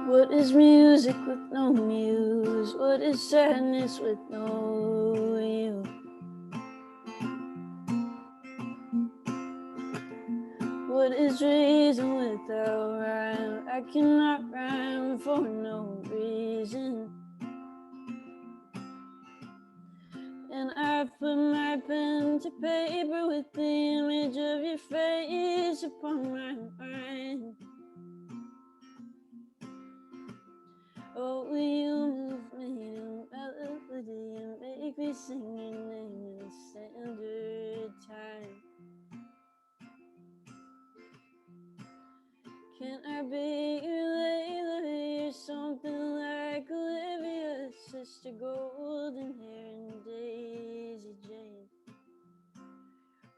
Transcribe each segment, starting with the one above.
What is music with no muse? What is sadness with no you? What is reason without rhyme? I cannot rhyme for no reason. And I put my pen to paper with the image of your face upon my mind. Oh, will you move me to melody and make me sing your name in standard time? Can I be your Leigh, or something like Olivia, Sister Golden Hair and Daisy Jane?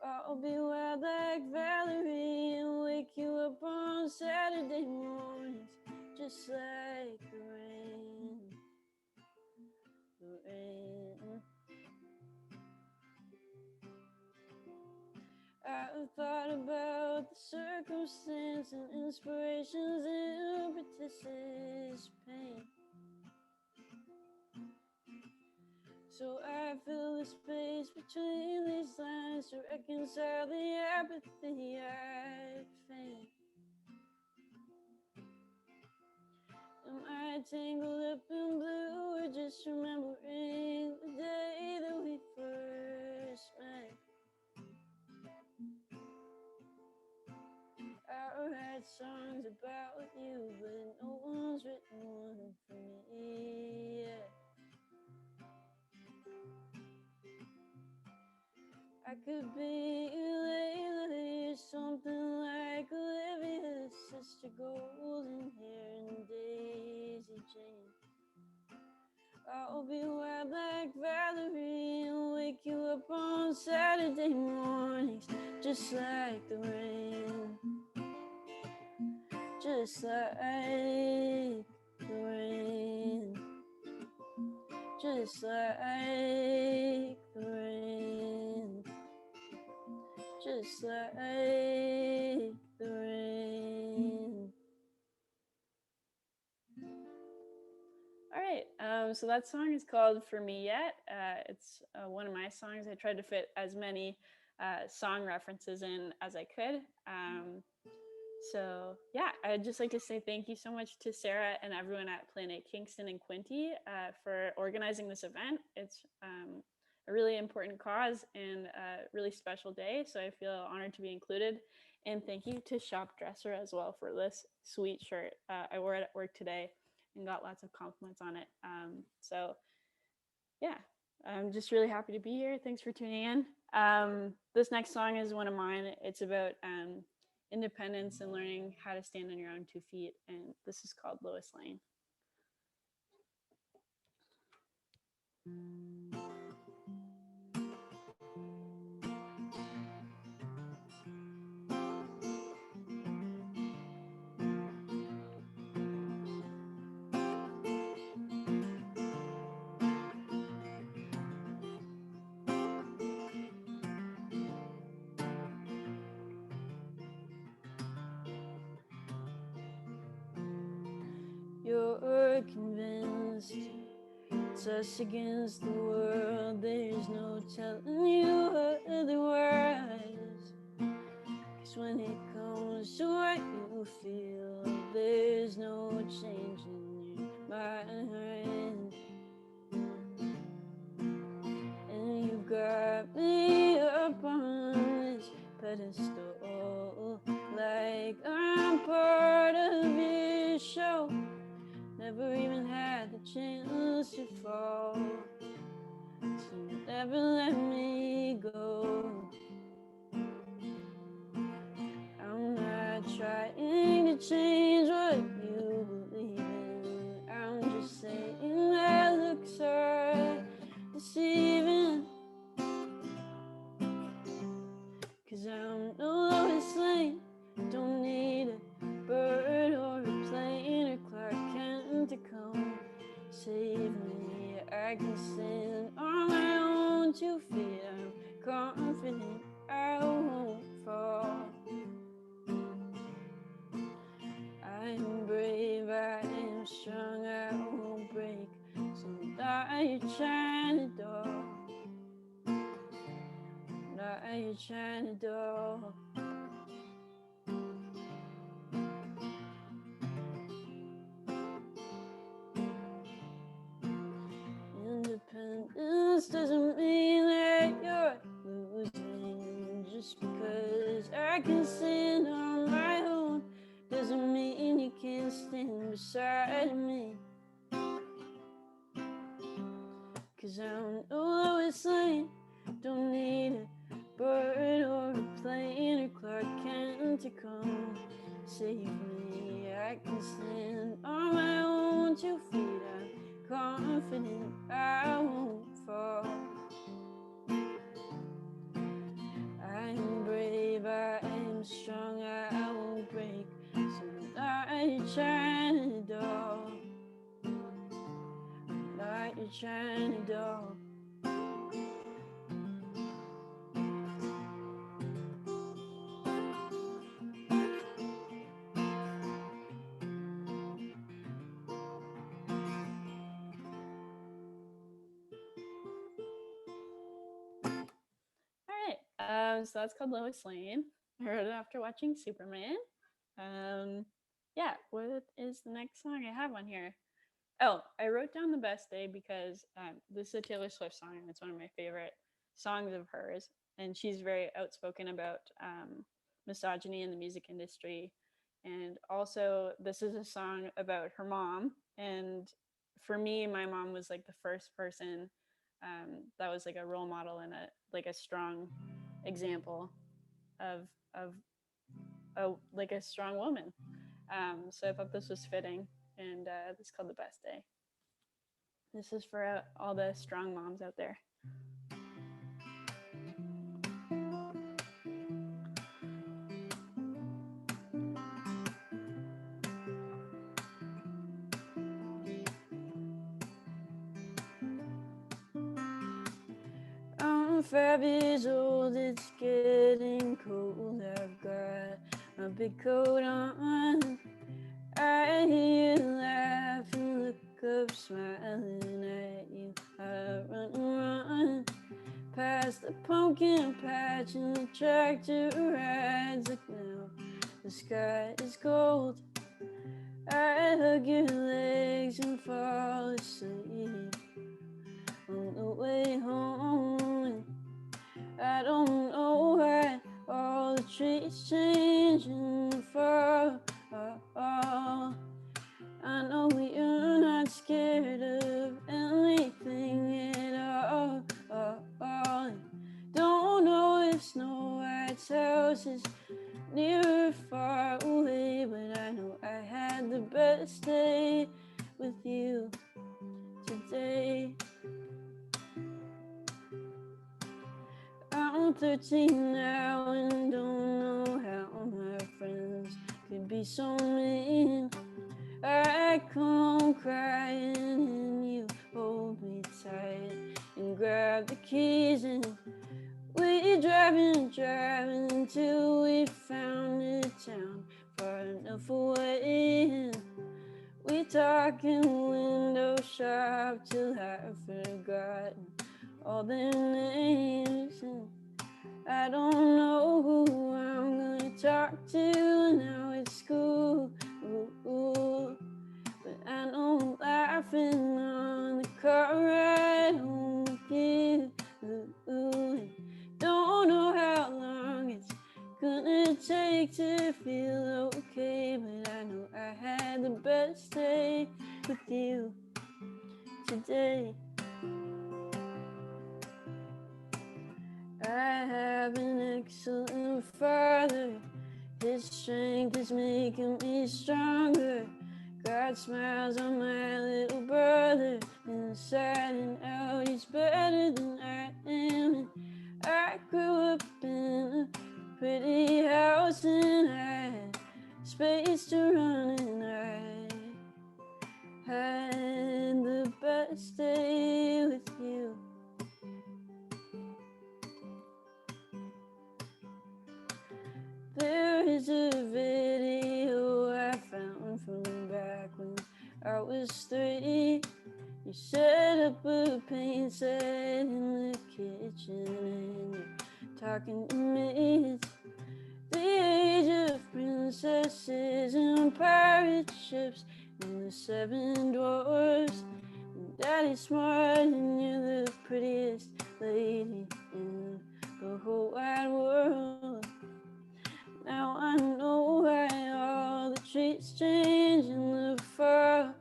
I'll be wild like Valerie and wake you up on Saturday mornings, just like the rain, the rain. I've thought about the circumstance and inspiration's impetus' pain. So I fill the space between these lines to reconcile the apathy I feign. Am I tangled up in blue or just remembering the day that we first met? I write songs about you, but no one's written one for me yet. I could be Leigh, or something like Olivia's Sister Golden Hair and Daisy Jane. I'll be wild like Valerie and wake you up on Saturday mornings, just like the rain, just like the rain, just like the rain, just like the rain. All right, so that song is called For Me Yet. It's one of my songs. I tried to fit as many song references in as I could. So yeah, I'd just like to say thank you so much to Sarah and everyone at Planet Kingston and Quinte for organizing this event. It's a really important cause and a really special day, so I feel honored to be included. And thank you to Shop Dresser as well for this sweet shirt. I wore it at work today and got lots of compliments on it. So yeah, I'm just really happy to be here. Thanks for tuning in. This next song is one of mine. It's about independence and learning how to stand on your own 2 feet. And this is called Lois Lane. You're convinced it's us against the world. There's no telling you otherwise. 'Cause when it comes to what you feel, there's no change in your mind. And you got me up on this pedestal, like I'm part of your show. Never even had the chance to fall, so you never let me go. I'm not trying to change what you believe in. I'm just saying that looks are deceiving. 'Cause I'm no Lois Lane, I can stand on my own doesn't mean you can't stand beside me. 'Cause I don't know Lois Lane, don't need a bird or a plane or Clark Kent to come save me. I can stand on my own 2 feet. I'm confident I won't fall. I am brave, I am strong, I won't break. So I'm not your China doll. I'm not your China doll. So that's called Lois Lane. I wrote it after watching Superman. Yeah, what is the next song I have on here? Oh, I wrote down The Best Day because this is a Taylor Swift song, and it's one of my favorite songs of hers. And she's very outspoken about misogyny in the music industry. And also, this is a song about her mom. And for me, my mom was like the first person that was like a role model and a strong example of a strong woman. So I thought this was fitting, and this is called The Best Day. This is for all the strong moms out there. I'm 5 years old, it's getting cold. I've got my big coat on. I hear you laugh and look up, smiling at you. I run and run past the pumpkin patch and the tractor rides. Look now, the sky is cold. I hug your legs and fall asleep on the way home. I don't know why all the trees changing the fall. I know you're not scared of anything at all. Don't know if Snow White's house is near or far away, but I know I had the best day with you today. I'm 13 now and don't know how my friends could be so mean. I come home crying and you hold me tight and grab the keys and we driving till we found a town far enough away. And we talking window shop till I've forgotten all their names. And I don't know who I'm gonna talk to now at school. But I know I'm laughing on the car ride home with you. Don't know how long it's gonna take to feel okay, but I know I had the best day with you today. I have an excellent father. His strength is making me stronger. God smiles on my little brother. Inside and out, he's better than I am. And I grew up in a pretty house and I had space to run and I had the best day with you. There is a video I found from back when I was 3. You set up a paint set in the kitchen and you're talking to me. It's the age of princesses and pirate ships and the 7 dwarfs. And Daddy's smart and you're the prettiest lady in the whole wide world. Now I know why all the trees change in the fall.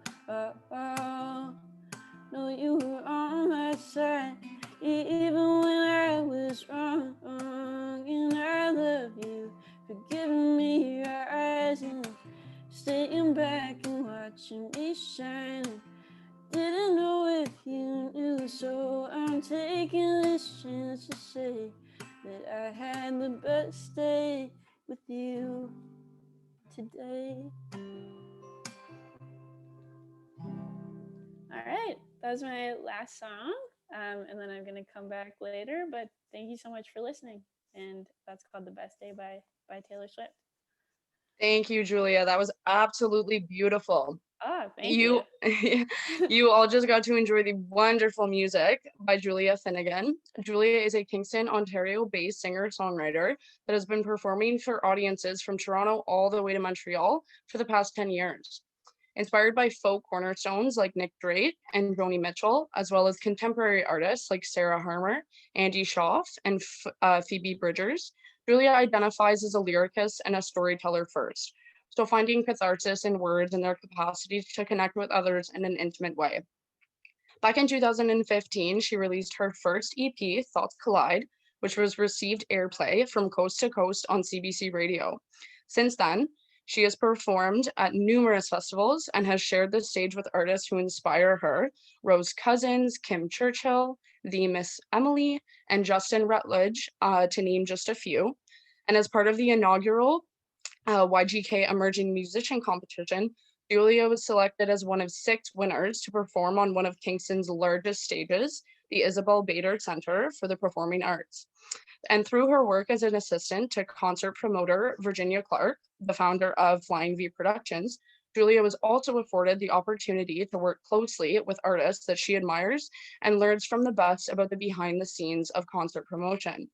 No, you were on my side, even when I was wrong. And I love you for giving me your eyes and staying back and watching me shine. Didn't know if you knew, so I'm taking this chance to say that I had the best day with you today. All right, that was my last song, and then I'm gonna come back later, but thank you so much for listening, and that's called The Best Day by Taylor Swift. Thank you, Julia. That was absolutely beautiful. Oh, thank you. You all just got to enjoy the wonderful music by Julia Finnegan. Julia is a Kingston, Ontario-based singer-songwriter that has been performing for audiences from Toronto all the way to Montreal for the past 10 years. Inspired by folk cornerstones like Nick Drake and Joni Mitchell, as well as contemporary artists like Sarah Harmer, Andy Shauf, and Phoebe Bridgers, Julia identifies as a lyricist and a storyteller first, so finding catharsis in words and their capacity to connect with others in an intimate way. Back in 2015, she released her first EP, Thoughts Collide, which was received airplay from coast to coast on CBC Radio. Since then, she has performed at numerous festivals and has shared the stage with artists who inspire her: Rose Cousins, Kim Churchill, the Miss Emily, and Justin Rutledge, to name just a few. And as part of the inaugural YGK Emerging Musician Competition, Beaulieu was selected as one of 6 winners to perform on one of Kingston's largest stages, the Isabel Bader Centre for the Performing Arts. And through her work as an assistant to concert promoter Virginia Clark, the founder of Flying V Productions, Julia was also afforded the opportunity to work closely with artists that she admires and learns from the best about the behind the scenes of concert promotion.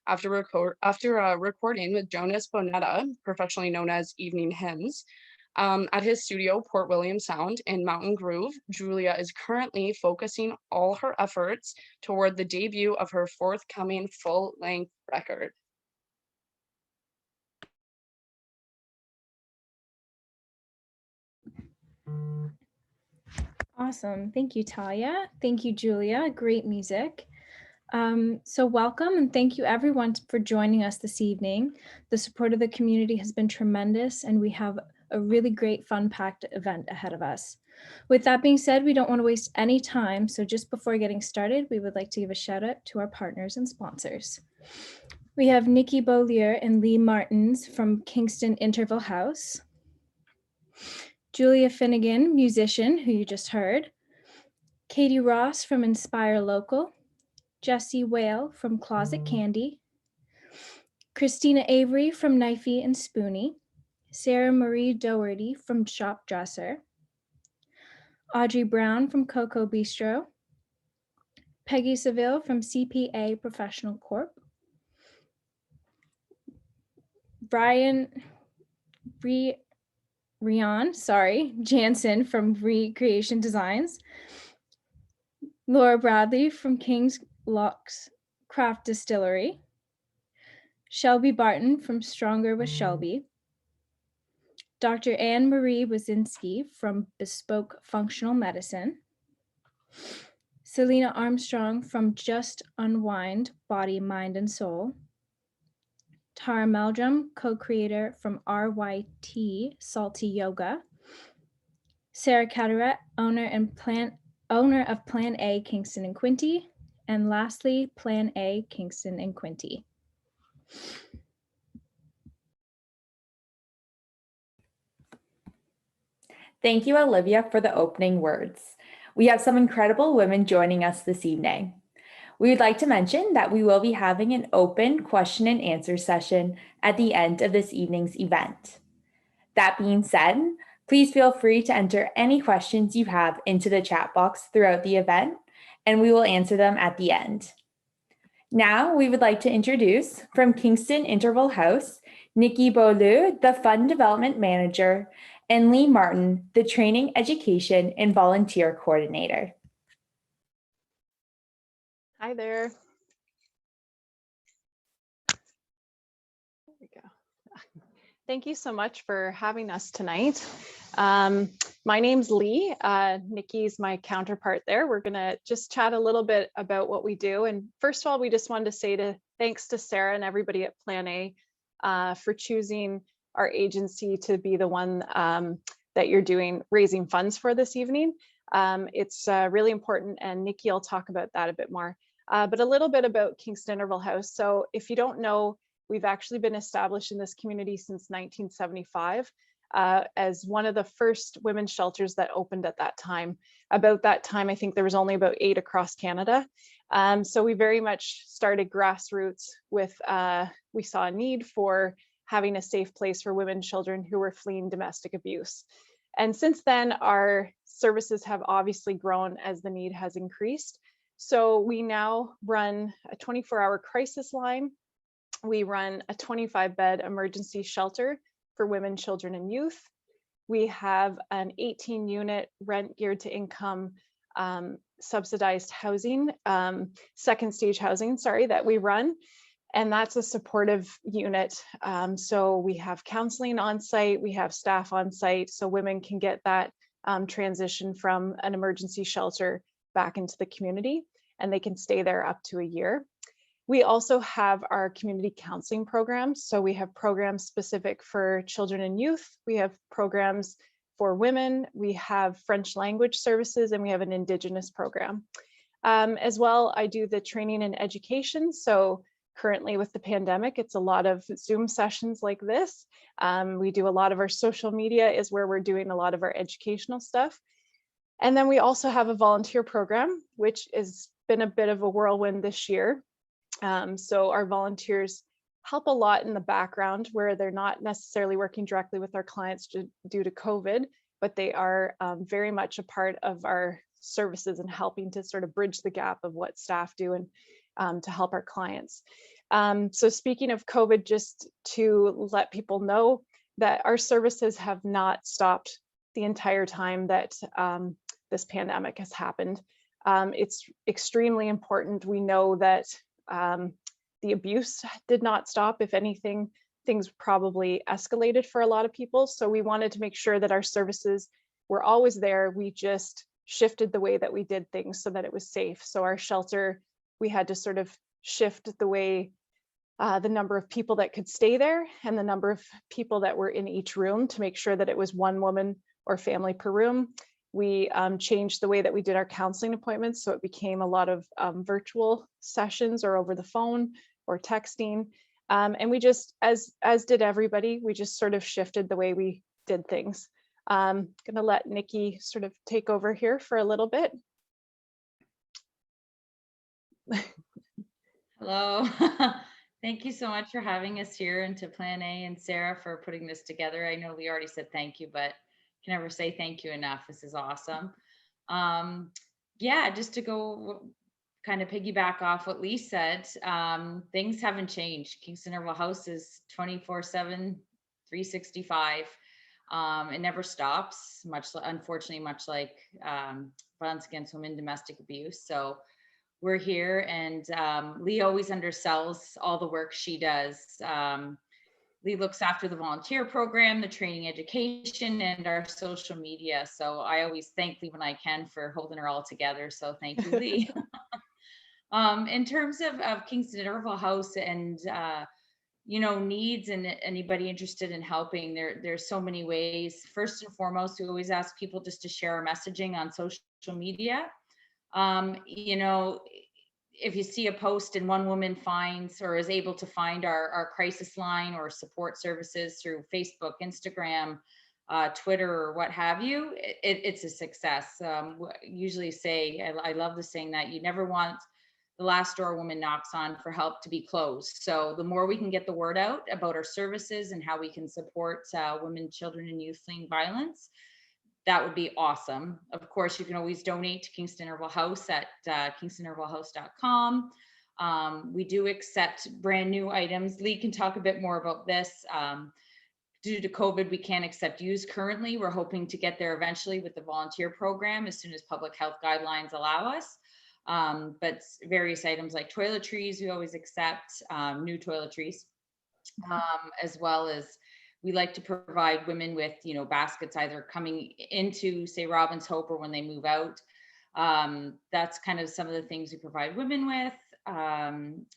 After recording with Jonas Bonnetta, professionally known as Evening Hymns, at his studio, Port William Sound in Mountain Grove, Julia is currently focusing all her efforts toward the debut of her forthcoming full-length record. Awesome. Thank you, Talia. Thank you, Julia. Great music. So welcome and thank you everyone for joining us this evening. The support of the community has been tremendous and we have a really great fun-packed event ahead of us. With that being said, we don't want to waste any time. So just before getting started, we would like to give a shout out to our partners and sponsors. We have Nikki Beaulieu and Leigh Martins from Kingston Interval House. Julia Finnegan, musician, who you just heard. Katie Ross from Inspire Local. Jessie Whale from ClosettCandyy, Christina Avery from Knifey and Spooney, Sarah Marie Doherty from Shop Dresser, Audrey Brown from Coco Bistro, Peggy Seville from CPA Professional Corp, Brian Jansen from Recreation Designs, Laura Bradley from King's Locks Craft Distillery, Shelby Barton from Stronger with Shelby, Dr. Anna-Maire Wysynski from Bespoke Functional Medicine, Selena Armstrong from Just Unwind Body, Mind, and Soul, Tara Meldrum, co-creator from RYT Salty Yoga, Sarah Cadorette, owner of Plan A Kingston and Quinte, and lastly, Plan A Kingston and Quinte. Thank you, Olivia, for the opening words. We have some incredible women joining us this evening. We would like to mention that we will be having an open question and answer session at the end of this evening's event. That being said, please feel free to enter any questions you have into the chat box throughout the event, and we will answer them at the end. Now, we would like to introduce from Kingston Interval House, Nikki Beaulieu, the Fund Development Manager, and Leigh Martin, the Training, Education, and Volunteer Coordinator. Hi there. There we go. Thank you so much for having us tonight. My name's Leigh. Nikki's my counterpart there. We're gonna just chat a little bit about what we do. And first of all, we just wanted to say thanks to Sarah and everybody at Plan A for choosing our agency to be the one that you're raising funds for this evening. It's really important, and Nikki will talk about that a bit more. But a little bit about Kingston Interval House. So if you don't know, we've actually been established in this community since 1975 as one of the first women's shelters that opened at that time. About that time, I think there was only about 8 across Canada. So we very much started grassroots with, we saw a need for having a safe place for women and children who were fleeing domestic abuse. And since then, our services have obviously grown as the need has increased. So we now run a 24-hour crisis line. We run a 25-bed emergency shelter for women, children, and youth. We have an 18-unit rent geared to income subsidized housing, second stage housing, that we run. And that's a supportive unit. So we have counseling on site, we have staff on site, so women can get that transition from an emergency shelter back into the community, and they can stay there up to a year. We also have our community counseling programs. So we have programs specific for children and youth. We have programs for women. We have French language services, and we have an Indigenous program. As well, I do the training and education. So currently with the pandemic, it's a lot of Zoom sessions like this. We do a lot of our social media is where we're doing a lot of our educational stuff. And then we also have a volunteer program, which has been a bit of a whirlwind this year. So our volunteers help a lot in the background where they're not necessarily working directly with our clients due to COVID, but they are very much a part of our services and helping to sort of bridge the gap of what staff do and to help our clients. So speaking of COVID, just to let people know that our services have not stopped the entire time that this pandemic has happened. It's extremely important. We know that the abuse did not stop. If anything, things probably escalated for a lot of people. So we wanted to make sure that our services were always there. We just shifted the way that we did things so that it was safe. So our shelter, we had to sort of shift the way, the number of people that could stay there and the number of people that were in each room to make sure that it was one woman or family per room. We changed the way that we did our counseling appointments. So it became a lot of virtual sessions or over the phone or texting. And we just, as did everybody, we just sort of shifted the way we did things. I'm gonna let Nikki sort of take over here for a little bit. Hello. Thank you so much for having us here, and to Plan A and Sarah for putting this together. I know we already said thank you, but can never say thank you enough. This is awesome. Yeah, just to go kind of piggyback off what Leigh said, things haven't changed. Kingston Interval House is 24/7, 365. It never stops, unfortunately, much like violence against women, domestic abuse. So we're here, and Leigh always undersells all the work she does. Leigh looks after the volunteer program, the training education, and our social media. So I always thank Leigh when I can for holding her all together. So thank you, Leigh. In terms of Kingston Interval House and needs and anybody interested in helping, there's so many ways. First and foremost, we always ask people just to share our messaging on social media. If you see a post and one woman finds or is able to find our crisis line or support services through Facebook, Instagram, Twitter, or what have you, it's a success. Usually say, I love the saying that you never want the last door a woman knocks on for help to be closed. So the more we can get the word out about our services and how we can support women, children, and youth fleeing violence, that would be awesome. Of course, you can always donate to Kingston Interval House at kingstonintervalhouse.com. We do accept brand new items. Leigh can talk a bit more about this. Due to COVID, we can't accept used currently. We're hoping to get there eventually with the volunteer program as soon as public health guidelines allow us. But various items like toiletries, we always accept new toiletries, as well as we like to provide women with, you know, baskets either coming into, say, Robin's Hope, or when they move out. That's kind of some of the things we provide women with.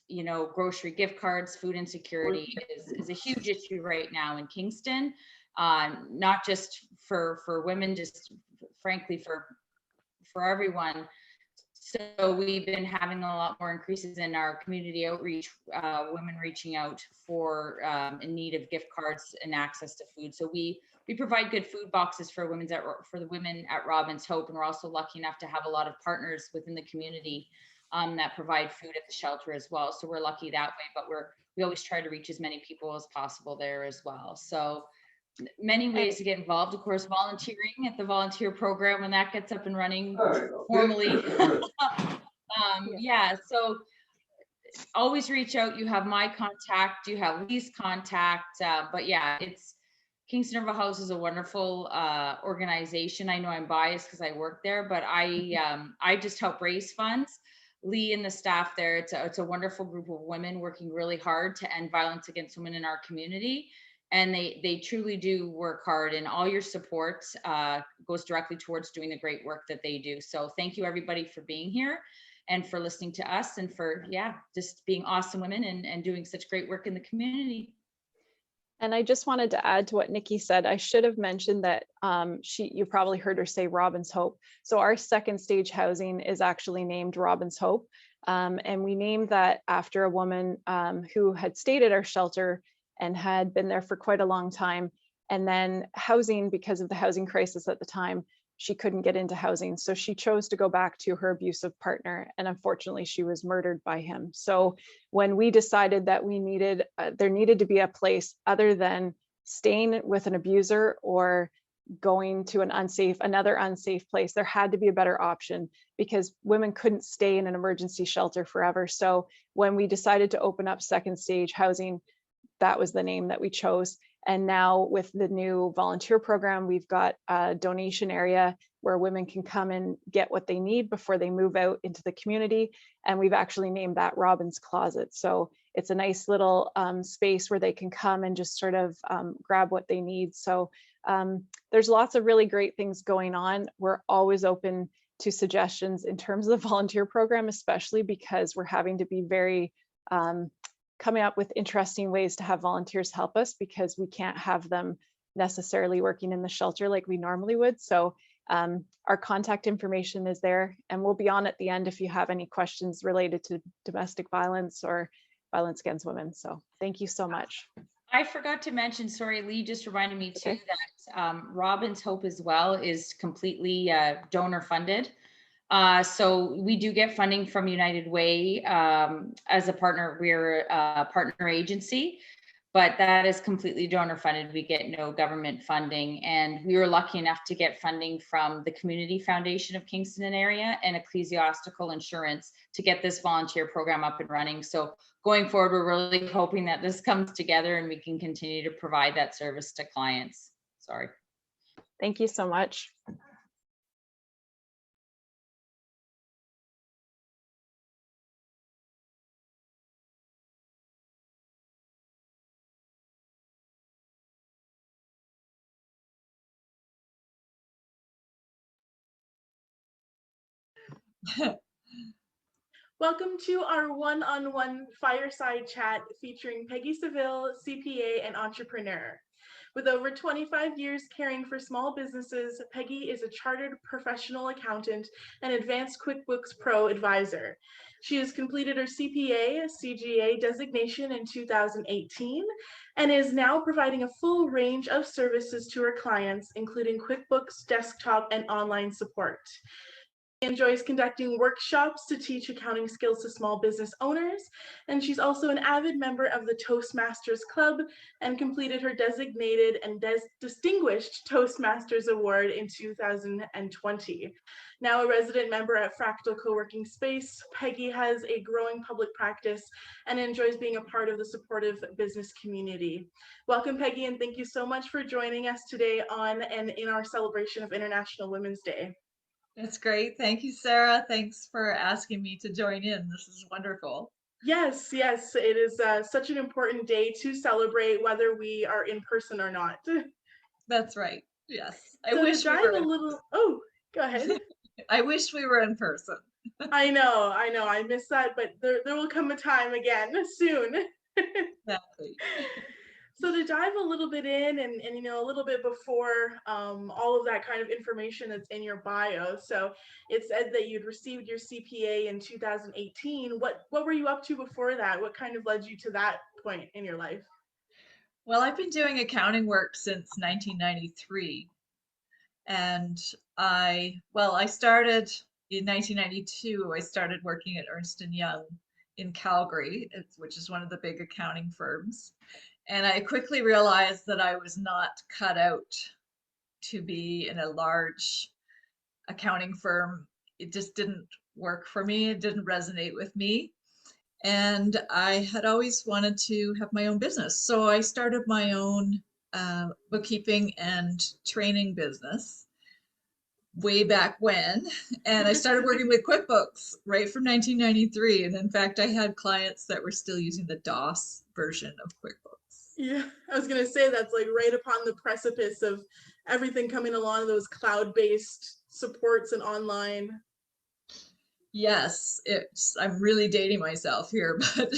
You know, grocery gift cards. Food insecurity is a huge issue right now in Kingston, not just for women, just frankly for everyone. So we've been having a lot more increases in our community outreach, women reaching out for in need of gift cards and access to food. So we provide good food boxes for the women at Robin's Hope, and we're also lucky enough to have a lot of partners within the community that provide food at the shelter as well. So we're lucky that way, but we always try to reach as many people as possible there as well. So many ways to get involved. Of course, volunteering at the volunteer program when that gets up and running formally. Yeah, so always reach out. You have my contact, you have Leigh's contact, but yeah, it's Kingston River House is a wonderful organization. I know I'm biased because I work there, but I just help raise funds. Leigh and the staff there, it's a wonderful group of women working really hard to end violence against women in our community. And they truly do work hard, and all your support goes directly towards doing the great work that they do. So thank you everybody for being here and for listening to us, and for, yeah, just being awesome women and doing such great work in the community. And I just wanted to add to what Nikki said. I should have mentioned that you probably heard her say Robin's Hope. So our second stage housing is actually named Robin's Hope. And we named that after a woman who had stayed at our shelter and had been there for quite a long time. And then housing, because of the housing crisis at the time, she couldn't get into housing. So she chose to go back to her abusive partner. And unfortunately, she was murdered by him. So when we decided that there needed to be a place other than staying with an abuser or going to another unsafe place, there had to be a better option, because women couldn't stay in an emergency shelter forever. So when we decided to open up second stage housing, that was the name that we chose. And now with the new volunteer program, we've got a donation area where women can come and get what they need before they move out into the community. And we've actually named that Robin's Closet. So it's a nice little space where they can come and just sort of grab what they need. So there's lots of really great things going on. We're always open to suggestions in terms of the volunteer program, especially because we're having to be very coming up with interesting ways to have volunteers help us, because we can't have them necessarily working in the shelter like we normally would. So our contact information is there, and we'll be on at the end if you have any questions related to domestic violence or violence against women. So thank you so much. I forgot to mention, sorry, Leigh just reminded me too, that Robin's Hope as well is completely donor funded. So we do get funding from United Way as a partner. We're a partner agency, but that is completely donor funded. We get no government funding, and we were lucky enough to get funding from the Community Foundation of Kingston and area and Ecclesiastical Insurance to get this volunteer program up and running. So going forward, we're really hoping that this comes together and we can continue to provide that service to clients. Sorry. Thank you so much. Welcome to our one-on-one fireside chat featuring Peggy Seville, CPA and entrepreneur. With over 25 years caring for small businesses, Peggy is a chartered professional accountant and advanced QuickBooks Pro advisor. She has completed her CPA, CGA designation in 2018 and is now providing a full range of services to her clients, including QuickBooks, desktop, and online support. She enjoys conducting workshops to teach accounting skills to small business owners, and she's also an avid member of the Toastmasters Club and completed her designated and distinguished Toastmasters Award in 2020. Now a resident member at Fractal Co-working Space, Peggy has a growing public practice and enjoys being a part of the supportive business community. Welcome, Peggy, and thank you so much for joining us today on and in our celebration of International Women's Day. That's great. Thank you, Sarah. Thanks for asking me to join in. This is wonderful. Yes, yes, it is such an important day to celebrate, whether we are in person or not. That's right. Yes. I So to wish we dive were a in, little, oh, go ahead. I wish we were in person. I know, I miss that, but there will come a time again soon. Exactly. So to dive a little bit in and you know a little bit before all of that kind of information that's in your bio. So it said that you'd received your CPA in 2018. What were you up to before that? What kind of led you to that point in your life? Well, I've been doing accounting work since 1993. And I started in 1992. I started working at Ernst & Young in Calgary, which is one of the big accounting firms. And I quickly realized that I was not cut out to be in a large accounting firm. It just didn't work for me. It didn't resonate with me. And I had always wanted to have my own business. So I started my own bookkeeping and training business way back when. And I started working with QuickBooks right from 1993. And in fact, I had clients that were still using the DOS version of QuickBooks. Yeah, I was gonna say that's like right upon the precipice of everything coming along, those cloud-based supports and online. Yes, I'm really dating myself here, but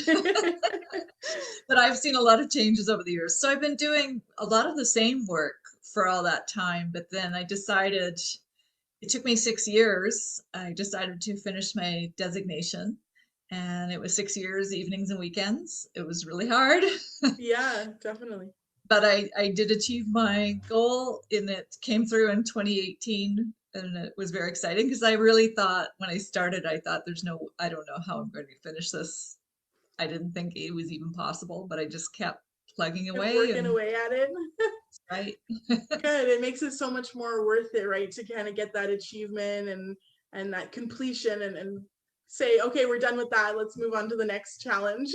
but I've seen a lot of changes over the years. So I've been doing a lot of the same work for all that time, but then I decided, it took me 6 years. I decided to finish my designation, and it was 6 years, evenings and weekends. It was really hard. Yeah, definitely. But I did achieve my goal, and it came through in 2018, and it was very exciting because I really thought when I started, I thought I don't know how I'm going to finish this. I didn't think it was even possible, but I just kept plugging Kept away working and away at it. right. Good. It makes it so much more worth it, right? To kind of get that achievement and that completion and say, okay, we're done with that. Let's move on to the next challenge.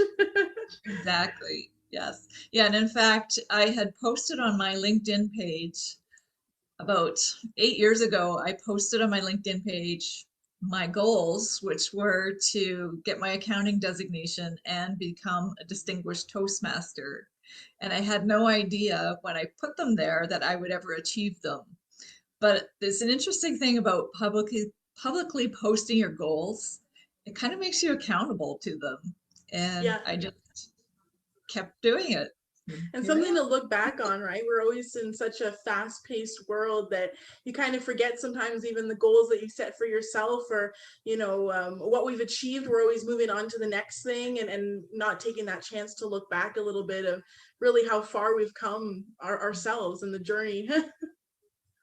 Exactly. Yes. Yeah. And in fact, I had posted on my LinkedIn page about 8 years ago. I posted on my LinkedIn page my goals, which were to get my accounting designation and become a distinguished Toastmaster. And I had no idea when I put them there that I would ever achieve them. But there's an interesting thing about publicly posting your goals. It kind of makes you accountable to them. And Yeah. I just kept doing it. And Here I something am. to look back on, right? We're always in such a fast-paced world that you kind of forget sometimes even the goals that you set for yourself, or what we've achieved. We're always moving on to the next thing and not taking that chance to look back a little bit of really how far we've come ourselves in the journey.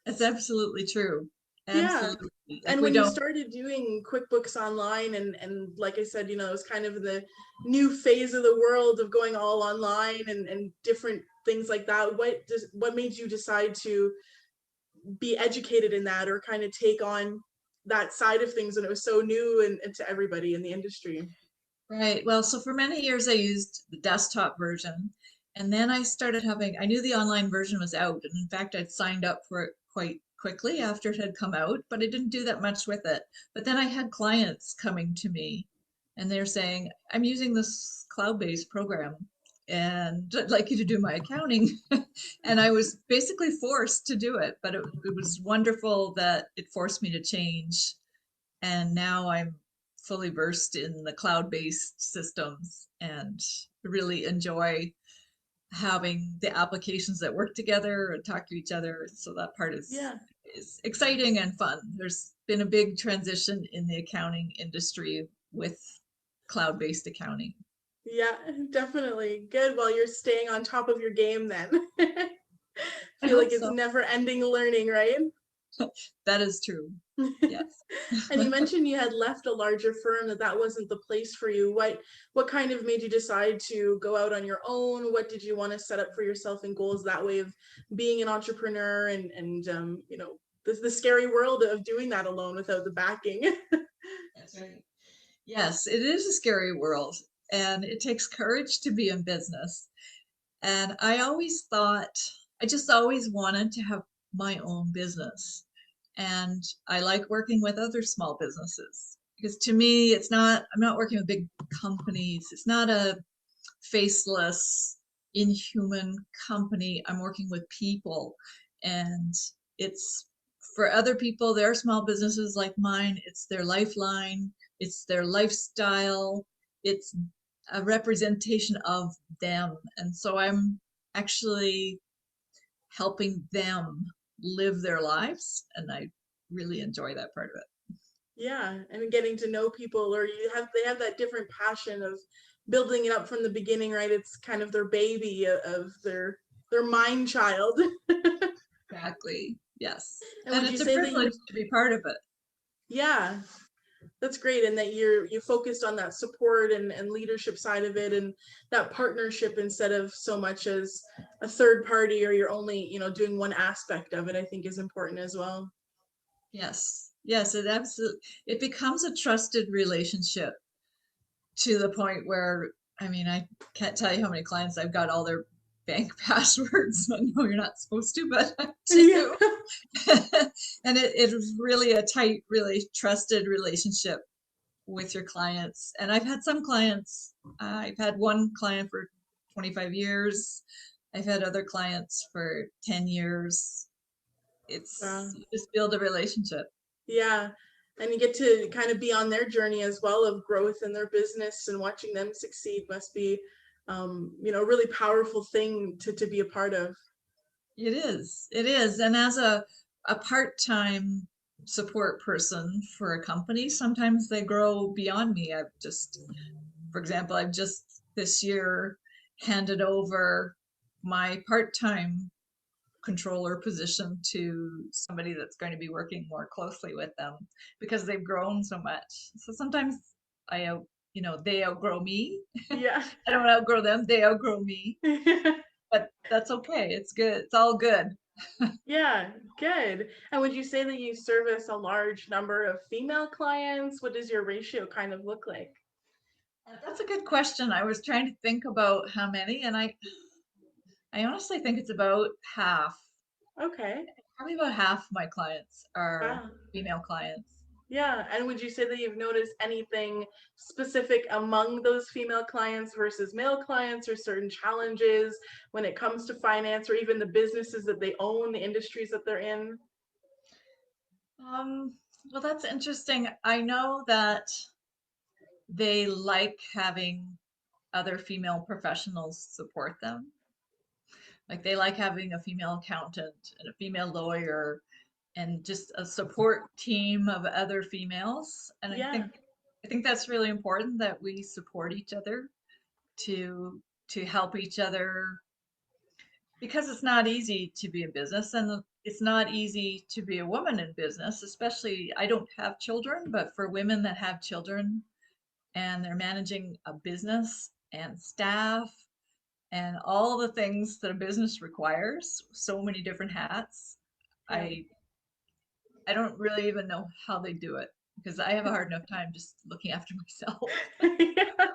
It's absolutely true. Yeah. Absolutely. Like And we when you don't, started doing QuickBooks Online and like I said, it was kind of the new phase of the world of going all online and different things like that. What made you decide to be educated in that, or kind of take on that side of things when it was so new and to everybody in the industry? right. Well, so for many years I used the desktop version. And then I knew the online version was out. And in fact, I'd signed up for it quite quickly after it had come out, but I didn't do that much with it. But then I had clients coming to me and they're saying, I'm using this cloud-based program and I'd like you to do my accounting. And I was basically forced to do it, but it was wonderful that it forced me to change. And now I'm fully versed in the cloud-based systems and really enjoy having the applications that work together and talk to each other. So that part Yeah. is exciting and fun. There's been a big transition in the accounting industry with cloud-based accounting. Yeah, definitely. Good. Well, you're staying on top of your game then. I Feel hope like it's so. never ending learning, right? That is true. Yes. And you mentioned you had left a larger firm, that wasn't the place for you. What kind of made you decide to go out on your own? What did you want to set up for yourself in goals that way of being an entrepreneur and the scary world of doing that alone without the backing? That's right. Yes, it is a scary world and it takes courage to be in business. And I just always wanted to have my own business. And I like working with other small businesses. because to me, I'm not working with big companies. It's not a faceless, inhuman company. I'm working with people, and it's for other people, their small businesses like mine, it's their lifeline, it's their lifestyle, it's a representation of them. And so I'm actually helping them live their lives, and I really enjoy that part of it. Yeah, and getting to know people, or they have that different passion of building it up from the beginning, right? It's kind of their baby, of their mind child. Exactly. Yes. And And would you it's a say that privilege to be part of it. yeah, that's great. And that you focused on that support and leadership side of it, and that partnership instead of so much as a third party, or you're only, doing one aspect of it, I think is important as well. Yes. Yes, it becomes a trusted relationship to the point where, I mean, I can't tell you how many clients I've got all their bank passwords. I know you're not supposed to, but I do. And it is really a tight, really trusted relationship with your clients. And I've had some clients, I've had one client for 25 years. I've had other clients for 10 years. It's you just build a relationship. Yeah. And you get to kind of be on their journey as well of growth in their business, and watching them succeed must be, a really powerful thing to be a part of. It is. It is. And as a part-time support person for a company, sometimes they grow beyond me. For example, I've just this year handed over my part-time controller position to somebody that's going to be working more closely with them because they've grown so much. So sometimes they outgrow me. Yeah. I don't outgrow them, they outgrow me. But that's okay. It's good. It's all good. Yeah, good. And would you say that you service a large number of female clients? What does your ratio kind of look like? That's a good question. I was trying to think about how many, and I honestly think it's about half. Okay. Probably about half of my clients are Wow. female clients. Yeah. And would you say that you've noticed anything specific among those female clients versus male clients, or certain challenges when it comes to finance, or even the businesses that they own, the industries that they're in? Well, that's interesting. I know that they like having other female professionals support them. Like they like having a female accountant and a female lawyer and just a support team of other females. And Yeah. I think that's really important that we support each other to help each other, because it's not easy to be in business, and it's not easy to be a woman in business, especially I don't have children, but for women that have children and they're managing a business and staff and all the things that a business requires, so many different hats. Yeah. I don't really even know how they do it, because I have a hard enough time just looking after myself. Yeah.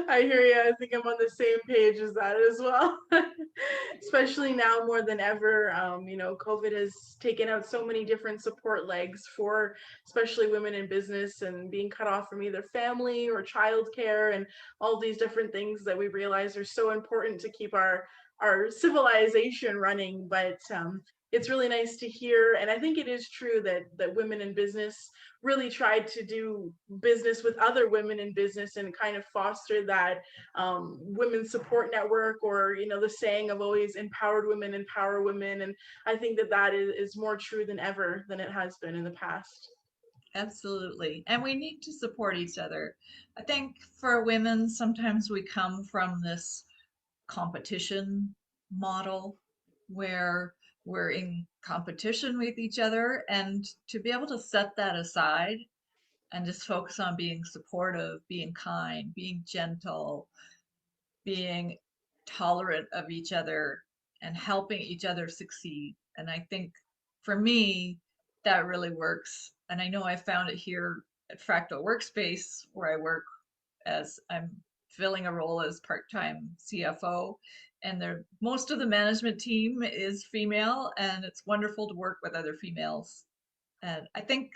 I hear you. I think I'm on the same page as that as well. Especially now more than ever, COVID has taken out so many different support legs for especially women in business, and being cut off from either family or childcare, and all these different things that we realize are so important to keep our civilization running. But it's really nice to hear, and I think it is true that women in business really tried to do business with other women in business, and kind of foster that women's support network, or the saying of always empowered women empower women. And I think that is more true than ever than it has been in the past. Absolutely. And we need to support each other. I think for women, sometimes we come from this competition model where we're in competition with each other, and to be able to set that aside and just focus on being supportive, being kind, being gentle, being tolerant of each other, and helping each other succeed. And I think for me, that really works. And I know I found it here at Fractal Workspace, where I work as I'm filling a role as part-time CFO. And most of the management team is female, and it's wonderful to work with other females. And I think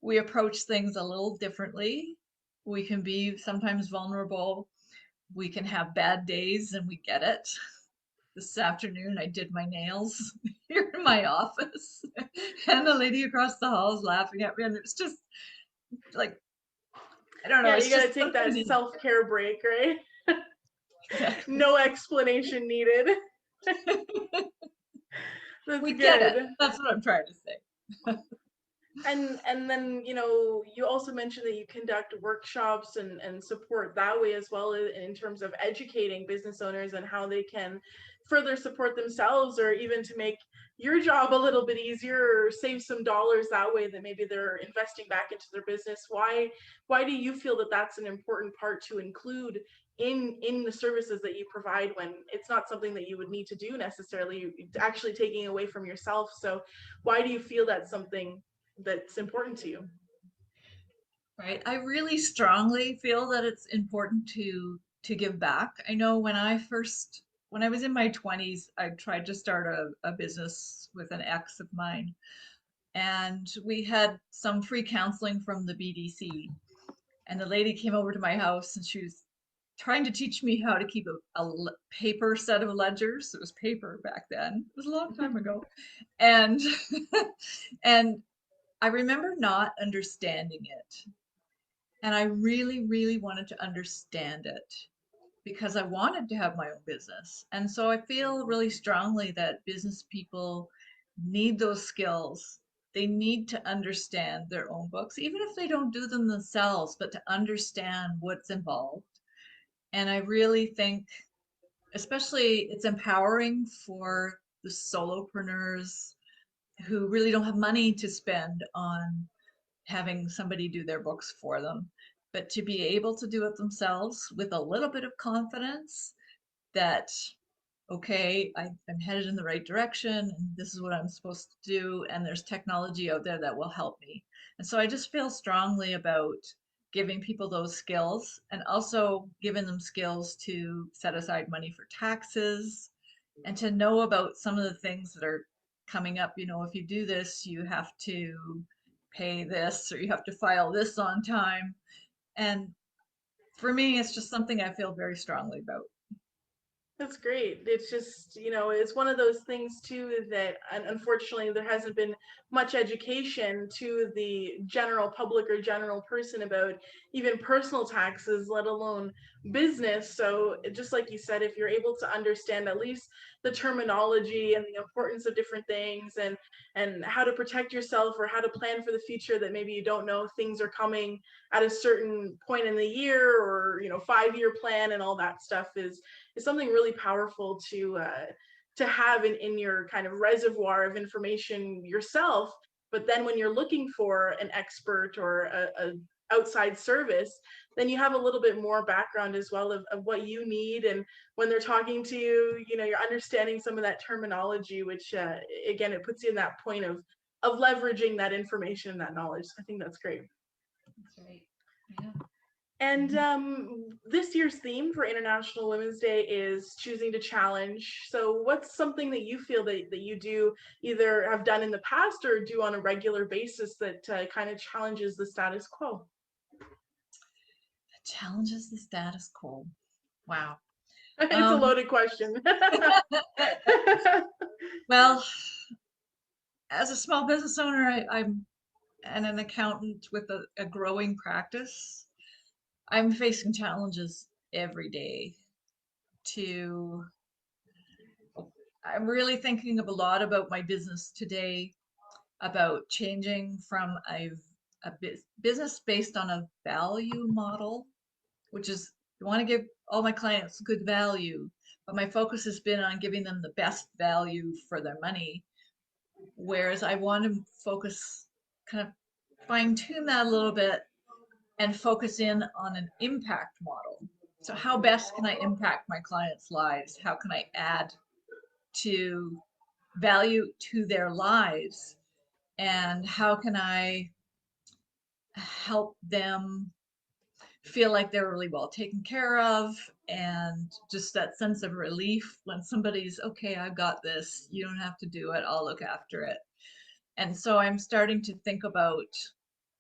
we approach things a little differently. We can be sometimes vulnerable. We can have bad days, and we get it. This afternoon, I did my nails here in my office, and the lady across the hall is laughing at me, and it's just like, I don't know. Yeah, it's you gotta just take that something self-care break, right? Exactly. No explanation needed. That's We good. get it. That's what I'm trying to say. And then, you know, you also mentioned that you conduct workshops and support that way as well, in terms of educating business owners and how they can further support themselves, or even to make your job a little bit easier, or save some dollars that way that maybe they're investing back into their business. Why do you feel that that's an important part to include in the services that you provide, when it's not something that you would need to do necessarily, actually taking away from yourself? So why do you feel that's something that's important to you? Right. I really strongly feel that it's important to give back. I know when I was in my 20s, I tried to start a business with an ex of mine, and we had some free counseling from the BDC, and the lady came over to my house, and she was trying to teach me how to keep a paper set of ledgers. It was paper back then. It was a long time ago. And and I remember not understanding it. And I really, really wanted to understand it because I wanted to have my own business. And so I feel really strongly that business people need those skills. They need to understand their own books, even if they don't do them themselves, but to understand what's involved. And I really think, especially, it's empowering for the solopreneurs who really don't have money to spend on having somebody do their books for them, but to be able to do it themselves with a little bit of confidence that, okay, I'm headed in the right direction, and this is what I'm supposed to do, and there's technology out there that will help me. And so I just feel strongly about giving people those skills, and also giving them skills to set aside money for taxes, and to know about some of the things that are coming up. You know, if you do this, you have to pay this, or you have to file this on time. And for me, it's just something I feel very strongly about. That's great. It's just, you know, it's one of those things too that unfortunately there hasn't been much education to the general public or general person about even personal taxes, let alone business. So just like you said, if you're able to understand at least the terminology and the importance of different things, and how to protect yourself, or how to plan for the future, that maybe you don't know things are coming at a certain point in the year, or, you know, 5-year plan and all that stuff, is something really powerful to have in your kind of reservoir of information yourself. But then when you're looking for an expert or a outside service, then you have a little bit more background as well of what you need. And when they're talking to you, you know, you're understanding some of that terminology, which again, it puts you in that point of leveraging that information and that knowledge. So I think that's great. That's right. Yeah. And this year's theme for International Women's Day is choosing to challenge. So what's something that you feel that you do, either have done in the past or do on a regular basis, that kind of challenges the status quo? Challenges the status quo. Wow. It's a loaded question. Well, as a small business owner, I'm an accountant with a growing practice. I'm facing challenges every day. I'm really thinking of a lot about my business today, about changing from a business based on a value model, which is, I want to give all my clients good value, but my focus has been on giving them the best value for their money. Whereas I want to focus, kind of fine tune that a little bit, and focus in on an impact model. So how best can I impact my clients' lives? How can I add to value to their lives? And how can I help them feel like they're really well taken care of, and just that sense of relief when somebody's, okay, I've got this, you don't have to do it, I'll look after it. And so I'm starting to think about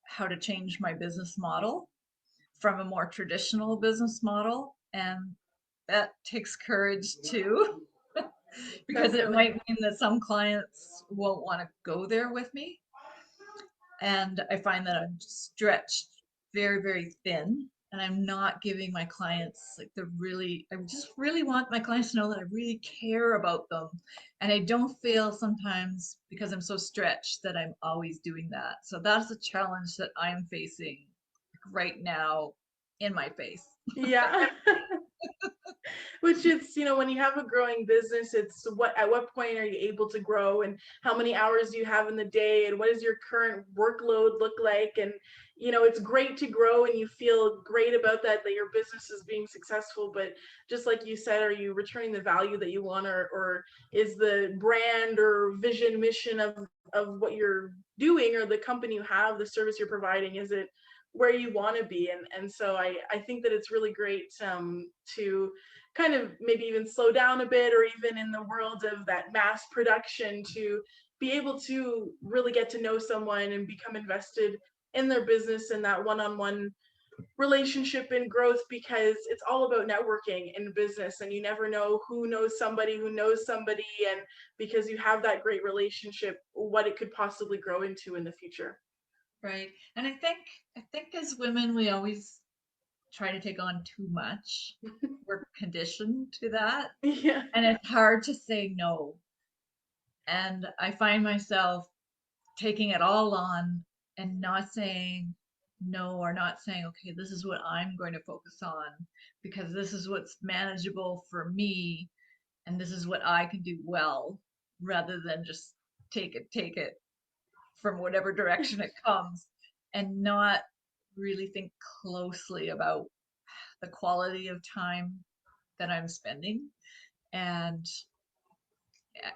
how to change my business model from a more traditional business model. And that takes courage too, because it might mean that some clients won't want to go there with me. And I find that I'm stretched very, very thin, and I'm not giving my clients like I just really want my clients to know that I really care about them. And I don't feel sometimes, because I'm so stretched, that I'm always doing that. So that's a challenge that I'm facing right now in my face. Yeah. Which it's, when you have a growing business, it's at what point are you able to grow, and how many hours do you have in the day, and what does your current workload look like? And it's great to grow and you feel great about that your business is being successful, but just like you said, are you returning the value that you want, or is the brand or vision, mission of what you're doing, or the company you have, the service you're providing, is it where you want to be? And so I think that it's really great to kind of maybe even slow down a bit, or even in the world of that mass production, to be able to really get to know someone and become invested in their business and that one-on-one relationship and growth, because it's all about networking in business, and you never know who knows somebody who knows somebody, and because you have that great relationship, what it could possibly grow into in the future. Right. And I think as women, we always try to take on too much. We're conditioned to that. Yeah. And it's hard to say no. And I find myself taking it all on and not saying no, or not saying, okay, this is what I'm going to focus on, because this is what's manageable for me, and this is what I can do well, rather than just take it from whatever direction it comes, and not really think closely about the quality of time that I'm spending. And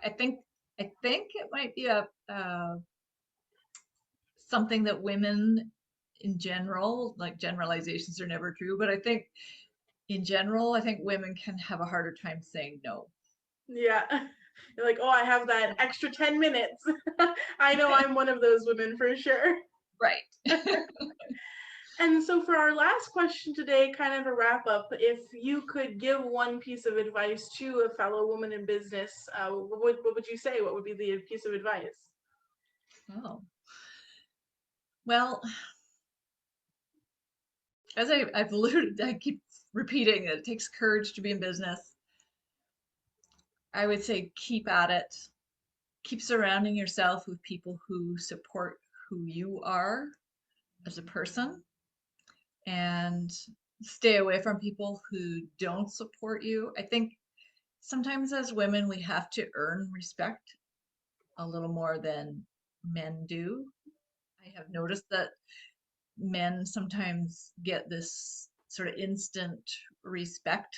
I think it might be a something that women in general, like, generalizations are never true, but I think in general, I think women can have a harder time saying no. Yeah. You're like, oh, I have that extra 10 minutes. I know I'm one of those women for sure. Right. And so for our last question today, kind of a wrap up, if you could give one piece of advice to a fellow woman in business, what would you say? What would be the piece of advice? Oh. Well, as I've alluded, I keep repeating that it takes courage to be in business. I would say keep at it. Keep surrounding yourself with people who support who you are as a person, and stay away from people who don't support you. I think sometimes as women, we have to earn respect a little more than men do. I have noticed that men sometimes get this sort of instant respect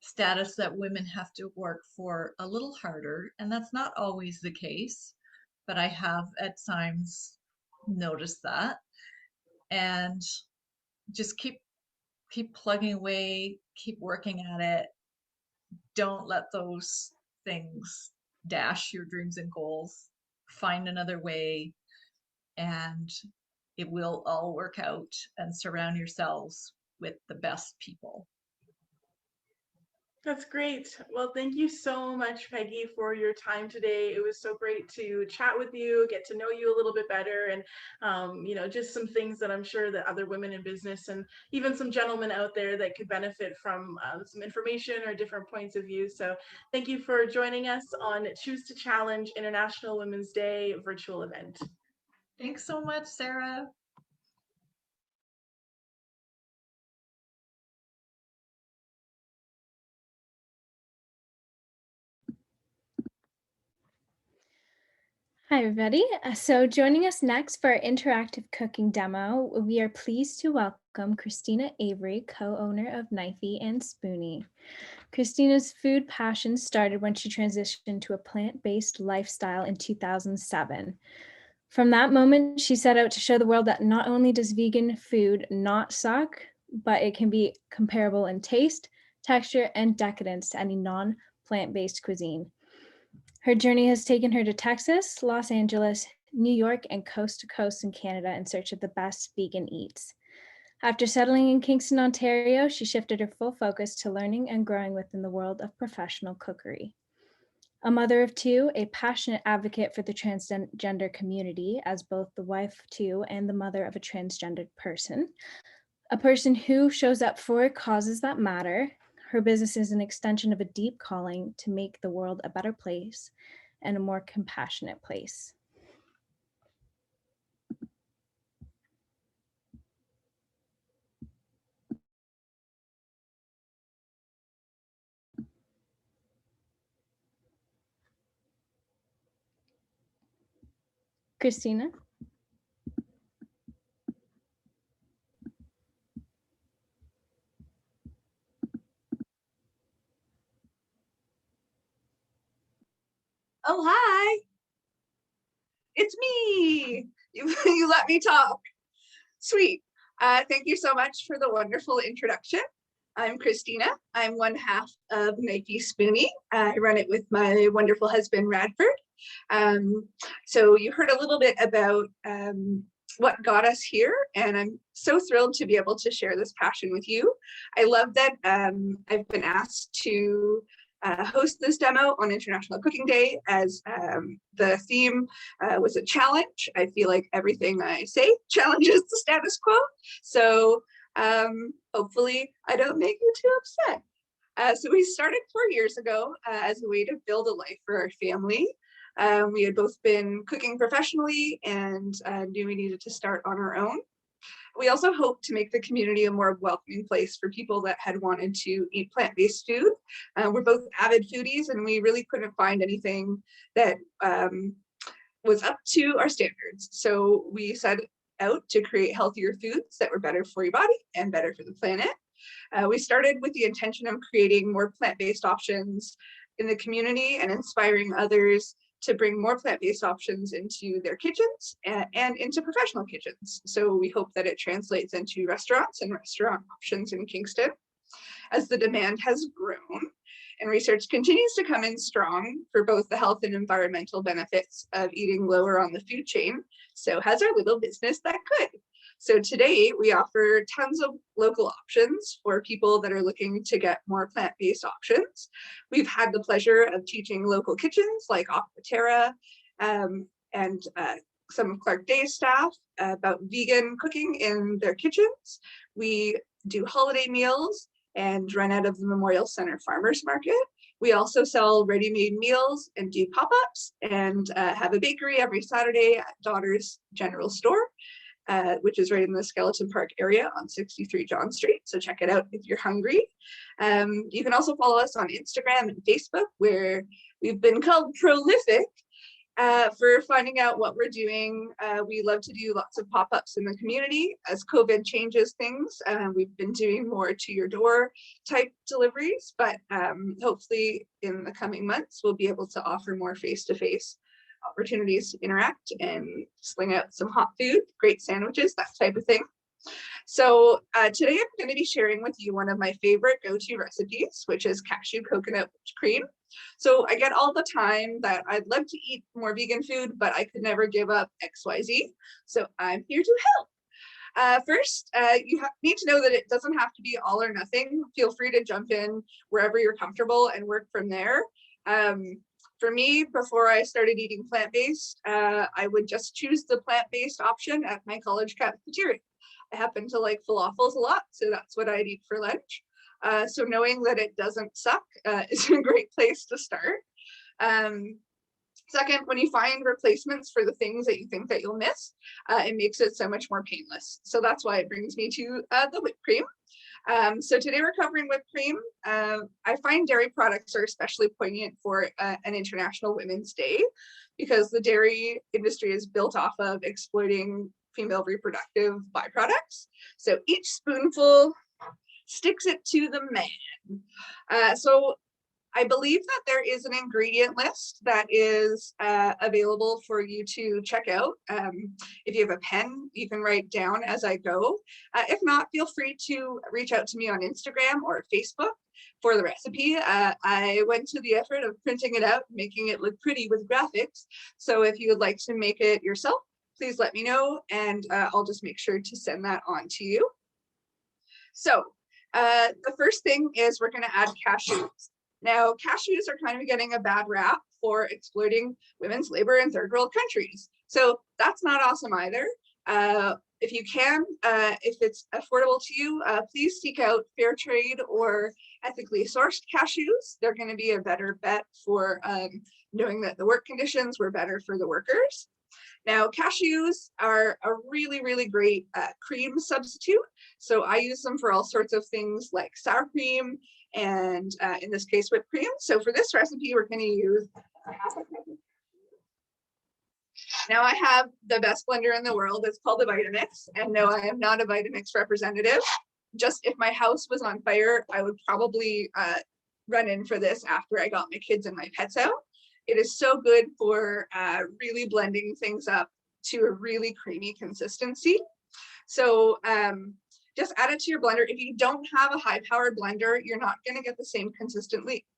status that women have to work for a little harder, and that's not always the case, but I have at times noticed that. And just keep plugging away, keep working at it. Don't let those things dash your dreams and goals. Find another way, and it will all work out. And surround yourselves with the best people. That's great. Well, thank you so much, Peggy, for your time today. It was so great to chat with you, get to know you a little bit better, and just some things that I'm sure that other women in business, and even some gentlemen out there, that could benefit from some information or different points of view. So thank you for joining us on Choose to Challenge International Women's Day virtual event. Thanks so much, Sarah. Hi, everybody. So joining us next for our interactive cooking demo, we are pleased to welcome Christina Avery, co-owner of Knifey and Spooney. Christina's food passion started when she transitioned to a plant-based lifestyle in 2007. From that moment, she set out to show the world that not only does vegan food not suck, but it can be comparable in taste, texture, and decadence to any non-plant-based cuisine. Her journey has taken her to Texas, Los Angeles, New York, and coast to coast in Canada in search of the best vegan eats. After settling in Kingston, Ontario, she shifted her full focus to learning and growing within the world of professional cookery. A mother of two, a passionate advocate for the transgender community as both the wife to and the mother of a transgendered person, a person who shows up for causes that matter. Her business is an extension of a deep calling to make the world a better place and a more compassionate place. Christina? Oh, hi. It's me. You let me talk. Sweet. Thank you so much for the wonderful introduction. I'm Christina. I'm one half of Knifey Spooney. I run it with my wonderful husband, Radford. So you heard a little bit about what got us here, and I'm so thrilled to be able to share this passion with you. I love that I've been asked to host this demo on International Cooking Day, as the theme was a challenge. I feel like everything I say challenges the status quo. So hopefully I don't make you too upset. So we started 4 years ago as a way to build a life for our family. We had both been cooking professionally and knew we needed to start on our own. We also hope to make the community a more welcoming place for people that had wanted to eat plant-based food. We're both avid foodies, and we really couldn't find anything that was up to our standards. So we set out to create healthier foods that were better for your body and better for the planet. We started with the intention of creating more plant-based options in the community and inspiring others to bring more plant-based options into their kitchens and into professional kitchens. So we hope that it translates into restaurants and restaurant options in Kingston. As the demand has grown and research continues to come in strong for both the health and environmental benefits of eating lower on the food chain, so has our little business that could. So today we offer tons of local options for people that are looking to get more plant-based options. We've had the pleasure of teaching local kitchens like Aquaterra and some of Clark Day's staff about vegan cooking in their kitchens. We do holiday meals and run out of the Memorial Center Farmers Market. We also sell ready-made meals and do pop-ups and have a bakery every Saturday at Daughter's General Store, which is right in the Skeleton Park area on 63 John Street. So check it out if you're hungry. You can also follow us on Instagram and Facebook, where we've been called prolific for finding out what we're doing. We love to do lots of pop-ups in the community. As COVID changes things, we've been doing more to your door type deliveries, but hopefully in the coming months, we'll be able to offer more face-to-face opportunities to interact and sling out some hot food, great sandwiches, that type of thing. So today I'm going to be sharing with you one of my favorite go-to recipes, which is cashew coconut whipped cream. So I get all the time that I'd love to eat more vegan food, but I could never give up XYZ. So I'm here to help. First, you need to know that it doesn't have to be all or nothing. Feel free to jump in wherever you're comfortable and work from there. For me, before I started eating plant-based, I would just choose the plant-based option at my college cafeteria. I happen to like falafels a lot, so that's what I'd eat for lunch. So knowing that it doesn't suck is a great place to start. Second, when you find replacements for the things that you think that you'll miss, it makes it so much more painless. So that's why it brings me to the whipped cream. So today we're covering whipped cream. I find dairy products are especially poignant for an International Women's Day, because the dairy industry is built off of exploiting female reproductive byproducts. So each spoonful sticks it to the man. So I believe that there is an ingredient list that is available for you to check out. If you have a pen, you can write down as I go. If not, feel free to reach out to me on Instagram or Facebook for the recipe. I went to the effort of printing it out, making it look pretty with graphics. So if you would like to make it yourself, please let me know, and I'll just make sure to send that on to you. So the first thing is we're going to add cashews. Now, cashews are kind of getting a bad rap for exploiting women's labor in third world countries. So that's not awesome either. If you can, if it's affordable to you, please seek out fair trade or ethically sourced cashews. They're going to be a better bet for knowing that the work conditions were better for the workers. Now, cashews are a really, really great cream substitute. So I use them for all sorts of things like sour cream and in this case, whipped cream. So for this recipe, we're going to use half a cup. Now I have the best blender in the world. It's called the Vitamix. And no, I am not a Vitamix representative. Just if my house was on fire, I would probably run in for this after I got my kids and my pets out. It is so good for really blending things up to a really creamy consistency. So just add it to your blender. If you don't have a high-powered blender, you're not going to get the same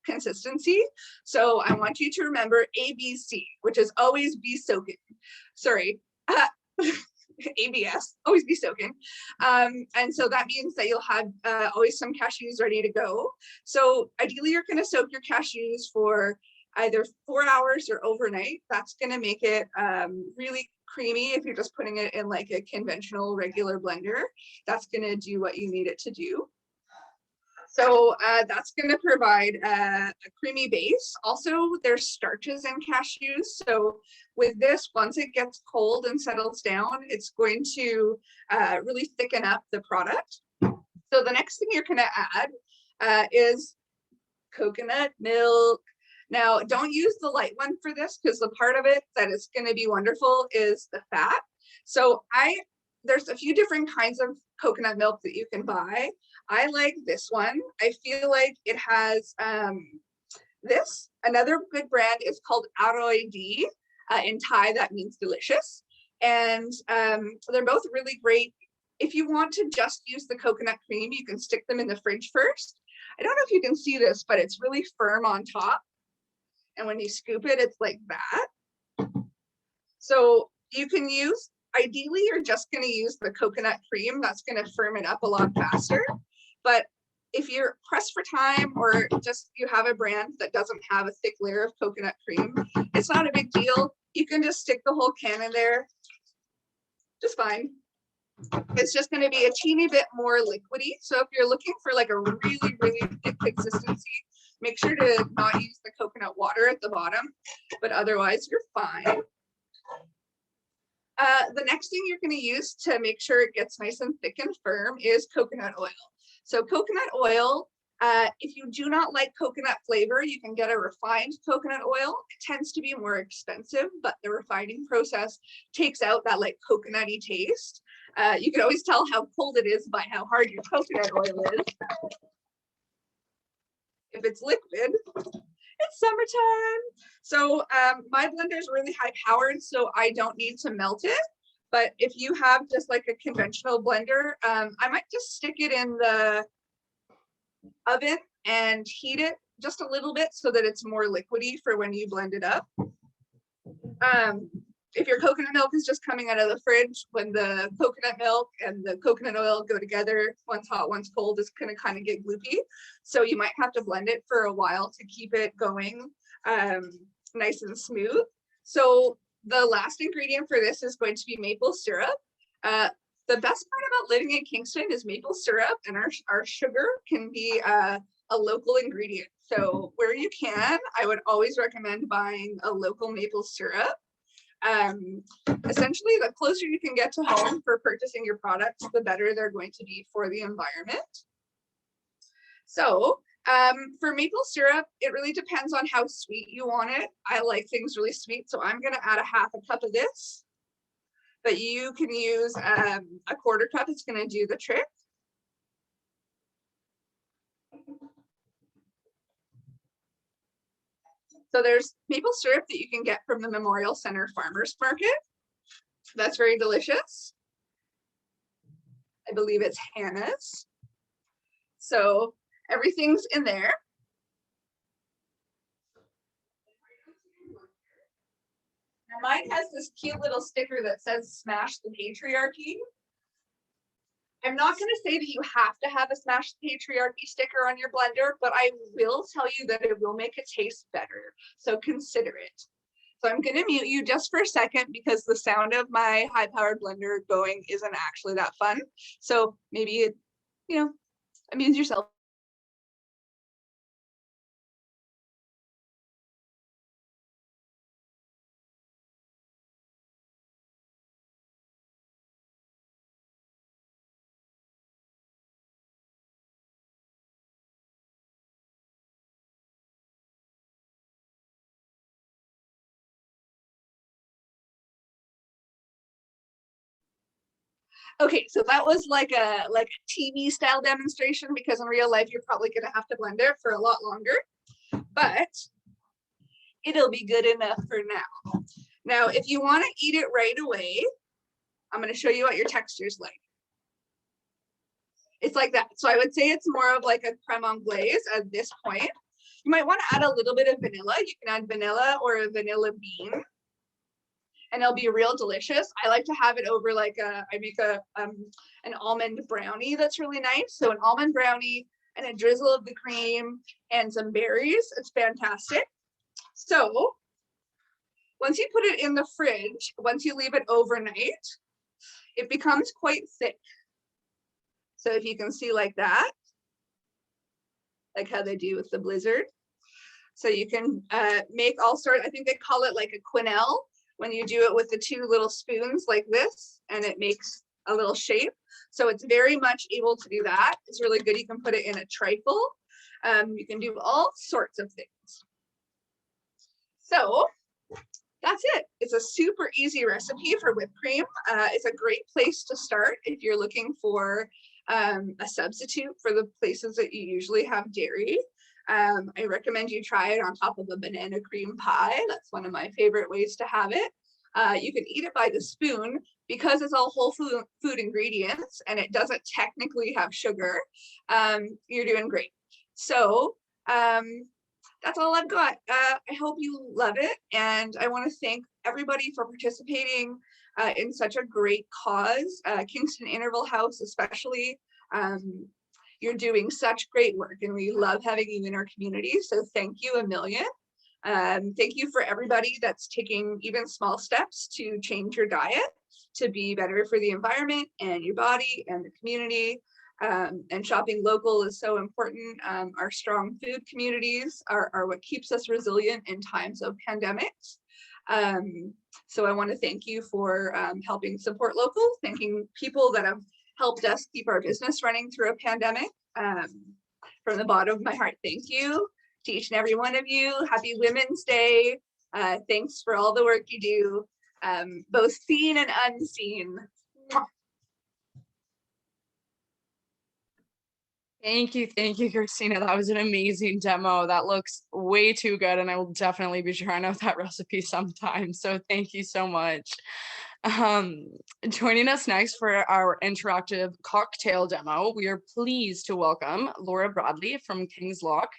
consistency. So I want you to remember ABC, which is always be soaking. Sorry, ABS, always be soaking. And so that means that you'll have always some cashews ready to go. So ideally, you're going to soak your cashews for either 4 hours or overnight. That's going to make it really creamy. If you're just putting it in like a conventional regular blender, that's going to do what you need it to do. So that's going to provide a creamy base. Also, there's starches in cashews. So with this, once it gets cold and settles down, it's going to really thicken up the product. So the next thing you're going to add is coconut milk. Now, don't use the light one for this because the part of it that is going to be wonderful is the fat. So there's a few different kinds of coconut milk that you can buy. I like this one. I feel like it has this. Another good brand is called Audrey. In Thai, that means delicious. And they're both really great. If you want to just use the coconut cream, you can stick them in the fridge first. I don't know if you can see this, but it's really firm on top. And when you scoop it, it's like that. So you can use, ideally, you're just going to use the coconut cream. That's going to firm it up a lot faster. But if you're pressed for time or just you have a brand that doesn't have a thick layer of coconut cream, it's not a big deal. You can just stick the whole can in there, just fine. It's just going to be a teeny bit more liquidy. So if you're looking for like a really, really thick consistency, make sure to not use the coconut water at the bottom, but otherwise you're fine. The next thing you're going to use to make sure it gets nice and thick and firm is coconut oil. So coconut oil, if you do not like coconut flavor, you can get a refined coconut oil. It tends to be more expensive, but the refining process takes out that like coconutty taste. You can always tell how cold it is by how hard your coconut oil is. If it's liquid, it's summertime. So my blender is really high powered, so I don't need to melt it. But if you have just like a conventional blender, I might just stick it in the oven and heat it just a little bit so that it's more liquidy for when you blend it up. If your coconut milk is just coming out of the fridge, when the coconut milk and the coconut oil go together, one's hot, one's cold, it's going to kind of get gloopy. So you might have to blend it for a while to keep it going nice and smooth. So the last ingredient for this is going to be maple syrup. The best part about living in Kingston is maple syrup, and our sugar can be a local ingredient. So where you can, I would always recommend buying a local maple syrup. Essentially, the closer you can get to home for purchasing your products, the better they're going to be for the environment. So for maple syrup, it really depends on how sweet you want it. I like things really sweet, so I'm going to add a half a cup of this, but you can use a quarter cup. It's going to do the trick. So there's maple syrup that you can get from the Memorial Center Farmers Market. That's very delicious. I believe it's Hannah's. So everything's in there. Now mine has this cute little sticker that says "Smash the Patriarchy." I'm not going to say that you have to have a "Smash the Patriarchy" sticker on your blender, but I will tell you that it will make it taste better. So consider it. So I'm going to mute you just for a second because the sound of my high-powered blender going isn't actually that fun. So maybe it, amuse yourself. Okay, so that was like a TV style demonstration because in real life you're probably gonna have to blend it for a lot longer, but it'll be good enough for now. Now, if you want to eat it right away, I'm gonna show you what your texture's like. It's like that. So I would say it's more of like a creme anglaise at this point. You might want to add a little bit of vanilla. You can add vanilla or a vanilla bean, and it'll be real delicious. I like to have it over like I make an almond brownie that's really nice. So an almond brownie and a drizzle of the cream and some berries. It's fantastic. So once you put it in the fridge, once you leave it overnight, it becomes quite thick. So if you can see like that, like how they do with the blizzard. So you can make all sorts, I think they call it like a quenelle, when you do it with the two little spoons like this, and it makes a little shape. So it's very much able to do that. It's really good. You can put it in a trifle. You can do all sorts of things. So that's it. It's a super easy recipe for whipped cream. It's a great place to start if you're looking for a substitute for the places that you usually have dairy. I recommend you try it on top of a banana cream pie. That's one of my favorite ways to have it. You can eat it by the spoon because it's all whole food ingredients and it doesn't technically have sugar. You're doing great. So that's all I've got. I hope you love it. And I want to thank everybody for participating in such a great cause. Kingston Interval House especially. You're doing such great work and we love having you in our community. So thank you a million. Thank you for everybody that's taking even small steps to change your diet to be better for the environment and your body and the community. And shopping local is so important. Our strong food communities are what keeps us resilient in times of pandemics. So I want to thank you for helping support local, thanking people that have helped us keep our business running through a pandemic. From the bottom of my heart, thank you to each and every one of you. Happy Women's Day. Thanks for all the work you do, both seen and unseen. Thank you, Christina. That was an amazing demo. That looks way too good, and I will definitely be trying out that recipe sometime. So thank you so much. Joining us next for our interactive cocktail demo, we are pleased to welcome Laura Bradley from King's Lock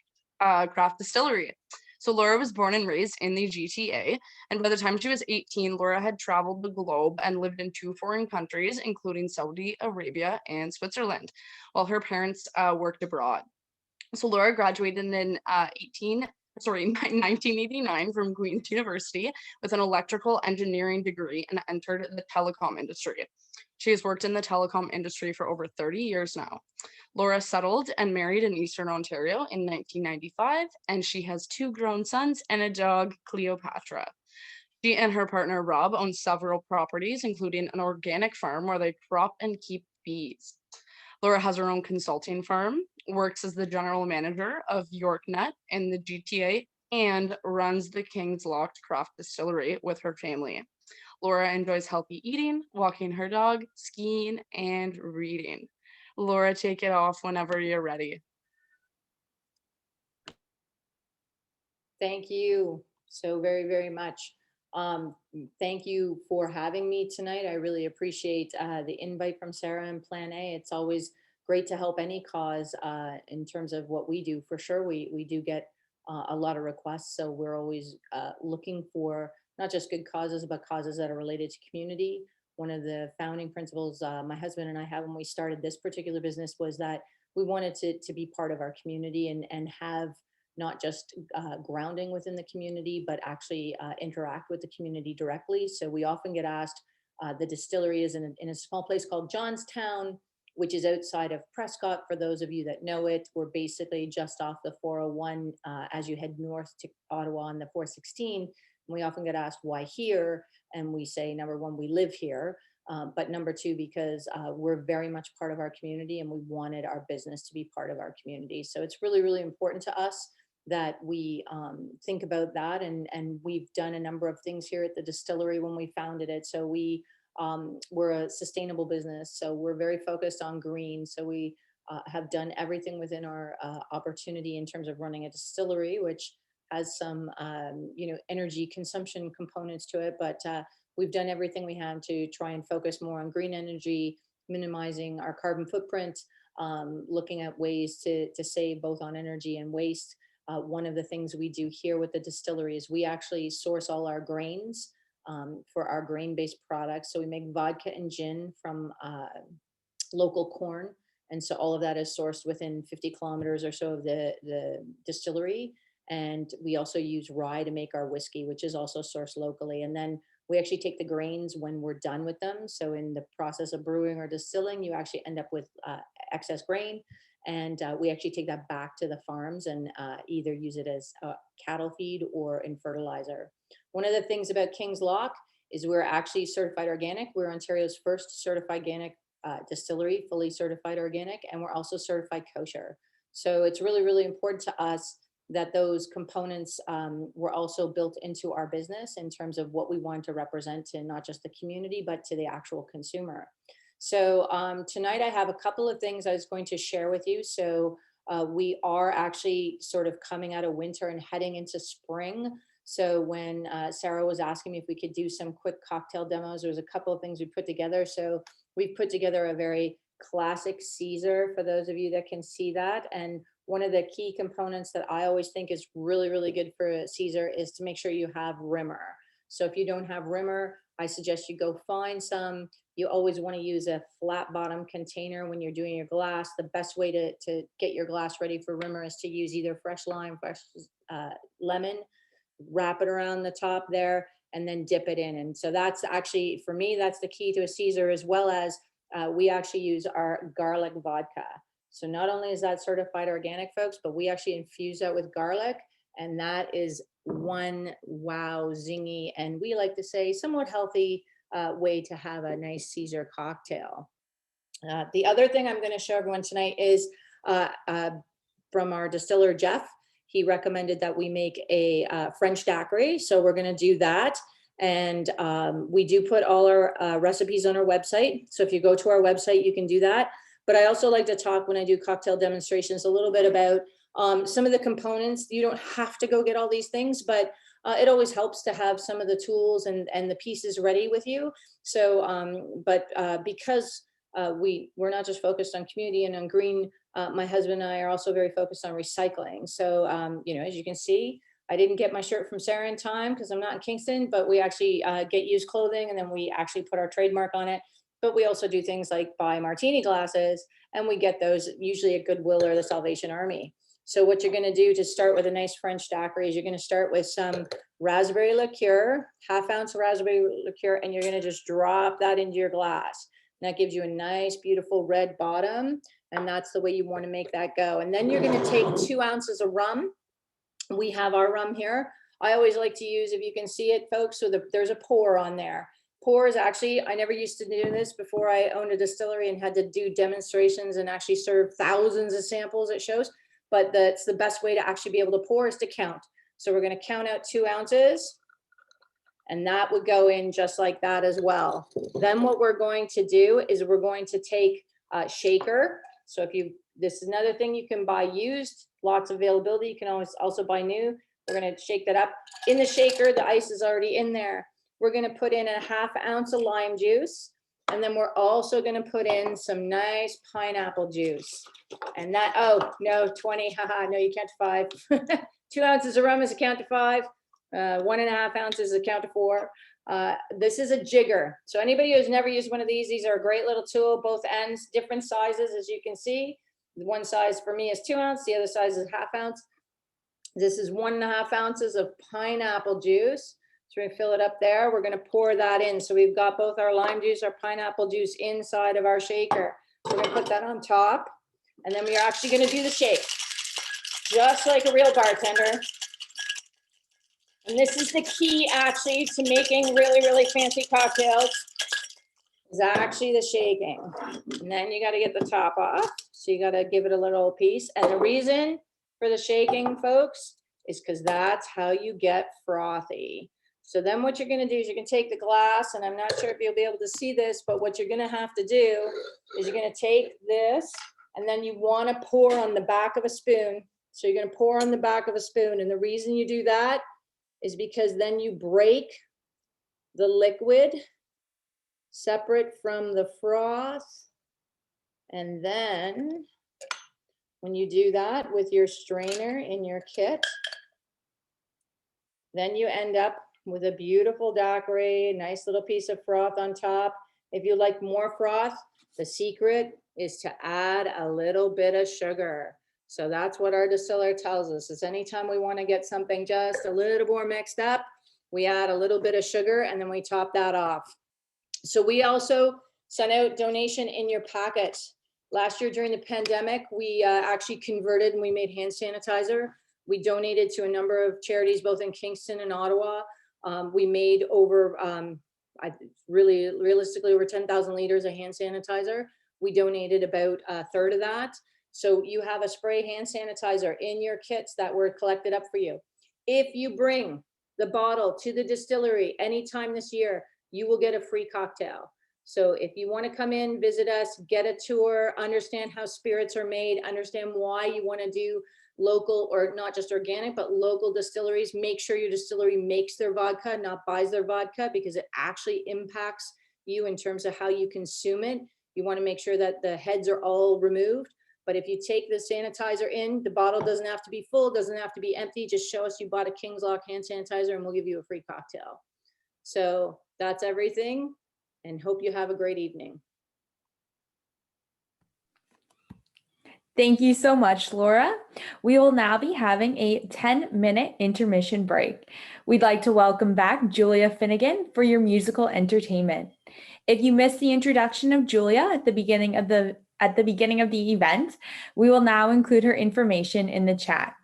Craft Distillery. So Laura was born and raised in the GTA, and by the time she was 18, Laura had traveled the globe and lived in 2 foreign countries, including Saudi Arabia and Switzerland, while her parents worked abroad. So Laura graduated in 1989 from Queen's University with an electrical engineering degree and entered the telecom industry. She has worked in the telecom industry for over 30 years now. Laura settled and married in Eastern Ontario in 1995, and she has 2 grown sons and a dog, Cleopatra. She and her partner, Rob, own several properties, including an organic farm where they crop and keep bees. Laura has her own consulting firm, works as the general manager of YorkNet in the GTA, and runs the King's Lock Craft Distillery with her family. Laura enjoys healthy eating, walking her dog, skiing, and reading. Laura, take it off whenever you're ready. Thank you so very, very much. Thank you for having me tonight. I really appreciate the invite from Sarah and Plan A. It's always great to help any cause in terms of what we do. For sure, we do get a lot of requests, so we're always looking for not just good causes, but causes that are related to community. One of the founding principles my husband and I had when we started this particular business was that we wanted to be part of our community and have not just grounding within the community, but actually interact with the community directly. So we often get asked, the distillery is in a small place called Johnstown, which is outside of Prescott. For those of you that know it, we're basically just off the 401 as you head north to Ottawa on the 416. And we often get asked why here, and we say, number one, we live here. But number two, because we're very much part of our community and we wanted our business to be part of our community. So it's really, really important to us that we think about that. And we've done a number of things here at the distillery when we founded it. So we're a sustainable business. So we're very focused on green. So we have done everything within our opportunity in terms of running a distillery, which has some, energy consumption components to it. But we've done everything we have to try and focus more on green energy, minimizing our carbon footprint, looking at ways to save both on energy and waste. One of the things we do here with the distillery is we actually source all our grains for our grain-based products. So we make vodka and gin from local corn. And so all of that is sourced within 50 kilometers or so of the distillery. And we also use rye to make our whiskey, which is also sourced locally. And then we actually take the grains when we're done with them. So in the process of brewing or distilling, you actually end up with excess grain. And we actually take that back to the farms and either use it as cattle feed or in fertilizer. One of the things about King's Lock is we're actually certified organic. We're Ontario's first certified organic distillery, fully certified organic, and we're also certified kosher. So it's really, really important to us that those components were also built into our business in terms of what we want to represent to not just the community, but to the actual consumer. So tonight I have a couple of things I was going to share with you. So we are actually sort of coming out of winter and heading into spring. So when Sarah was asking me if we could do some quick cocktail demos, there was a couple of things we put together. So we've put together a very classic Caesar for those of you that can see that. And one of the key components that I always think is really, really good for a Caesar is to make sure you have rimmer. So if you don't have rimmer, I suggest you go find some. You always want to use a flat bottom container when you're doing your glass. The best way to get your glass ready for rimmer is to use either fresh lime, fresh lemon, wrap it around the top there, and then dip it in. And so that's actually, for me, that's the key to a Caesar, as well as we actually use our garlic vodka. So not only is that certified organic, folks, but we actually infuse that with garlic, and that is one wow zingy, and we like to say somewhat healthy way to have a nice Caesar cocktail. The other thing I'm going to show everyone tonight is from our distiller, Jeff. He recommended that we make a French daiquiri, so we're going to do that. And we do put all our recipes on our website. So if you go to our website, you can do that. But I also like to talk when I do cocktail demonstrations a little bit about some of the components. You don't have to go get all these things, but it always helps to have some of the tools and the pieces ready with you. So, because we're not just focused on community and on green, my husband and I are also very focused on recycling. So, as you can see, I didn't get my shirt from Sarah in time because I'm not in Kingston, but we actually get used clothing and then we actually put our trademark on it. But we also do things like buy martini glasses, and we get those usually at Goodwill or the Salvation Army. So what you're going to do to start with a nice French daiquiri is you're going to start with some raspberry liqueur, half-ounce raspberry liqueur, and you're going to just drop that into your glass. And that gives you a nice, beautiful red bottom, and that's the way you want to make that go. And then you're going to take 2 ounces of rum. We have our rum here. I always like to use, if you can see it, folks, so there's a pour on there. Pour is actually, I never used to do this before I owned a distillery and had to do demonstrations and actually serve thousands of samples at shows. But that's the best way to actually be able to pour is to count. So we're going to count out 2 ounces, and that would go in just like that as well. Then what we're going to do is we're going to take a shaker. So this is another thing you can buy used, lots of availability. You can always also buy new. We're gonna shake that up. In the shaker, the ice is already in there. We're gonna put in a 1/2 ounce of lime juice. And then we're also gonna put in some nice pineapple juice. And that, oh, no, 20, haha, no, you count to 5. 2 ounces of rum is a count to 5. 1.5 ounces is a count to 4. This is a jigger. So anybody who's never used one of these are a great little tool, both ends, different sizes, as you can see. One size for me is 2 ounces, the other size is 1/2 ounce. This is 1.5 ounces of pineapple juice. So we're gonna fill it up there. We're gonna pour that in. So we've got both our lime juice, our pineapple juice inside of our shaker. We're gonna put that on top. And then we are actually gonna do the shake, just like a real bartender. And this is the key actually to making really, really fancy cocktails, is actually the shaking. And then you gotta get the top off. So you gotta give it a little piece. And the reason for the shaking, folks, is because that's how you get frothy. So then what you're gonna do is you're gonna take the glass, and I'm not sure if you'll be able to see this, but what you're gonna have to do is you're gonna take this, and then you wanna pour on the back of a spoon. So you're gonna pour on the back of a spoon. And the reason you do that is because then you break the liquid separate from the froth. And then when you do that with your strainer in your kit, then you end up with a beautiful daiquiri, nice little piece of froth on top. If you like more froth, the secret is to add a little bit of sugar. So that's what our distiller tells us, is anytime we want to get something just a little more mixed up, we add a little bit of sugar and then we top that off. So we also sent out donation in your packet. Last year during the pandemic, we actually converted and we made hand sanitizer. We donated to a number of charities, both in Kingston and Ottawa. We made over, realistically, over 10,000 liters of hand sanitizer. We donated about a third of that. So you have a spray hand sanitizer in your kits that were collected up for you. If you bring the bottle to the distillery anytime this year, you will get a free cocktail. So if you want to come in, visit us, get a tour, understand how spirits are made, understand why you want to do local, or not just organic, but local distilleries, make sure your distillery makes their vodka, not buys their vodka, because it actually impacts you in terms of how you consume it. You want to make sure that the heads are all removed. But if you take the sanitizer in, the bottle doesn't have to be full, doesn't have to be empty. Just show us you bought a King's Lock hand sanitizer and we'll give you a free cocktail. So that's everything, and hope you have a great evening. Thank you so much, Laura. We will now be having a 10-minute intermission break. We'd like to welcome back Julia Finnegan for your musical entertainment. If you missed the introduction of Julia at the beginning of the event, we will now include her information in the chat.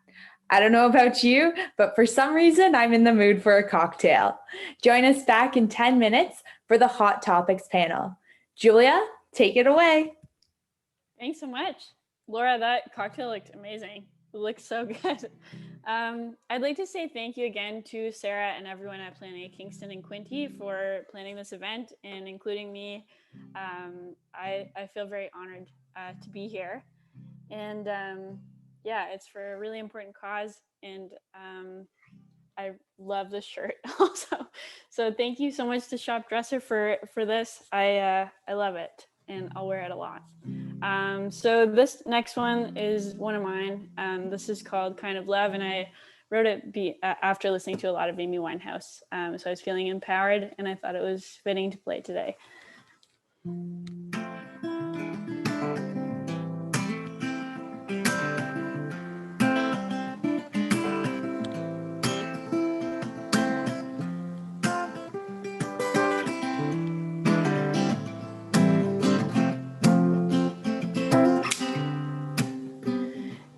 I don't know about you, but for some reason, I'm in the mood for a cocktail. Join us back in 10 minutes for the Hot Topics panel. Julia, take it away. Thanks so much. Laura, that cocktail looked amazing. It looks so good. I'd like to say thank you again to Sarah and everyone at Plan A Kingston and Quinte for planning this event and including me. I feel very honored to be here. And yeah, it's for a really important cause. And I love this shirt also. So thank you so much to Shop Dresser for this. I love it and I'll wear it a lot. So this next one is one of mine. This is called Kind of Love, and I wrote it after listening to a lot of Amy Winehouse. So I was feeling empowered, and I thought it was fitting to play today.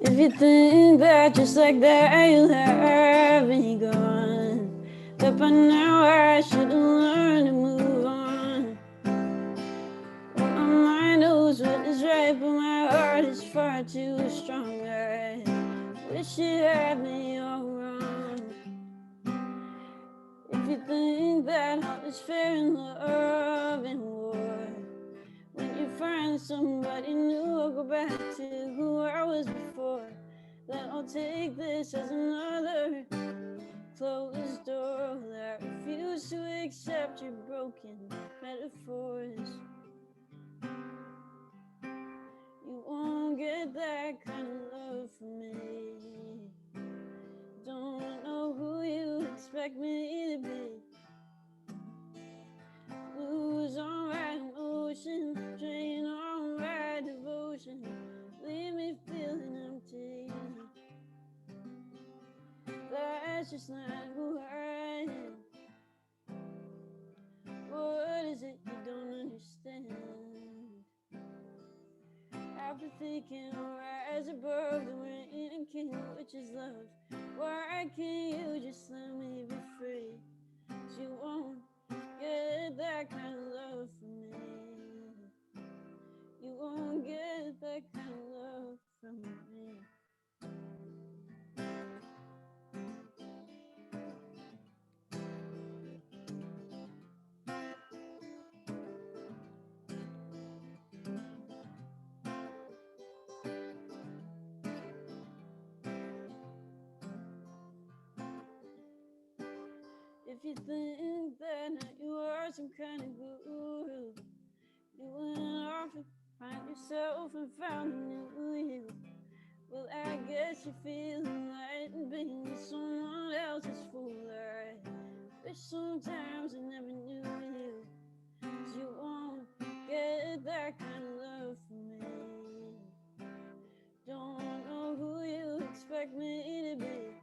If you think that just like that you'll have me gone, that by now I should have learned to move on. Well, my mind knows what is right, but my heart is far too strong. I wish it had me all wrong. If you think that all is fair in love and war, when you find somebody new, I'll go back to who I was before. then I'll take this as another closed door. I refuse to accept your broken metaphors. You won't get that kind of love from me. Don't know who you expect me to be. Lose on right emotion, drain on right devotion, leave me feeling empty. That's just not who I am. What is it you don't understand? Apathy can rise above the rain and king, which is love. Why can't you just let me be free? 'Cause you won't get that kind of love from me. You won't get that kind of love from me. If you think that you are some kind of guru, you went off and find yourself and found a new you. Well, I guess you're feeling light and being someone else's fool. I wish sometimes I never knew you, 'cause you won't get that kind of love from me. Don't know who you expect me to be.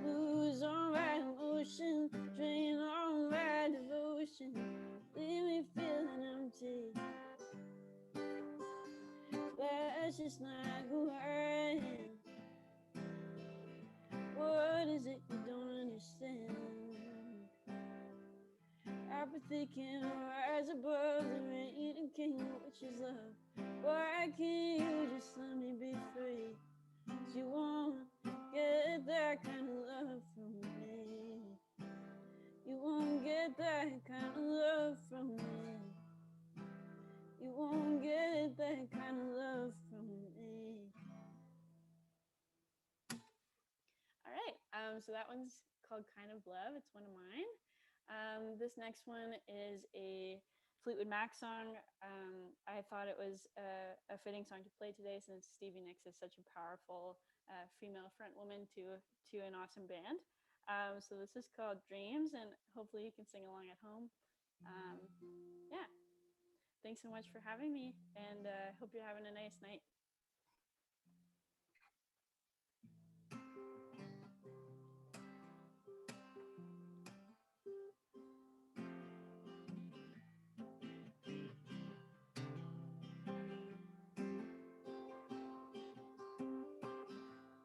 Lose on right emotion, drain on right devotion, leave me feeling empty. That's just not who I am. What is it you don't understand? Apathy can rise above the rain and king, which is love. Why can't you just let me be free? 'Cause you won't get that kind of love from me. You won't get that kind of love from me. You won't get that kind of love from me. All right, so that one's called Kind of Love. It's one of mine. This next one is a Fleetwood Mac song. I thought it was a fitting song to play today since Stevie Nicks is such a powerful female front woman to an awesome band. So this is called Dreams, and hopefully you can sing along at home. Yeah, thanks so much for having me, and hope you're having a nice night.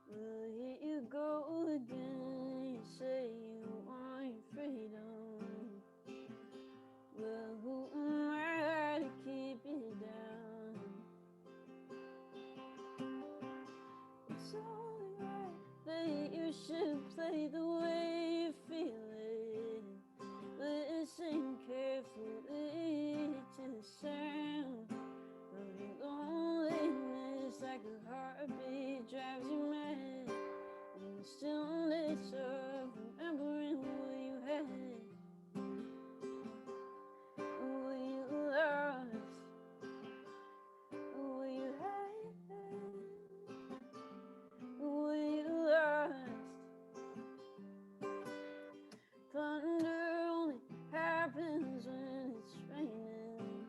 Well, here you go again, you say you want your freedom. Well, who am I to keep you down? It's only right that you should play the way you feel it. Listen carefully to the sound of your loneliness, like a heartbeat drives you mad. In the stillness of remembering what you had. What you lost, what you had, what you lost. Thunder only happens when it's raining.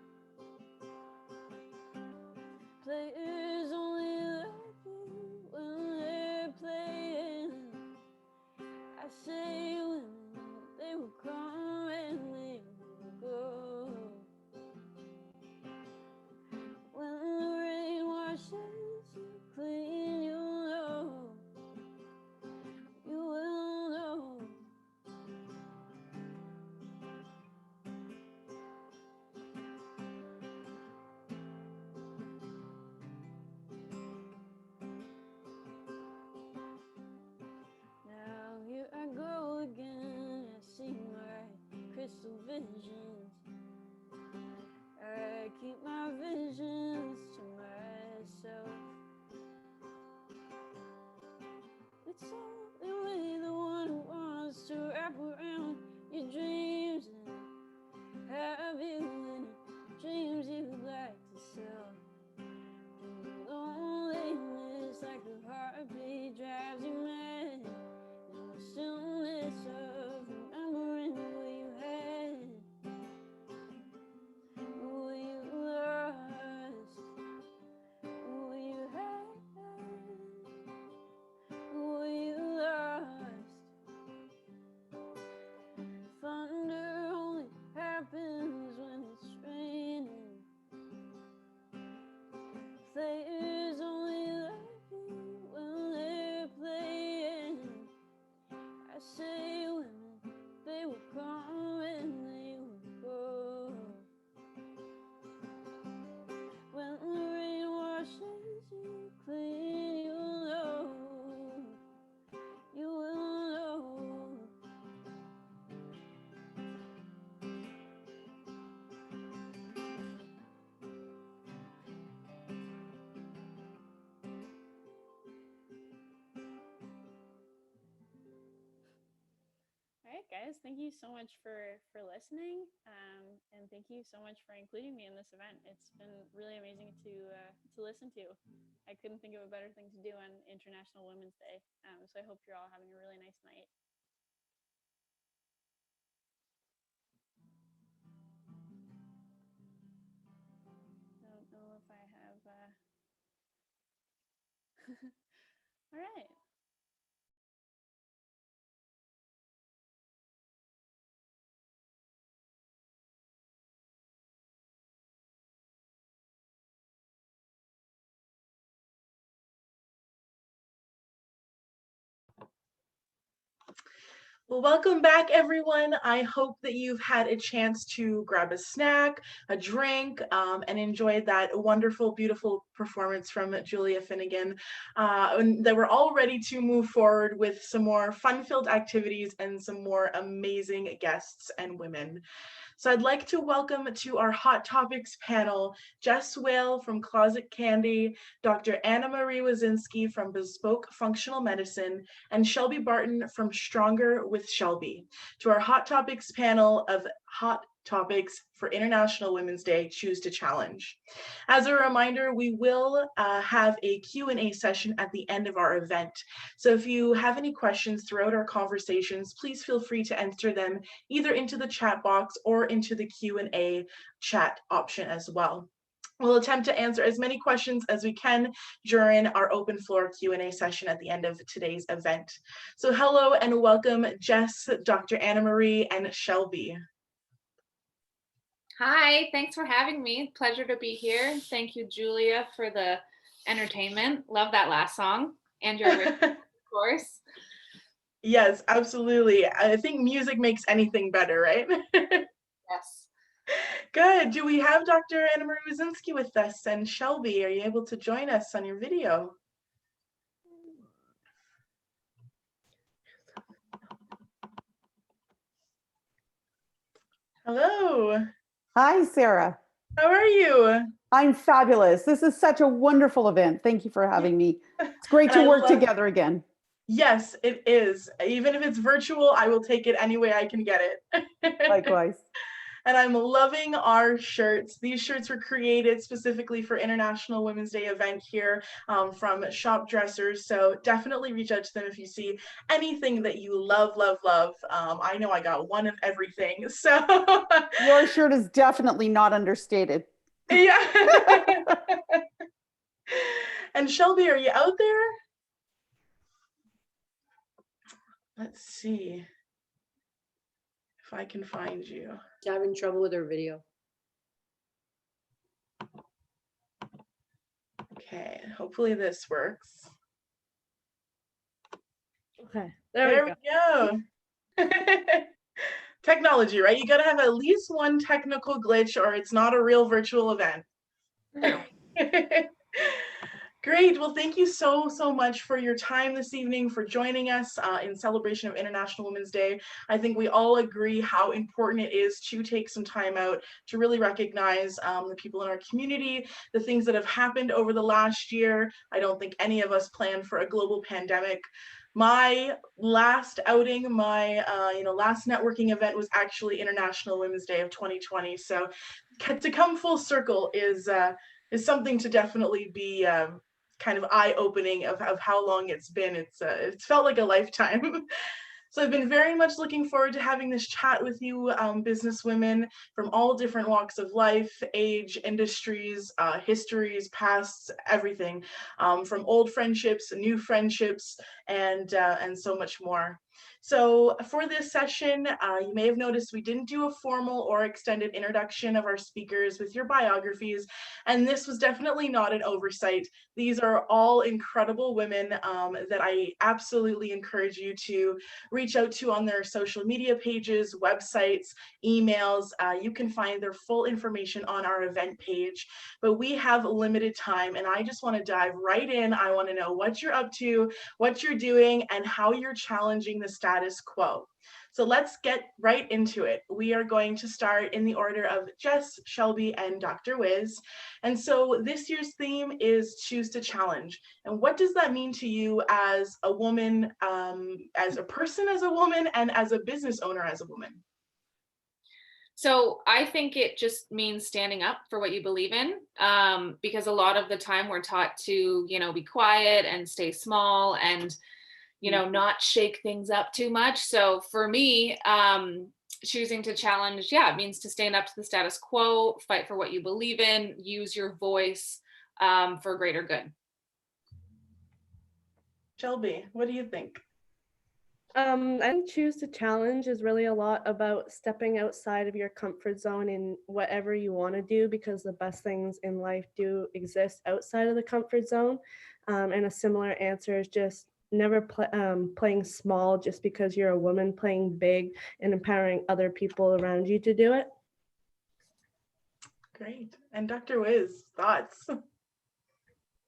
Players only like you when they're playing. I say when they will come and they will go. When the rain washes you clean, you'll know. You will know. Now here I go again, I see my crystal visions. I keep my visions to myself. only the one who wants to wrap around your dreams and have you in it, dreams you'd like to sell. And the loneliness like a heartbeat drives you mad, and the stillness of remembering who you had, who you lost, who you had, who you lost. Thunder only happens when it's raining. Players only lightning when they're playing. I say women, they will come and they will go. When the rain washes you clean, you'll know. You will know. All right, guys, thank you so much for listening, and thank you so much for including me in this event. It's been really amazing to listen to. I couldn't think of a better thing to do on International Women's Day, so I hope you're all having a really nice night. I don't know if I have. All right. Well, welcome back, everyone. I hope that you've had a chance to grab a snack, a drink, and enjoy that wonderful, beautiful performance from Julia Finnegan. And that we're all ready to move forward with some more fun-filled activities and some more amazing guests and women. So I'd like to welcome to our Hot Topics panel, Jess Whale from ClosettCandyy, Dr. Anna-Maire Wysynski from Bespoke Functional Medicine, and Shelby Barton from Stronger with Shelby. To our Hot Topics panel of Hot Topics for International Women's Day, Choose to Challenge. As a reminder, we will have a Q&A session at the end of our event. So if you have any questions throughout our conversations, please feel free to enter them either into the chat box or into the Q&A chat option as well. We'll attempt to answer as many questions as we can during our open floor Q&A session at the end of today's event. So hello and welcome, Jess, Dr. Anna-Maire, and Shelby. Hi, thanks for having me. Pleasure to be here. Thank you, Julia, for the entertainment. Love that last song and your original, of course. Yes, absolutely. I think music makes anything better, right? Yes. Good. Do we have Dr. Anna-Maire Wysynski with us? And Shelby, are you able to join us on your video? Hello. Hi, Sarah. How are you? I'm fabulous. This is such a wonderful event. Thank you for having me. It's great to work together again. Yes, it is. Even if it's virtual, I will take it any way I can get it. Likewise. And I'm loving our shirts. These shirts were created specifically for International Women's Day event here from Shop Dressers. So definitely reach out to them if you see anything that you love, love, love. I know I got one of everything. So your shirt is definitely not understated. Yeah. And Shelby, are you out there? Let's see if I can find you. She's having trouble with her video. Okay, hopefully this works. Okay, there we go. Technology, right? You got to have at least one technical glitch or it's not a real virtual event. Great. Well, thank you so much for your time this evening, for joining us in celebration of International Women's Day. I think we all agree how important it is to take some time out to really recognize the people in our community, the things that have happened over the last year. I don't think any of us planned for a global pandemic, My last outing, my last networking event was actually International Women's Day of 2020. So to come full circle is something to definitely be kind of eye-opening of how long it's been. It's felt like a lifetime. So I've been very much looking forward to having this chat with you, businesswomen from all different walks of life, age, industries, histories, pasts, everything, from old friendships, new friendships, and so much more. So for this session, you may have noticed we didn't do a formal or extended introduction of our speakers with your biographies, and this was definitely not an oversight. These are all incredible women that I absolutely encourage you to reach out to on their social media pages, websites, emails. You can find their full information on our event page, but we have limited time and I just want to dive right in. I want to know what you're up to, what you're doing, and how you're challenging the status quo. So let's get right into it. We are going to start in the order of Jess, Shelby, and Dr. Wiz. And so this year's theme is Choose to Challenge. And what does that mean to you as a woman, as a person as a woman, and as a business owner as a woman? So I think it just means standing up for what you believe in, because a lot of the time we're taught to, be quiet and stay small and not shake things up too much. So for me, choosing to challenge, it means to stand up to the status quo, fight for what you believe in, use your voice for greater good. Shelby, what do you think? I think choose to challenge is really a lot about stepping outside of your comfort zone in whatever you want to do, because the best things in life do exist outside of the comfort zone. And a similar answer is just never playing small just because you're a woman, playing big and empowering other people around you to do it. Great. And Dr. Wiz, thoughts?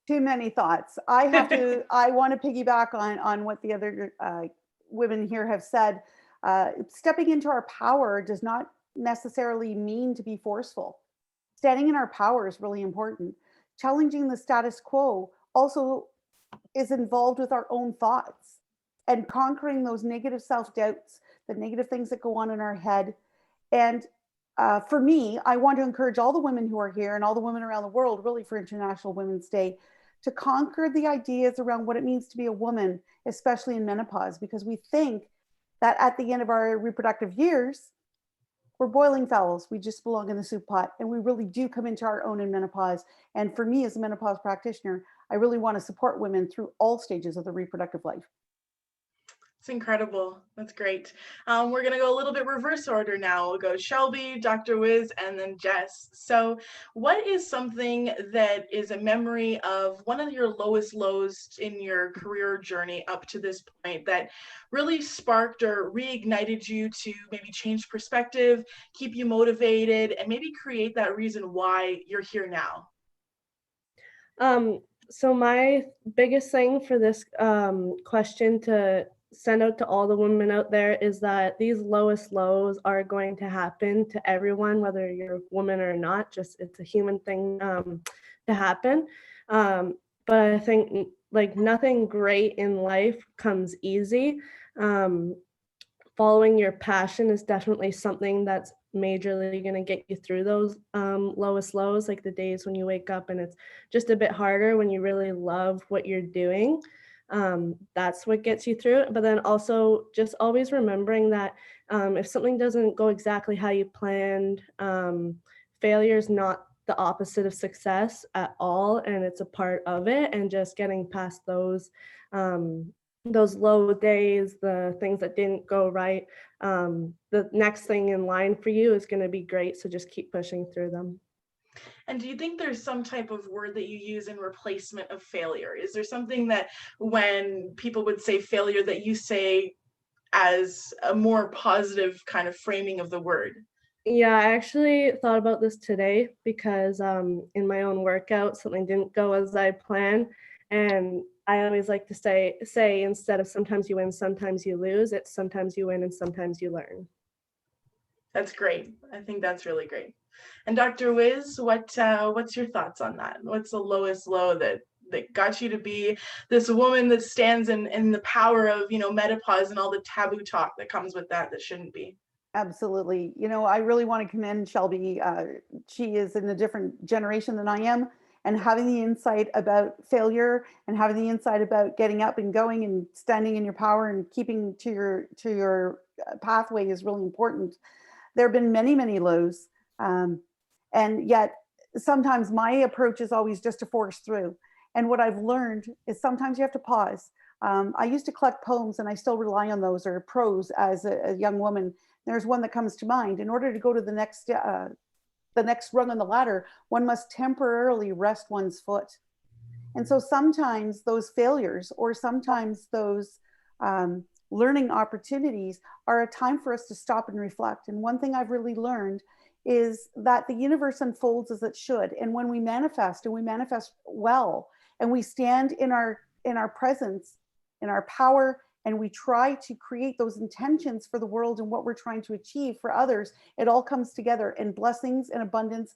Too many thoughts. I want to piggyback on what the other women here have said. Stepping into our power does not necessarily mean to be forceful. Standing in our power is really important. Challenging the status quo also is involved with our own thoughts and conquering those negative self-doubts, the negative things that go on in our head. And for me, I want to encourage all the women who are here and all the women around the world, really for International Women's Day, to conquer the ideas around what it means to be a woman, especially in menopause, because we think that at the end of our reproductive years, we're boiling fowls. We just belong in the soup pot, and we really do come into our own in menopause. And for me as a menopause practitioner, I really want to support women through all stages of the reproductive life. It's incredible. That's great. We're going to go a little bit reverse order now. We'll go Shelby, Dr. Wiz, and then Jess. So what is something that is a memory of one of your lowest lows in your career journey up to this point that really sparked or reignited you to maybe change perspective, keep you motivated, and maybe create that reason why you're here now? So my biggest thing for this question to send out to all the women out there is that these lowest lows are going to happen to everyone, whether you're a woman or not. Just it's a human thing to happen. But I think like nothing great in life comes easy. Following your passion is definitely something that's majorly going to get you through those lowest lows, like the days when you wake up and it's just a bit harder when you really love what you're doing. That's what gets you through it. But then also just always remembering that if something doesn't go exactly how you planned, failure is not the opposite of success at all, and it's a part of it. And just getting past those low days, the things that didn't go right, the next thing in line for you is going to be great. So just keep pushing through them. And do you think there's some type of word that you use in replacement of failure? Is there something that when people would say failure that you say as a more positive kind of framing of the word? Yeah, I actually thought about this today because in my own workout, something didn't go as I planned. And I always like to say instead of sometimes you win, sometimes you lose, it's sometimes you win and sometimes you learn. That's great. I think that's really great. And Dr. Wiz, what's your thoughts on that? What's the lowest low that that got you to be this woman that stands in the power of, menopause and all the taboo talk that comes with that shouldn't be? Absolutely. I really want to commend Shelby. She is in a different generation than I am, and having the insight about failure and having the insight about getting up and going and standing in your power and keeping to your pathway is really important. There have been many, many lows, and yet sometimes my approach is always just to force through. And what I've learned is sometimes you have to pause. I used to collect poems, and I still rely on those, or prose, as a young woman. There's one that comes to mind. In order to go to the next rung on the ladder, one must temporarily rest one's foot. And so sometimes those failures, or sometimes those learning opportunities, are a time for us to stop and reflect. And one thing I've really learned is that the universe unfolds as it should. And when we manifest, and we manifest well, and we stand in our presence, in our power, and we try to create those intentions for the world and what we're trying to achieve for others, it all comes together, and blessings and abundance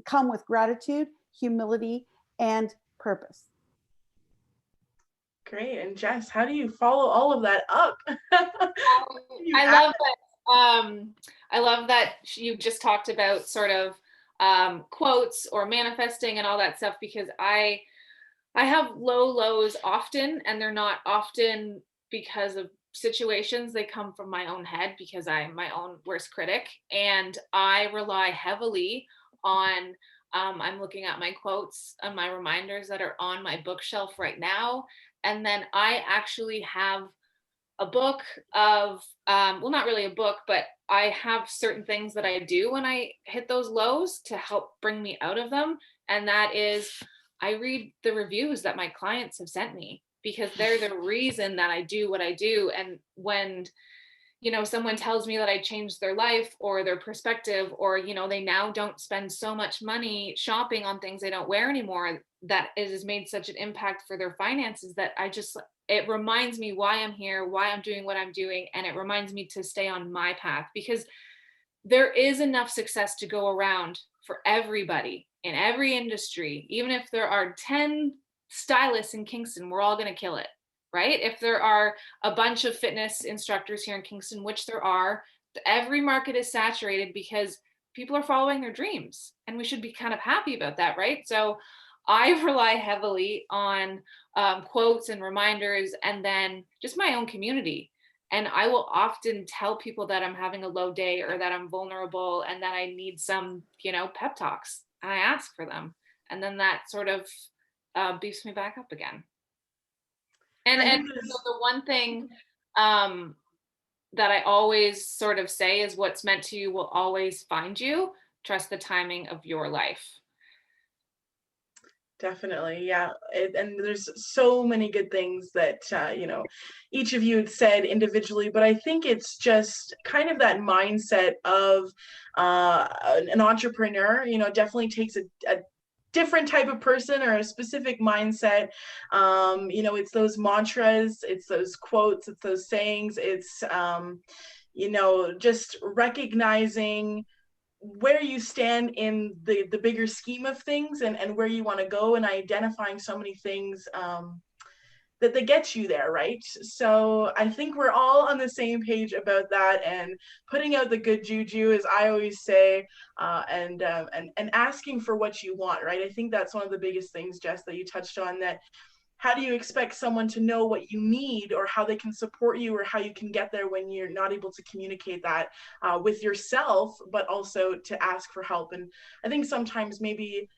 come with gratitude, humility, and purpose. Great. And Jess, how do you follow all of that up? I love that you just talked about sort of quotes or manifesting and all that stuff, because I have low lows often, and they're not often because of situations. They come from my own head, because I'm my own worst critic, and I rely heavily on I'm looking at my quotes and my reminders that are on my bookshelf right now. And then I actually have a book of well, not really a book, but I have certain things that I do when I hit those lows to help bring me out of them. And that is, I read the reviews that my clients have sent me, because they're the reason that I do what I do. And when, someone tells me that I changed their life or their perspective, or, they now don't spend so much money shopping on things they don't wear anymore, that it has made such an impact for their finances, that it reminds me why I'm here, why I'm doing what I'm doing. And it reminds me to stay on my path, because there is enough success to go around for everybody in every industry. Even if there are 10 stylists in Kingston, we're all going to kill it, right? If there are a bunch of fitness instructors here in Kingston, which there are, every market is saturated because people are following their dreams, and we should be kind of happy about that, right? So I rely heavily on quotes and reminders, and then just my own community. And I will often tell people that I'm having a low day, or that I'm vulnerable, and that I need some, pep talks. And I ask for them. And then that sort of beefs me back up again. And the one thing that I always sort of say is, what's meant to you will always find you. Trust the timing of your life. Definitely. Yeah. And there's so many good things that, each of you had said individually, but I think it's just kind of that mindset of an entrepreneur, definitely takes a different type of person, or a specific mindset. It's those mantras, it's those quotes, it's those sayings, it's, just recognizing where you stand in the bigger scheme of things, and where you want to go, and identifying so many things that get you there, right? So I think we're all on the same page about that, and putting out the good juju, as I always say, and asking for what you want, right? I think that's one of the biggest things, Jess, that you touched on, that how do you expect someone to know what you need, or how they can support you, or how you can get there when you're not able to communicate that with yourself, but also to ask for help? And I think sometimes maybe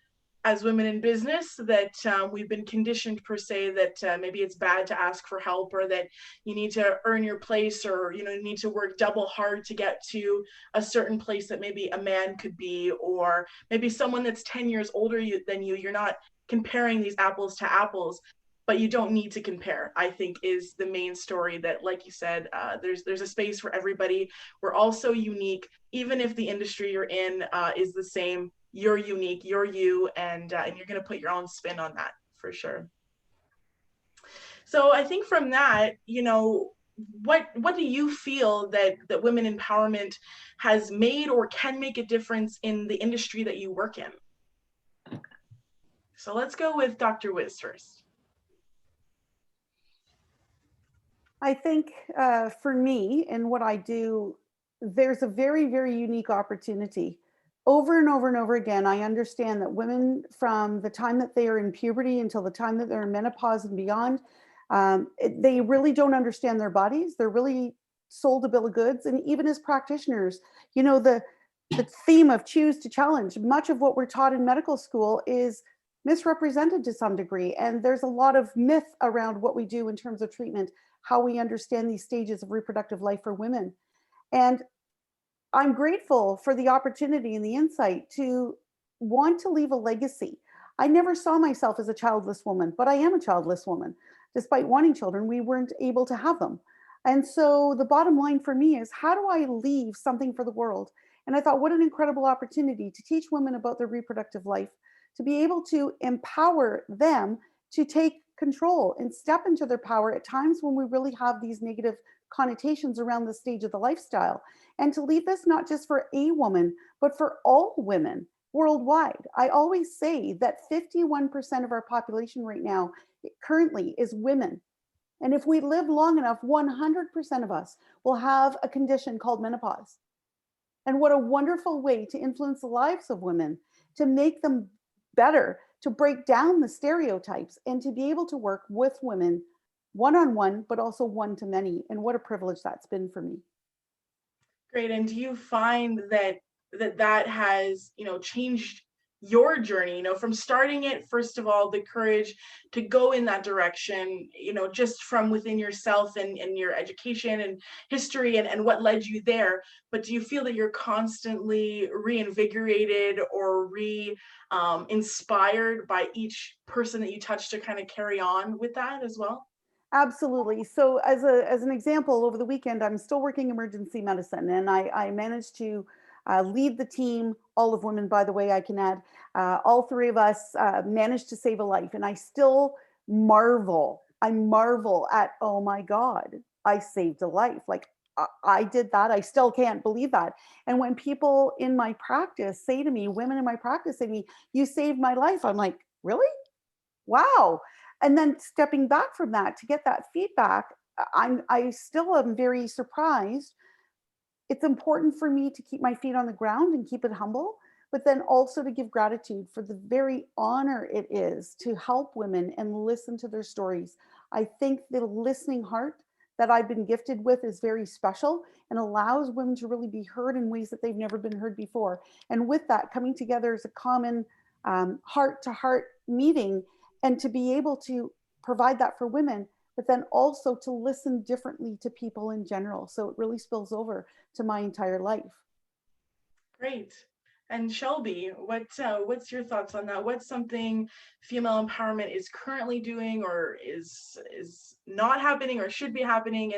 as women in business that we've been conditioned, per se, that maybe it's bad to ask for help, or that you need to earn your place, or you need to work double hard to get to a certain place that maybe a man could be, or maybe someone that's 10 years older than you. You're not comparing these apples to apples. But you don't need to compare, I think, is the main story. That, like you said, there's a space for everybody. We're all so unique. Even if the industry you're in is the same, you're unique, you're you, and you're going to put your own spin on that, for sure. So I think from that, what do you feel that women empowerment has made, or can make a difference in the industry that you work in? So let's go with Dr. Wiz first. I think for me and what I do, there's a very, very unique opportunity. Over and over and over again, I understand that women from the time that they are in puberty until the time that they're in menopause and beyond, they really don't understand their bodies. They're really sold a bill of goods. And even as practitioners, you know, the theme of choose to challenge, much of what we're taught in medical school is misrepresented to some degree. And there's a lot of myth around what we do in terms of treatment, how we understand these stages of reproductive life for women. And I'm grateful for the opportunity and the insight to want to leave a legacy. I never saw myself as a childless woman, but I am a childless woman. Despite wanting children, we weren't able to have them. And so the bottom line for me is, how do I leave something for the world? And I thought, what an incredible opportunity to teach women about their reproductive life, to be able to empower them to take control and step into their power at times when we really have these negative connotations around the stage of the lifestyle, and to leave this not just for a woman, but for all women worldwide. I always say that 51% of our population right now currently is women. And if we live long enough, 100% of us will have a condition called menopause. And what a wonderful way to influence the lives of women, to make them better, to break down the stereotypes, and to be able to work with women one-on-one, but also one-to-many. And what a privilege that's been for me. Great. And do you find that has, you know, changed your journey, you know, from starting it, first of all, the courage to go in that direction, you know, just from within yourself and your education and history and what led you there. But do you feel that you're constantly reinvigorated or inspired by each person that you touch to kind of carry on with that as well? Absolutely. So as an example, over the weekend, I'm still working emergency medicine, and I managed to lead the team, all of women, by the way, I can add, all three of us managed to save a life. And I still marvel at, oh my God, I saved a life. Like I did that. I still can't believe that. And when people in my practice say to me, women in my practice say to me, you saved my life. I'm like, really? Wow. And then stepping back from that to get that feedback, I still am very surprised. It's important for me to keep my feet on the ground and keep it humble, but then also to give gratitude for the very honor it is to help women and listen to their stories. I think the listening heart that I've been gifted with is very special and allows women to really be heard in ways that they've never been heard before. And with that, coming together as a common heart-to-heart meeting, and to be able to provide that for women, but then also to listen differently to people in general. So it really spills over to my entire life. Great. And Shelby, what's your thoughts on that? What's something female empowerment is currently doing, or is not happening, or should be happening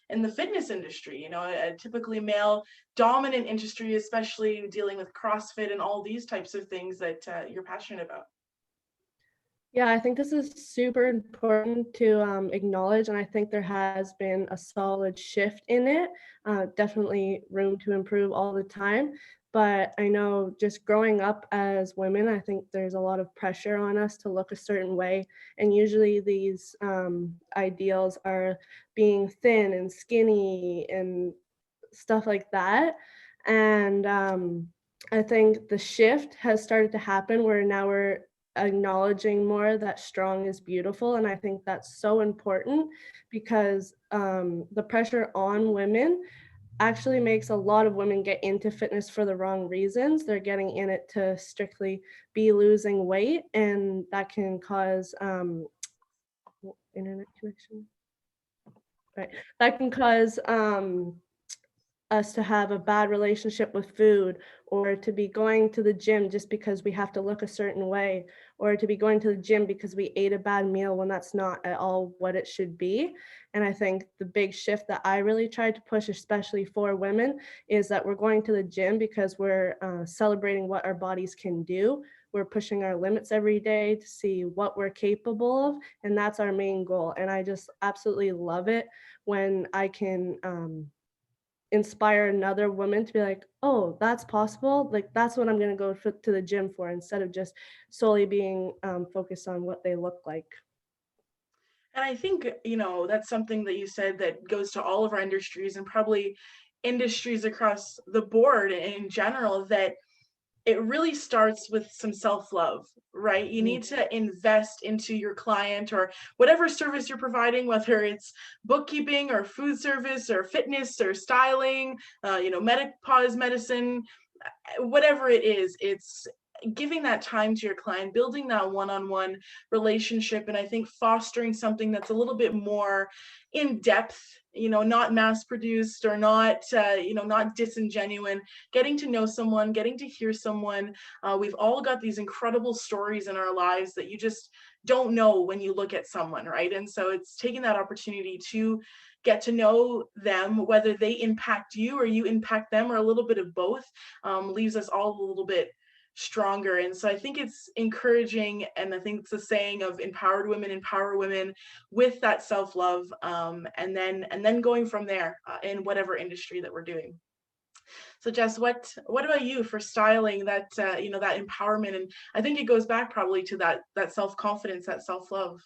in the fitness industry? You know, a typically male dominant industry, especially dealing with CrossFit and all these types of things that you're passionate about. Yeah, I think this is super important to acknowledge, and I think there has been a solid shift in it. Definitely room to improve all the time, but I know just growing up as women, I think there's a lot of pressure on us to look a certain way, and usually these ideals are being thin and skinny and stuff like that. And I think the shift has started to happen where now we're acknowledging more that strong is beautiful. And I think that's so important because the pressure on women actually makes a lot of women get into fitness for the wrong reasons. They're getting in it to strictly be losing weight, and that can cause internet connection. Right. That can cause us to have a bad relationship with food, or to be going to the gym just because we have to look a certain way, or to be going to the gym because we ate a bad meal when that's not at all what it should be. And I think the big shift that I really tried to push, especially for women, is that we're going to the gym because we're celebrating what our bodies can do. We're pushing our limits every day to see what we're capable of, and that's our main goal. And I just absolutely love it when I can inspire another woman to be like, oh, that's possible. Like, that's what I'm going to go to the gym for, instead of just solely being focused on what they look like. And I think, that's something that you said that goes to all of our industries and probably industries across the board in general, that it really starts with some self-love, right? You need to invest into your client or whatever service you're providing, whether it's bookkeeping or food service or fitness or styling, menopause medicine, whatever it is. It's giving that time to your client, building that one-on-one relationship, and I think fostering something that's a little bit more in depth, not mass produced or not not disingenuine, getting to know someone, getting to hear someone. We've all got these incredible stories in our lives that you just don't know when you look at someone, right? And so it's taking that opportunity to get to know them, whether they impact you or you impact them, or a little bit of both, leaves us all a little bit stronger. And so I think it's encouraging, and I think it's the saying of empowered women empower women, with that self-love, and then going from there in whatever industry that we're doing. So Jess, what about you for styling, that that empowerment? And I think it goes back probably to that self-confidence, that self-love.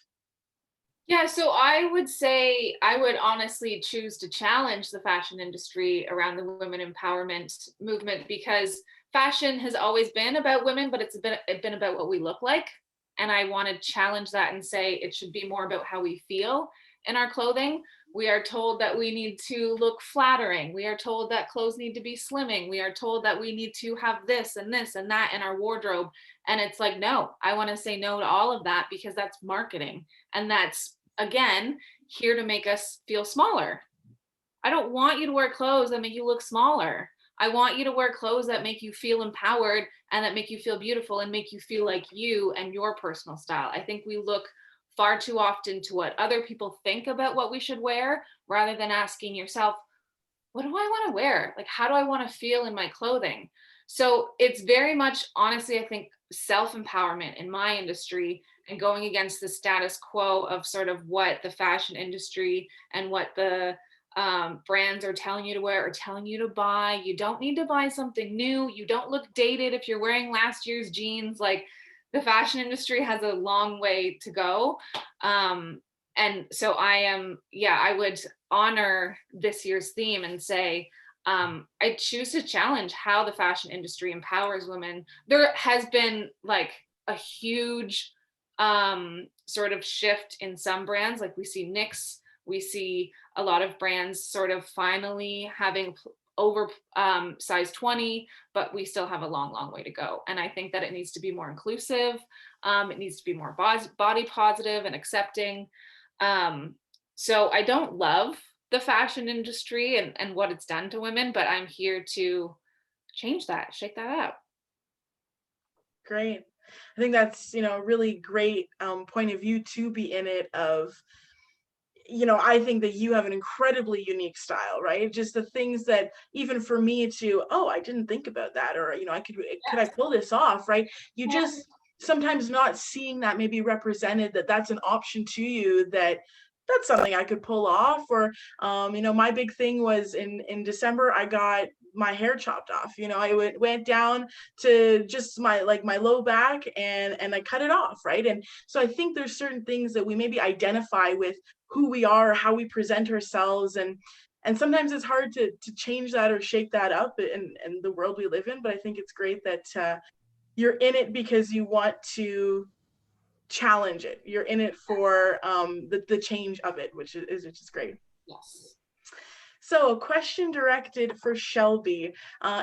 Yeah, so I would say I would honestly choose to challenge the fashion industry around the women empowerment movement, because fashion has always been about women, but it's been about what we look like. And I want to challenge that and say it should be more about how we feel in our clothing. We are told that we need to look flattering. We are told that clothes need to be slimming. We are told that we need to have this and this and that in our wardrobe. And it's like, no, I want to say no to all of that, because that's marketing. And that's, again, here to make us feel smaller. I don't want you to wear clothes that make you look smaller. I want you to wear clothes that make you feel empowered and that make you feel beautiful and make you feel like you and your personal style. I think we look far too often to what other people think about what we should wear, rather than asking yourself, what do I want to wear? Like, how do I want to feel in my clothing? So it's very much, honestly, I think, self-empowerment in my industry, and going against the status quo of sort of what the fashion industry and what the brands are telling you to wear or telling you to buy. You don't need to buy something new. You don't look dated if you're wearing last year's jeans. Like, the fashion industry has a long way to go. And so I would honor this year's theme and say, I choose to challenge how the fashion industry empowers women. There has been like a huge sort of shift in some brands. Like, we see Knix, we see a lot of brands sort of finally having over size 20, but we still have a long way to go. And I think that it needs to be more inclusive. It needs to be more body positive and accepting. So I don't love the fashion industry and what it's done to women, but I'm here to change that, shake that up. Great. I think that's, really great point of view to be in it of, I think that you have an incredibly unique style, right? Just the things that even for me to, I didn't think about that, or, could I pull this off, right? You just sometimes not seeing that maybe represented, that's an option to you, that's something I could pull off. Or, my big thing was in December, I got my hair chopped off. I went down to just my low back and I cut it off, right? And so I think there's certain things that we maybe identify with who we are, how we present ourselves, and sometimes it's hard to change that or shake that up in the world we live in. But I think it's great that you're in it because you want to challenge it. You're in it for the change of it, which is great. Yes. So a question directed for Shelby.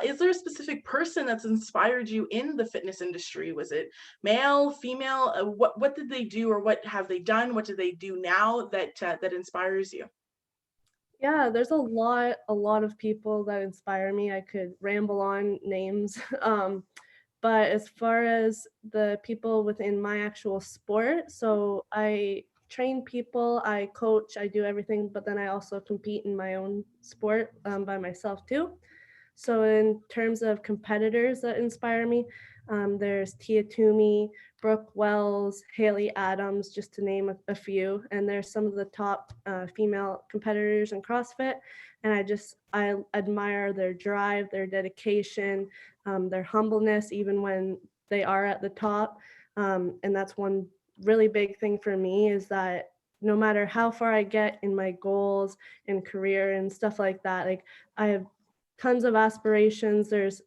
Is there a specific person that's inspired you in the fitness industry? Was it male, female? What did they do, or what have they done? What do they do now that inspires you? Yeah, there's a lot of people that inspire me. I could ramble on names. But as far as the people within my actual sport, so I train people, I coach, I do everything, but then I also compete in my own sport by myself too. So in terms of competitors that inspire me, there's Tia Toomey, Brooke Wells, Haley Adams, just to name a few. And there's some of the top female competitors in CrossFit. And I admire their drive, their dedication, their humbleness, even when they are at the top. And that's one really big thing for me, is that no matter how far I get in my goals and career and stuff like that, like I have tons of aspirations. There's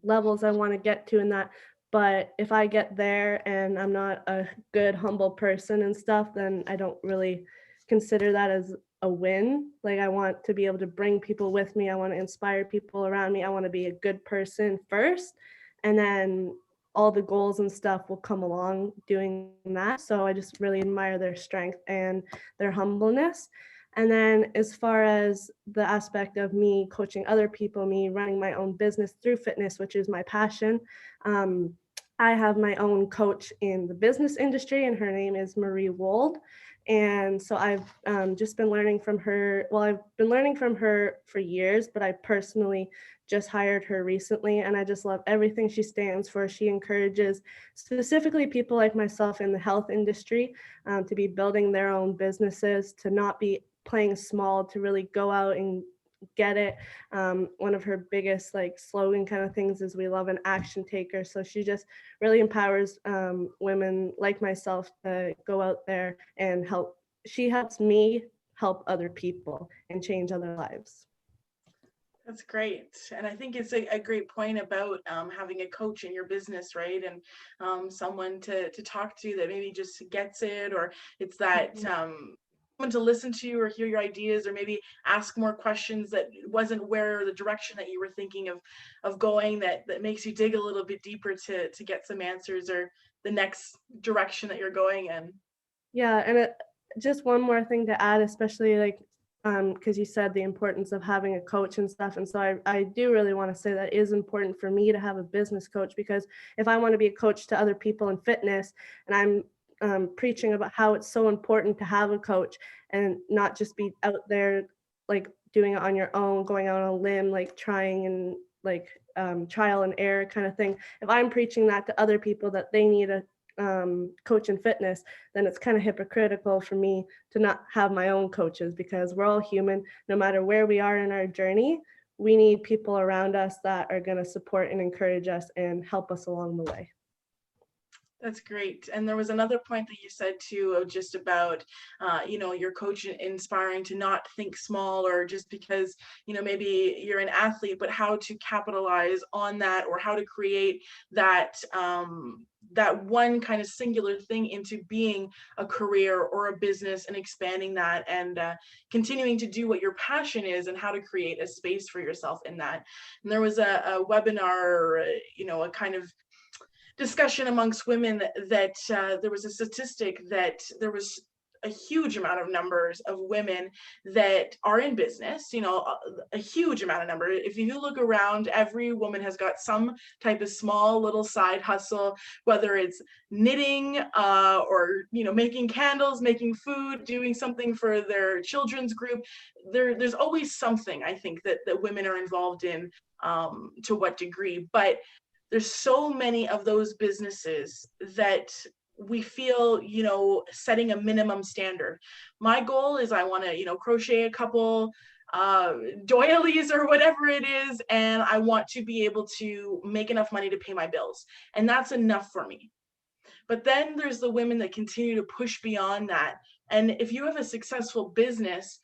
levels I want to get to in that. But if I get there and I'm not a good, humble person and stuff, then I don't really consider that as a win. Like I want to be able to bring people with me. I want to inspire people around me. I want to be a good person first. And then all the goals and stuff will come along doing that. So I just really admire their strength and their humbleness. And then as far as the aspect of me coaching other people, me running my own business through fitness, which is my passion, I have my own coach in the business industry, and her name is Marie Wold. And so I've just been learning from her. Well, I've been learning from her for years, but I personally just hired her recently, and I just love everything she stands for. She encourages specifically people like myself in the health industry to be building their own businesses, to not be playing small, to really go out and get it. One of her biggest like slogan kind of things is we love an action taker. So she just really empowers women like myself to go out there and help. She helps me help other people and change other lives. That's great. And I think it's a great point about having a coach in your business, right? And someone to talk to that maybe just gets it, or it's that someone to listen to or hear your ideas, or maybe ask more questions that wasn't where the direction that you were thinking of going, that makes you dig a little bit deeper to get some answers or the next direction that you're going in. Yeah, and just one more thing to add, especially like because you said the importance of having a coach and stuff. And so I do really want to say that it is important for me to have a business coach, because if I want to be a coach to other people in fitness, and I'm preaching about how it's so important to have a coach and not just be out there like doing it on your own, going out on a limb, like trying and like trial and error kind of thing. If I'm preaching that to other people that they need a coach in fitness, then it's kind of hypocritical for me to not have my own coaches, because we're all human. No matter where we are in our journey, we need people around us that are going to support and encourage us and help us along the way. That's great. And there was another point that you said too, just about, your coach inspiring to not think small, or just because, maybe you're an athlete, but how to capitalize on that, or how to create that, that one kind of singular thing into being a career or a business, and expanding that, and continuing to do what your passion is, and how to create a space for yourself in that. And there was a webinar, a kind of discussion amongst women that there was a statistic that there was a huge amount of numbers of women that are in business, a huge amount of number. If you look around, every woman has got some type of small little side hustle, whether it's knitting or, making candles, making food, doing something for their children's group. There's always something, I think, that women are involved in, to what degree. But there's so many of those businesses that we feel, setting a minimum standard. My goal is I want to, crochet a couple doilies or whatever it is, and I want to be able to make enough money to pay my bills. And that's enough for me. But then there's the women that continue to push beyond that. And if you have a successful business,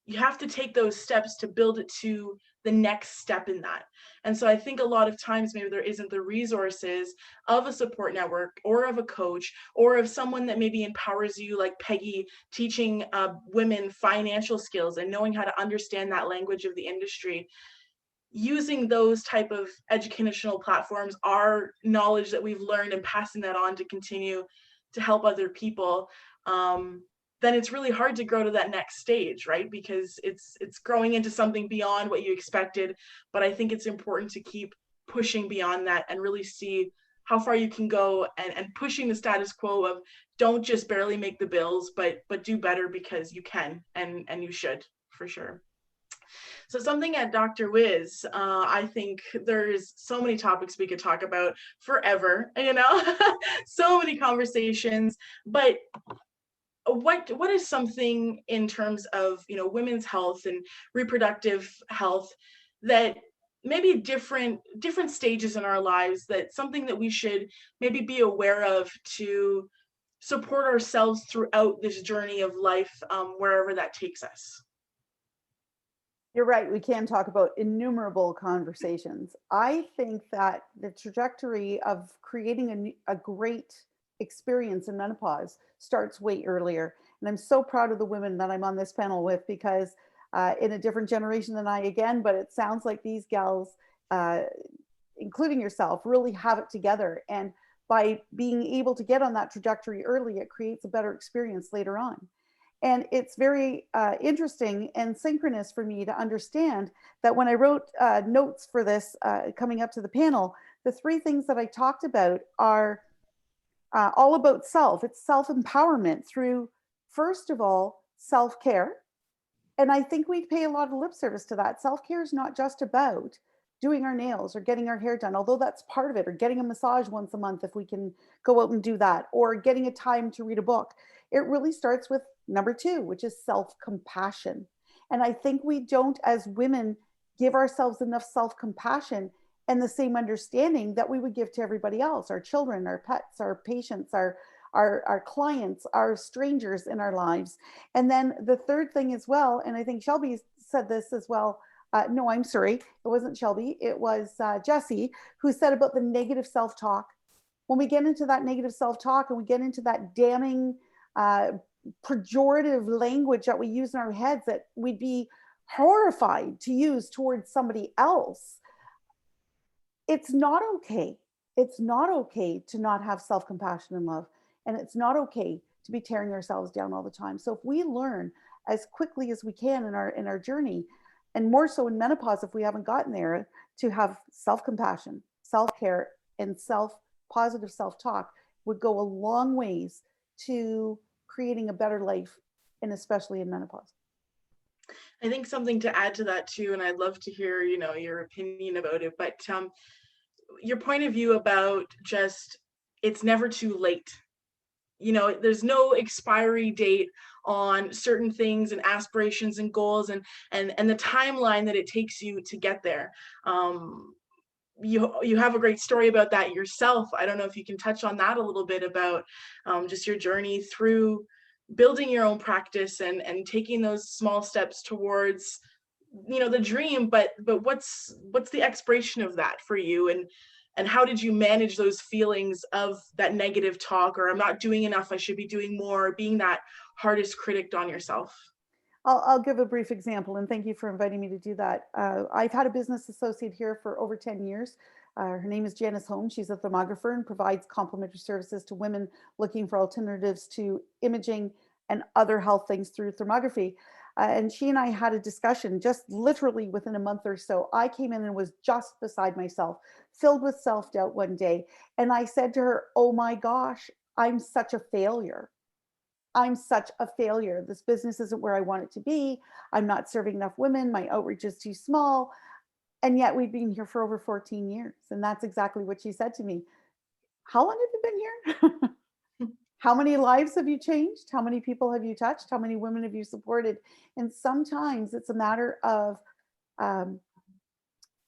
you have to take those steps to build it to the next step in that. And so I think a lot of times maybe there isn't the resources of a support network, or of a coach, or of someone that maybe empowers you, like Peggy, teaching women financial skills and knowing how to understand that language of the industry. Using those type of educational platforms, our knowledge that we've learned, and passing that on to continue to help other people, then it's really hard to grow to that next stage, right? Because it's growing into something beyond what you expected. But I think it's important to keep pushing beyond that, and really see how far you can go, and pushing the status quo of don't just barely make the bills, but do better, because you can, and you should, for sure. So something at Dr. Wiz, I think there's so many topics we could talk about forever, so many conversations. But what is something in terms of women's health and reproductive health, that maybe different stages in our lives, that something that we should maybe be aware of to support ourselves throughout this journey of life, wherever that takes us. You're right. We can talk about innumerable conversations. I think that the trajectory of creating a great experience in menopause starts way earlier. And I'm so proud of the women that I'm on this panel with, because in a different generation than I, again, but it sounds like these gals, including yourself, really have it together. And by being able to get on that trajectory early, it creates a better experience later on. And it's very interesting and synchronous for me to understand that when I wrote notes for this coming up to the panel, the 3 things that I talked about are all about self. It's self-empowerment through, first of all, self-care. And I think we pay a lot of lip service to that. Self-care is not just about doing our nails or getting our hair done, although that's part of it, or getting a massage once a month if we can go out and do that, or getting a time to read a book. It really starts with number 2, which is self-compassion. And I think we don't, as women, give ourselves enough self-compassion and the same understanding that we would give to everybody else, our children, our pets, our patients, our clients, our strangers in our lives. And then the third thing as well, and I think Shelby said this as well, no, I'm sorry, it wasn't Shelby, it was Jessie, who said about the negative self-talk. When we get into that negative self-talk and we get into that damning, pejorative language that we use in our heads that we'd be horrified to use towards somebody else, it's not okay. It's not okay to not have self-compassion and love. And it's not okay to be tearing ourselves down all the time. So if we learn as quickly as we can in our journey, and more so in menopause if we haven't gotten there, to have self-compassion, self-care, and positive self-talk would go a long ways to creating a better life, and especially in menopause. I think something to add to that too, and I'd love to hear, your opinion about it, but your point of view about just, it's never too late. There's no expiry date on certain things and aspirations and goals and the timeline that it takes you to get there. You have a great story about that yourself. I don't know if you can touch on that a little bit about just your journey through building your own practice and taking those small steps towards the dream, but what's the expiration of that for you, and how did you manage those feelings of that negative talk, or I'm not doing enough, I should be doing more, being that hardest critic on yourself? I'll give a brief example, and thank you for inviting me to do that. I've had a business associate here for over 10 years. Her name is Janice Holmes. She's a thermographer and provides complimentary services to women looking for alternatives to imaging and other health things through thermography. And she and I had a discussion just literally within a month or so. I came in and was just beside myself, filled with self-doubt one day. And I said to her, oh my gosh, I'm such a failure. I'm such a failure. This business isn't where I want it to be. I'm not serving enough women. My outreach is too small. And yet we've been here for over 14 years. And that's exactly what she said to me. How long have you been here? How many lives have you changed? How many people have you touched? How many women have you supported? And sometimes it's a matter of,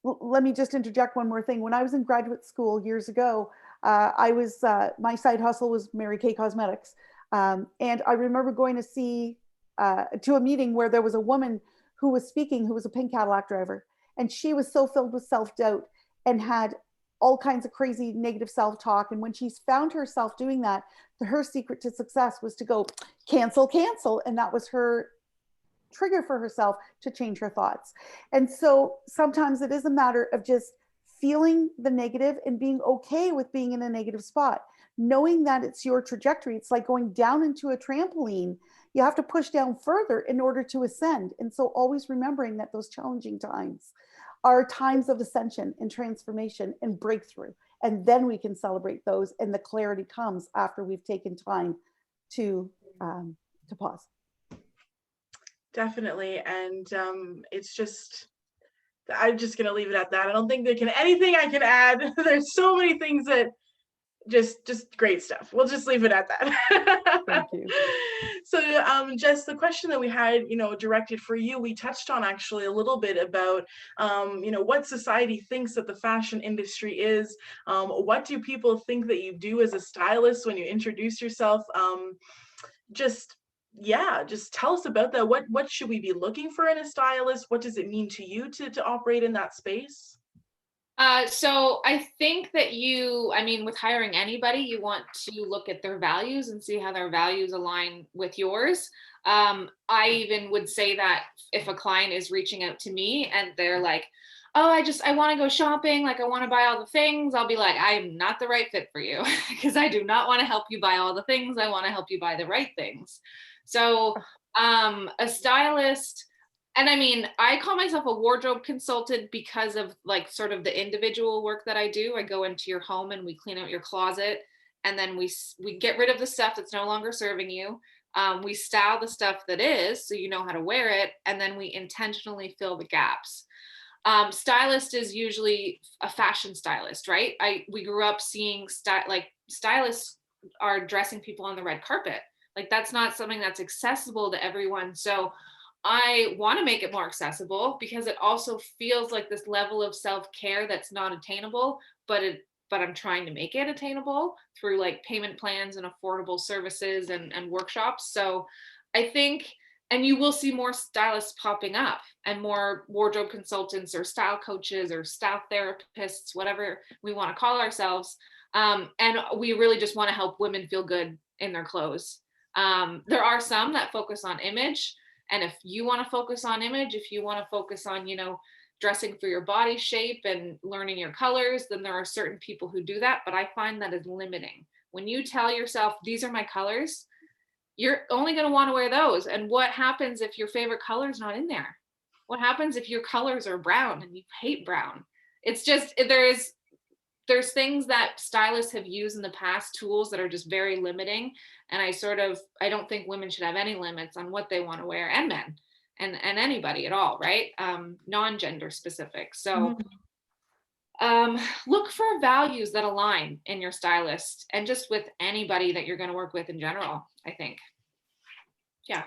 let me just interject one more thing. When I was in graduate school years ago, my side hustle was Mary Kay Cosmetics. And I remember going to a meeting where there was a woman who was speaking, who was a pink Cadillac driver. And she was so filled with self-doubt and had all kinds of crazy negative self-talk. And when she's found herself doing that, her secret to success was to go cancel. And that was her trigger for herself to change her thoughts. And so sometimes it is a matter of just feeling the negative and being okay with being in a negative spot, knowing that it's your trajectory. It's like going down into a trampoline. You have to push down further in order to ascend. And so always remembering that those challenging times are times of ascension and transformation and breakthrough. And then we can celebrate those, and the clarity comes after we've taken time to pause. Definitely. And it's just, I'm just going to leave it at that. I don't think there can anything I can add. There's so many things that just great stuff. We'll just leave it at that. Thank you. So Jess, the question that we had, directed for you, we touched on actually a little bit about, what society thinks that the fashion industry is. What do people think that you do as a stylist when you introduce yourself? Just tell us about that. What should we be looking for in a stylist? What does it mean to you to operate in that space? So I think that with hiring anybody, you want to look at their values and see how their values align with yours. I even would say that if a client is reaching out to me and they're like, oh, I want to go shopping, like I want to buy all the things, I'll be like, I am not the right fit for you because I do not want to help you buy all the things. I want to help you buy the right things. So a stylist, and I call myself a wardrobe consultant because of like sort of the individual work that I do. I go into your home and we clean out your closet, and then we get rid of the stuff that's no longer serving you. We style the stuff that is, so you know how to wear it, and then we intentionally fill the gaps. Stylist is usually a fashion stylist, right? We grew up seeing stylists are dressing people on the red carpet. Like that's not something that's accessible to everyone. So I want to make it more accessible because it also feels like this level of self-care that's not attainable, but I'm trying to make it attainable through like payment plans and affordable services and workshops. So I think, and you will see more stylists popping up and more wardrobe consultants or style coaches or style therapists, whatever we want to call ourselves. And we really just want to help women feel good in their clothes. There are some that focus on image. And if you want to focus on image, if you want to focus on, dressing for your body shape and learning your colors, then there are certain people who do that. But I find that is limiting. When you tell yourself, these are my colors, you're only going to want to wear those. And what happens if your favorite color is not in there? What happens if your colors are brown and you hate brown? It's just, there's things that stylists have used in the past, tools that are just very limiting. And I don't think women should have any limits on what they want to wear, and men and anybody at all, right? Non-gender specific. So look for values that align in your stylist and just with anybody that you're going to work with in general, I think. Yeah.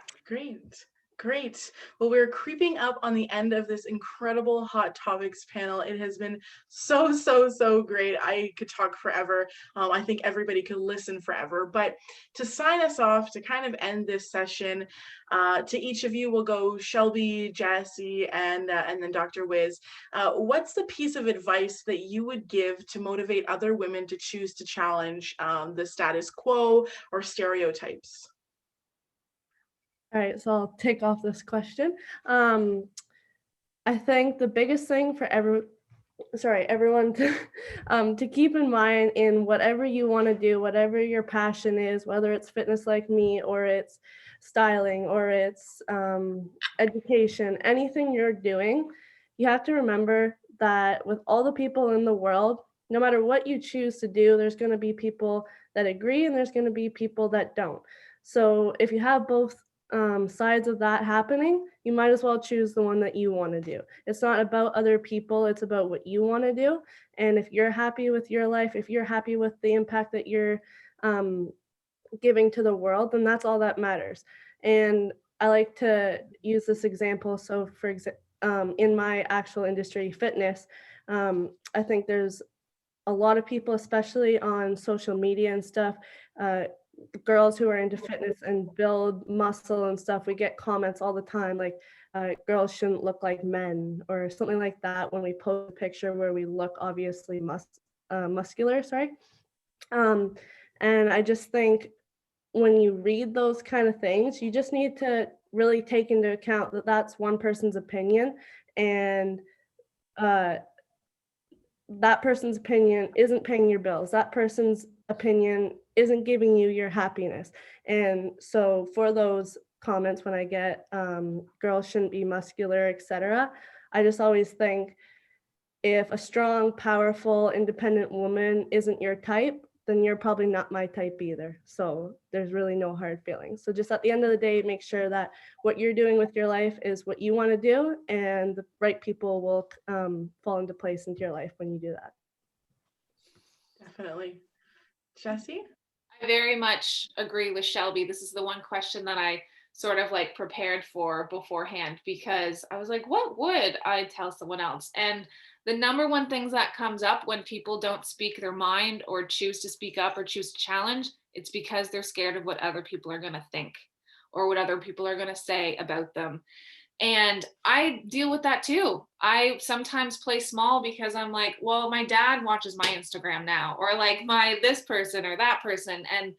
Great. Well, we're creeping up on the end of this incredible Hot Topics panel. It has been so great. I could talk forever. I think everybody could listen forever. But to sign us off, to kind of end this session, to each of you, we'll go Shelby, Jessie, and then Dr. Wiz. What's the piece of advice that you would give to motivate other women to choose to challenge the status quo or stereotypes? All right, so I'll take off this question. I think the biggest thing for everyone to keep in mind in whatever you want to do, whatever your passion is, whether it's fitness like me or it's styling or it's education, anything you're doing, you have to remember that with all the people in the world, no matter what you choose to do, there's going to be people that agree and there's going to be people that don't. So if you have both sides of that happening, you might as well choose the one that you want to do. It's not about other people, it's about what you want to do. And if you're happy with your life, if you're happy with the impact that you're giving to the world, then that's all that matters. And I like to use this example. So for example, in my actual industry, fitness, I think there's a lot of people, especially on social media and stuff, girls who are into fitness and build muscle and stuff, we get comments all the time like girls shouldn't look like men or something like that when we post a picture where we look obviously muscular, and I just think when you read those kind of things, you just need to really take into account that that's one person's opinion, and that person's opinion isn't paying your bills. That person's opinion isn't giving you your happiness. And so for those comments, when I get girls shouldn't be muscular, etc., I just always think if a strong, powerful, independent woman isn't your type, then you're probably not my type either. So there's really no hard feelings. So just at the end of the day, make sure that what you're doing with your life is what you want to do, and the right people will fall into place into your life when you do that. Definitely. Jessie? I very much agree with Shelby. This is the one question that I sort of like prepared for beforehand, because I was like, what would I tell someone else? And the number one things that comes up when people don't speak their mind or choose to speak up or choose to challenge, it's because they're scared of what other people are going to think or what other people are going to say about them. And I deal with that too. I sometimes play small because I'm like, well, my dad watches my Instagram now, or like my this person or that person. And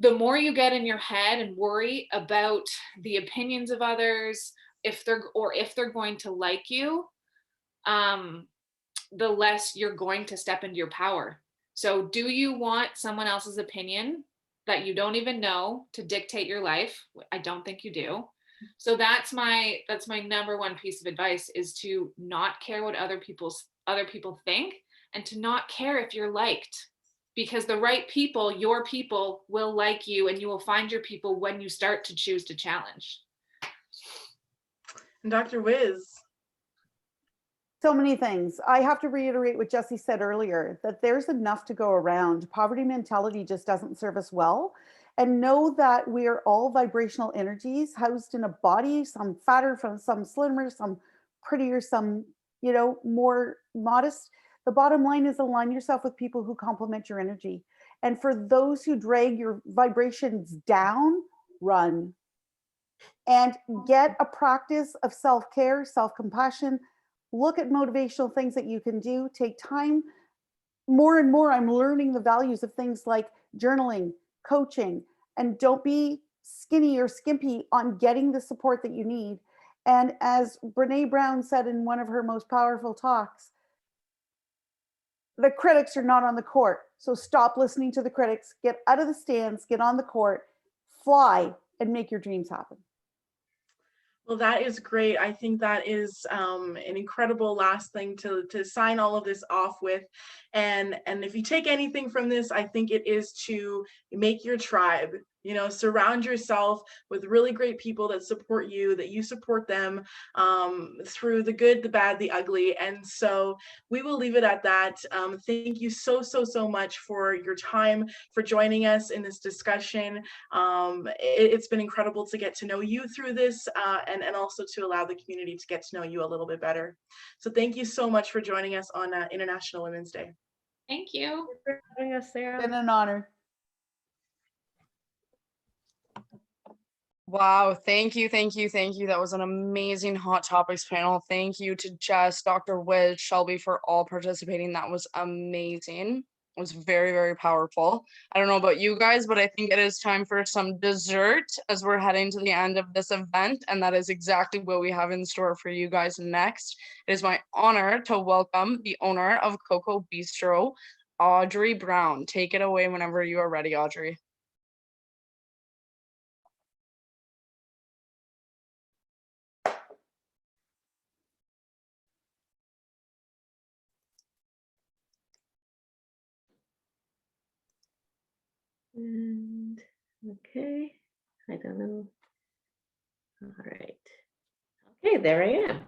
the more you get in your head and worry about the opinions of others, if they're going to like you, the less you're going to step into your power. So do you want someone else's opinion that you don't even know to dictate your life? I don't think you do. So that's my number one piece of advice, is to not care what other people think, and to not care if you're liked, because the right people, your people, will like you, and you will find your people when you start to choose to challenge. And Dr. Wiz. So many things. I have to reiterate what Jessie said earlier, that there's enough to go around. Poverty mentality just doesn't serve us well. And know that we are all vibrational energies housed in a body, some fatter, some slimmer, some prettier, some, more modest. The bottom line is align yourself with people who complement your energy. And for those who drag your vibrations down, run. And get a practice of self-care, self-compassion. Look at motivational things that you can do. Take time. More and more, I'm learning the values of things like journaling, coaching, and don't be skinny or skimpy on getting the support that you need. And as Brene Brown said in one of her most powerful talks, the critics are not on the court. So stop listening to the critics, get out of the stands, get on the court, fly, and make your dreams happen. Well, that is great. I think that is an incredible last thing to sign all of this off with. And if you take anything from this, I think it is to make your tribe. Surround yourself with really great people that support you, that you support them through the good, the bad, the ugly. And so we will leave it at that. Thank you so much for your time, for joining us in this discussion. It's been incredible to get to know you through this and also to allow the community to get to know you a little bit better. So thank you so much for joining us on International Women's Day. Thank you. Thanks for having us, Sarah. It's been an honor. Wow, thank you. That was an amazing Hot Topics panel. Thank you to Jess, Dr. Wiz, Shelby for all participating. That was amazing. It was very, very powerful. I don't know about you guys, but I think it is time for some dessert as we're heading to the end of this event, and that is exactly what we have in store for you guys next. It is my honor to welcome the owner of Coco Bistro, Audrey Brown. Take it away whenever you are ready, Audrey. And okay, I don't know. All right. Okay, there I am.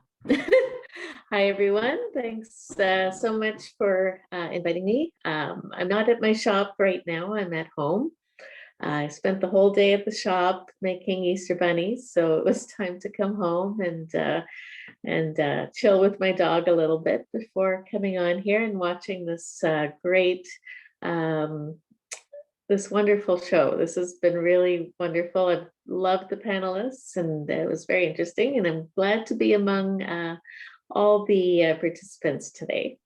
Hi, everyone. Thanks so much for inviting me. I'm not at my shop right now. I'm at home. I spent the whole day at the shop making Easter bunnies, so it was time to come home and chill with my dog a little bit before coming on here and watching this great this wonderful show. This has been really wonderful. I've loved the panelists and it was very interesting, and I'm glad to be among all the participants today.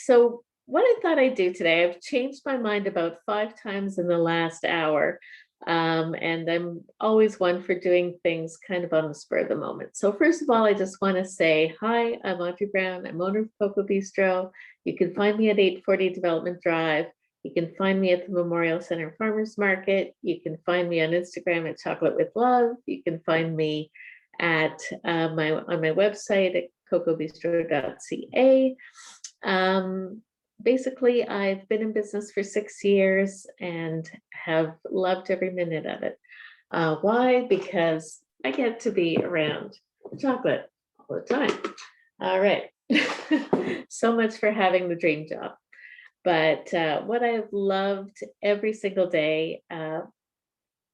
So what I thought I'd do today, I've changed my mind about 5 times in the last hour, and I'm always one for doing things kind of on the spur of the moment. So first of all, I just want to say, hi, I'm Audrey Brown. I'm owner of Coco Bistro. You can find me at 840 Development Drive. You can find me at the Memorial Center Farmers Market. You can find me on Instagram at Chocolate with Love. You can find me at on my website at cocobistro.ca. Basically, I've been in business for 6 years and have loved every minute of it. Why? Because I get to be around chocolate all the time. All right. So much for having the dream job. But what I've loved every single day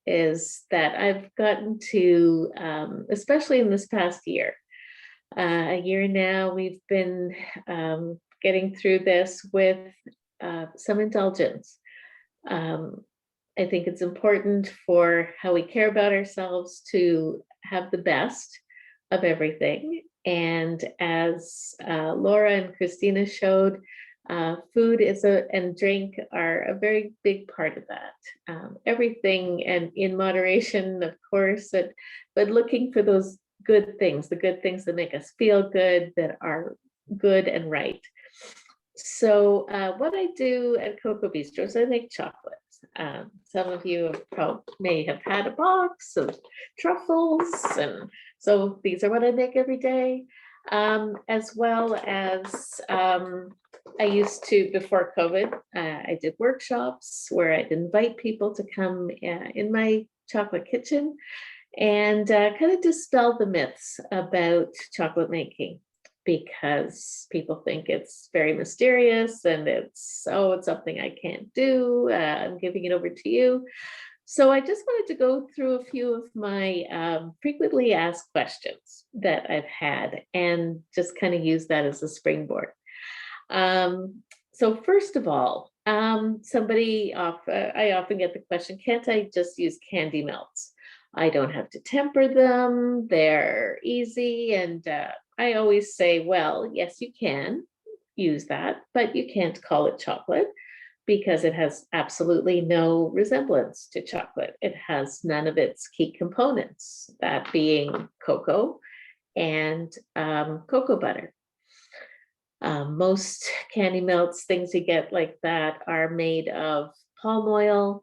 is that I've gotten to, especially in this past year, a year now, we've been getting through this with some indulgence. I think it's important for how we care about ourselves to have the best of everything. And as Laura and Christina showed, food and drink are a very big part of that. Everything and in moderation, of course, but looking for those good things, the good things that make us feel good, that are good and right. So what I do at Cocoa Bistro is I make chocolates. Some of you may have had a box of truffles, and so these are what I make every day. As well as I used to, before COVID, I did workshops where I'd invite people to come in my chocolate kitchen and kind of dispel the myths about chocolate making, because people think it's very mysterious and it's something I can't do. I'm giving it over to you. So I just wanted to go through a few of my frequently asked questions that I've had and just kind of use that as a springboard. So first of all, I often get the question, can't I just use candy melts? I don't have to temper them, they're easy. And I always say, well, yes, you can use that, but you can't call it chocolate because it has absolutely no resemblance to chocolate. It has none of its key components, that being cocoa and cocoa butter. Most candy melts, things you get like that, are made of palm oil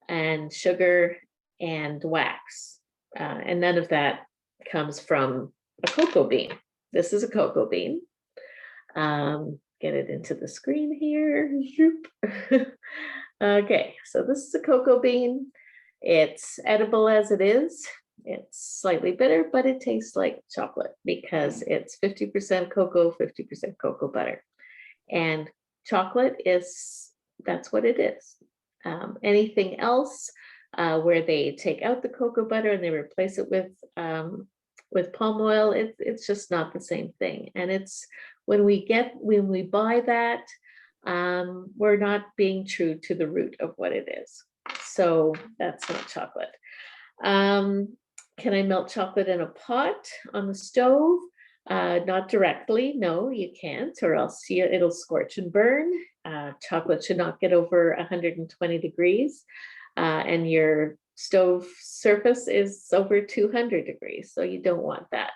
and sugar and wax. And none of that comes from a cocoa bean. This is a cocoa bean. Get it into the screen here. Okay, so this is a cocoa bean. It's edible as it is. It's slightly bitter, but it tastes like chocolate because it's 50% cocoa, 50% cocoa butter. And chocolate that's what it is. Anything else where they take out the cocoa butter and they replace it with palm oil, it's just not the same thing. And it's when we buy that, we're not being true to the root of what it is. So that's not chocolate. Can I melt chocolate in a pot on the stove? Not directly, no, you can't, or else it'll scorch and burn. Chocolate should not get over 120 degrees, and your stove surface is over 200 degrees, so you don't want that.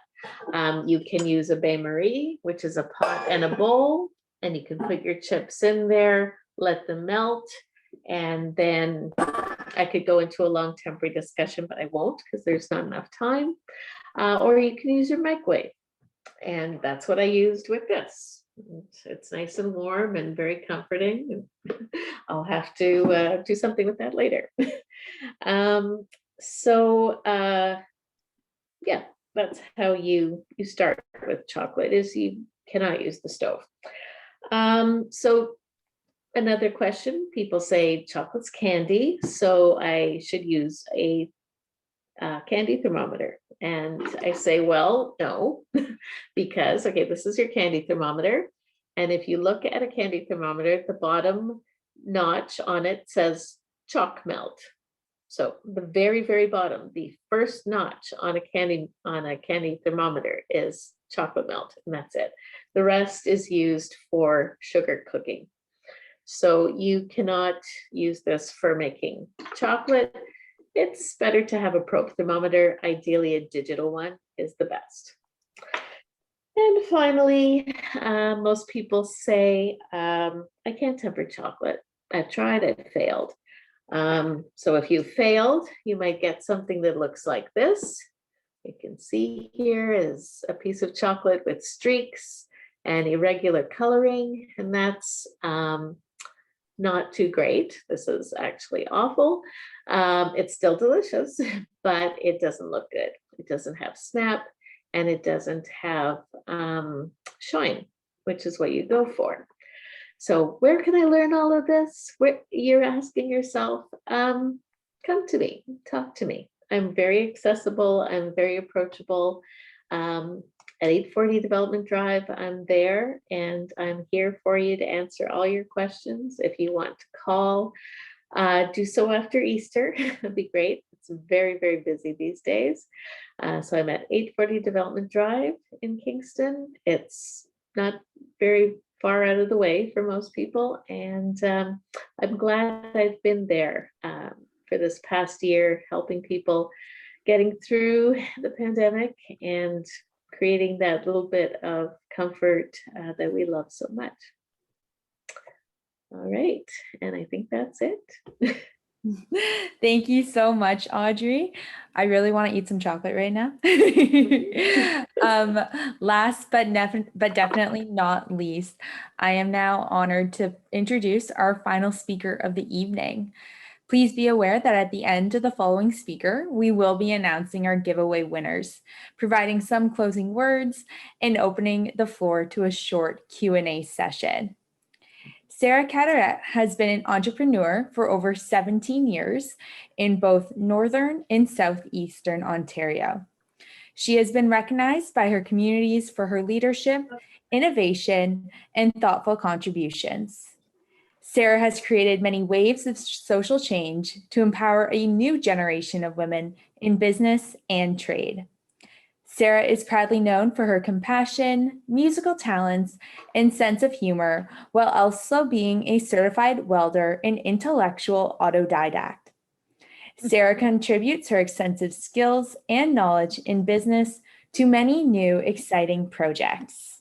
You can use a bain-marie, which is a pot and a bowl, and you can put your chips in there, let them melt, and then I could go into a long temporary discussion, but I won't because there's not enough time. Or you can use your microwave, and that's what I used with this. It's nice and warm and very comforting. I'll have to do something with that later. Yeah, that's how you start with chocolate, is you cannot use the stove. So another question, people say chocolate's candy, so I should use a candy thermometer. And I say, well, no, because, okay, this is your candy thermometer. And if you look at a candy thermometer, at the bottom notch on it says chalk melt. So the very, very bottom, the first notch on a candy thermometer is chocolate melt, and that's it. The rest is used for sugar cooking. So you cannot use this for making chocolate. It's better to have a probe thermometer. Ideally, a digital one is the best. And finally, most people say, I can't temper chocolate. I've tried, I've failed. So if you failed, you might get something that looks like this. You can see here is a piece of chocolate with streaks and irregular coloring, and that's not too great. This is actually awful. It's still delicious, but it doesn't look good. It doesn't have snap, and it doesn't have shine, which is what you go for. So where can I learn all of this? Where you're asking yourself, come to me, talk to me. I'm very accessible, I'm very approachable. At 840 Development Drive, I'm there and I'm here for you to answer all your questions. If you want to call, do so after Easter, that'd be great. It's very, very busy these days. So I'm at 840 Development Drive in Kingston. It's not very far out of the way for most people. And I'm glad I've been there for this past year, helping people getting through the pandemic and creating that little bit of comfort that we love so much. All right, and I think that's it. Thank you so much, Audrey. I really want to eat some chocolate right now. Last but definitely not least, I am now honored to introduce our final speaker of the evening. Please be aware that at the end of the following speaker, we will be announcing our giveaway winners, providing some closing words, and opening the floor to a short Q&A session. Sarah Cadorette has been an entrepreneur for over 17 years in both Northern and Southeastern Ontario. She has been recognized by her communities for her leadership, innovation, and thoughtful contributions. Sarah has created many waves of social change to empower a new generation of women in business and trade. Sarah is proudly known for her compassion, musical talents, and sense of humor, while also being a certified welder and intellectual autodidact. Sarah contributes her extensive skills and knowledge in business to many new exciting projects.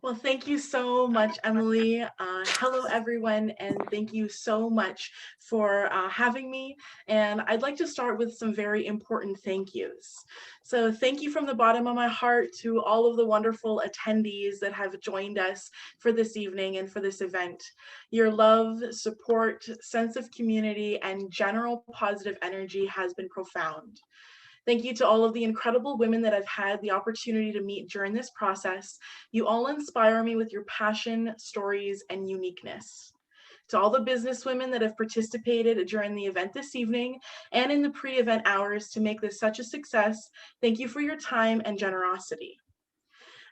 Well, thank you so much, Emily. Hello, everyone, and thank you so much for having me. And I'd like to start with some very important thank yous. So thank you from the bottom of my heart to all of the wonderful attendees that have joined us for this evening and for this event. Your love, support, sense of community, and general positive energy has been profound. Thank you to all of the incredible women that I've had the opportunity to meet during this process. You all inspire me with your passion, stories, and uniqueness. To all the business women that have participated during the event this evening and in the pre-event hours to make this such a success, thank you for your time and generosity.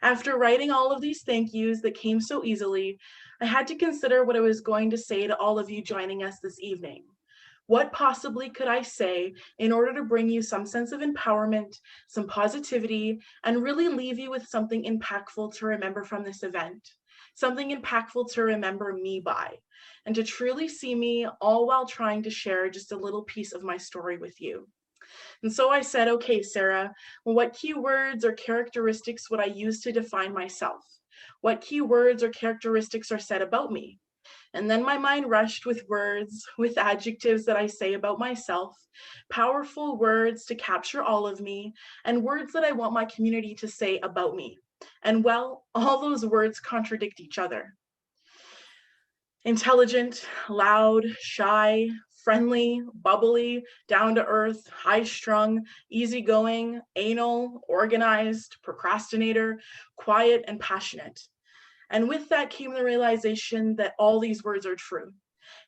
After writing all of these thank yous that came so easily, I had to consider what I was going to say to all of you joining us this evening. What possibly could I say in order to bring you some sense of empowerment, some positivity, and really leave you with something impactful to remember from this event, something impactful to remember me by, and to truly see me all while trying to share just a little piece of my story with you. And so I said, okay, Sarah, well, what keywords or characteristics would I use to define myself? What keywords or characteristics are said about me? And then my mind rushed with words, with adjectives that I say about myself, powerful words to capture all of me, and words that I want my community to say about me. And well, all those words contradict each other. Intelligent, loud, shy, friendly, bubbly, down to earth, high strung, easygoing, anal, organized, procrastinator, quiet, and passionate. And with that came the realization that all these words are true.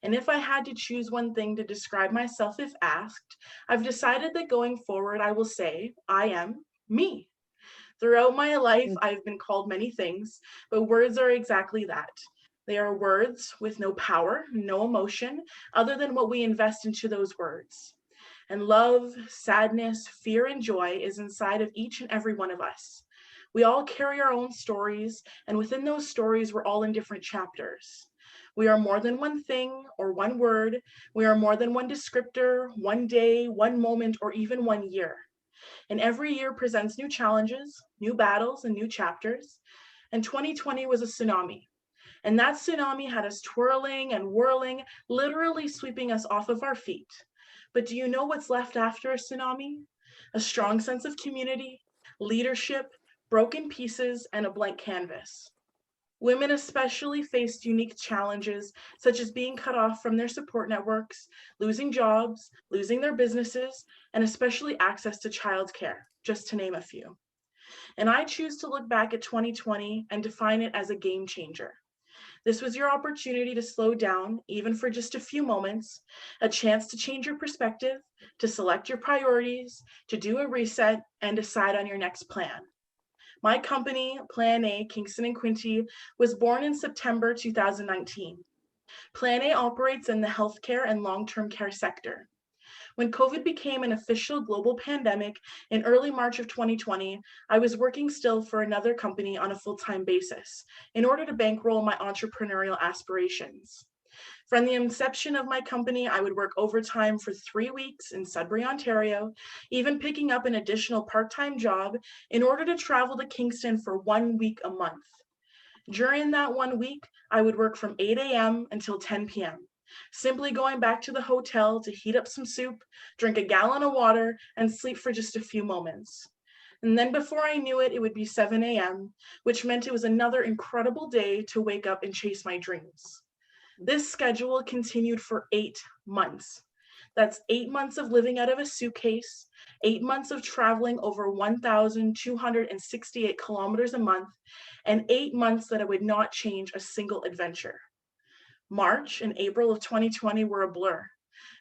And if I had to choose one thing to describe myself if asked, I've decided that going forward, I will say, I am me. Throughout my life, I've been called many things, but words are exactly that. They are words with no power, no emotion, other than what we invest into those words. And love, sadness, fear, and joy is inside of each and every one of us. We all carry our own stories, and within those stories, we're all in different chapters. We are more than one thing or one word. We are more than one descriptor, one day, one moment, or even one year. And every year presents new challenges, new battles, and new chapters. And 2020 was a tsunami. And that tsunami had us twirling and whirling, literally sweeping us off of our feet. But do you know what's left after a tsunami? A strong sense of community, leadership, broken pieces, and a blank canvas. Women especially faced unique challenges, such as being cut off from their support networks, losing jobs, losing their businesses, and especially access to childcare, just to name a few. And I choose to look back at 2020 and define it as a game changer. This was your opportunity to slow down, even for just a few moments, a chance to change your perspective, to select your priorities, to do a reset, and decide on your next plan. My company, Plan A, Kingston and Quinte, was born in September 2019. Plan A operates in the healthcare and long-term care sector. When COVID became an official global pandemic in early March of 2020, I was working still for another company on a full-time basis in order to bankroll my entrepreneurial aspirations. From the inception of my company, I would work overtime for 3 weeks in Sudbury, Ontario, even picking up an additional part-time job in order to travel to Kingston for 1 week a month. During that 1 week, I would work from 8 a.m. until 10 p.m., simply going back to the hotel to heat up some soup, drink a gallon of water, and sleep for just a few moments. And then before I knew it, it would be 7 a.m., which meant it was another incredible day to wake up and chase my dreams. This schedule continued for 8 months. That's 8 months of living out of a suitcase, 8 months of traveling over 1,268 kilometers a month, and 8 months that I would not change a single adventure. March and April of 2020 were a blur.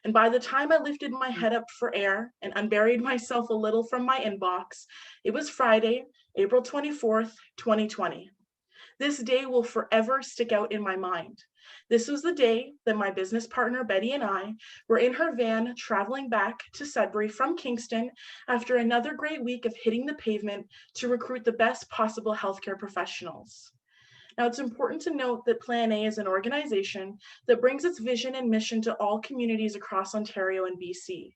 And by the time I lifted my head up for air and unburied myself a little from my inbox, it was Friday, April 24th, 2020. This day will forever stick out in my mind. This was the day that my business partner, Betty, and I were in her van traveling back to Sudbury from Kingston after another great week of hitting the pavement to recruit the best possible healthcare professionals. Now, it's important to note that Plan A is an organization that brings its vision and mission to all communities across Ontario and BC.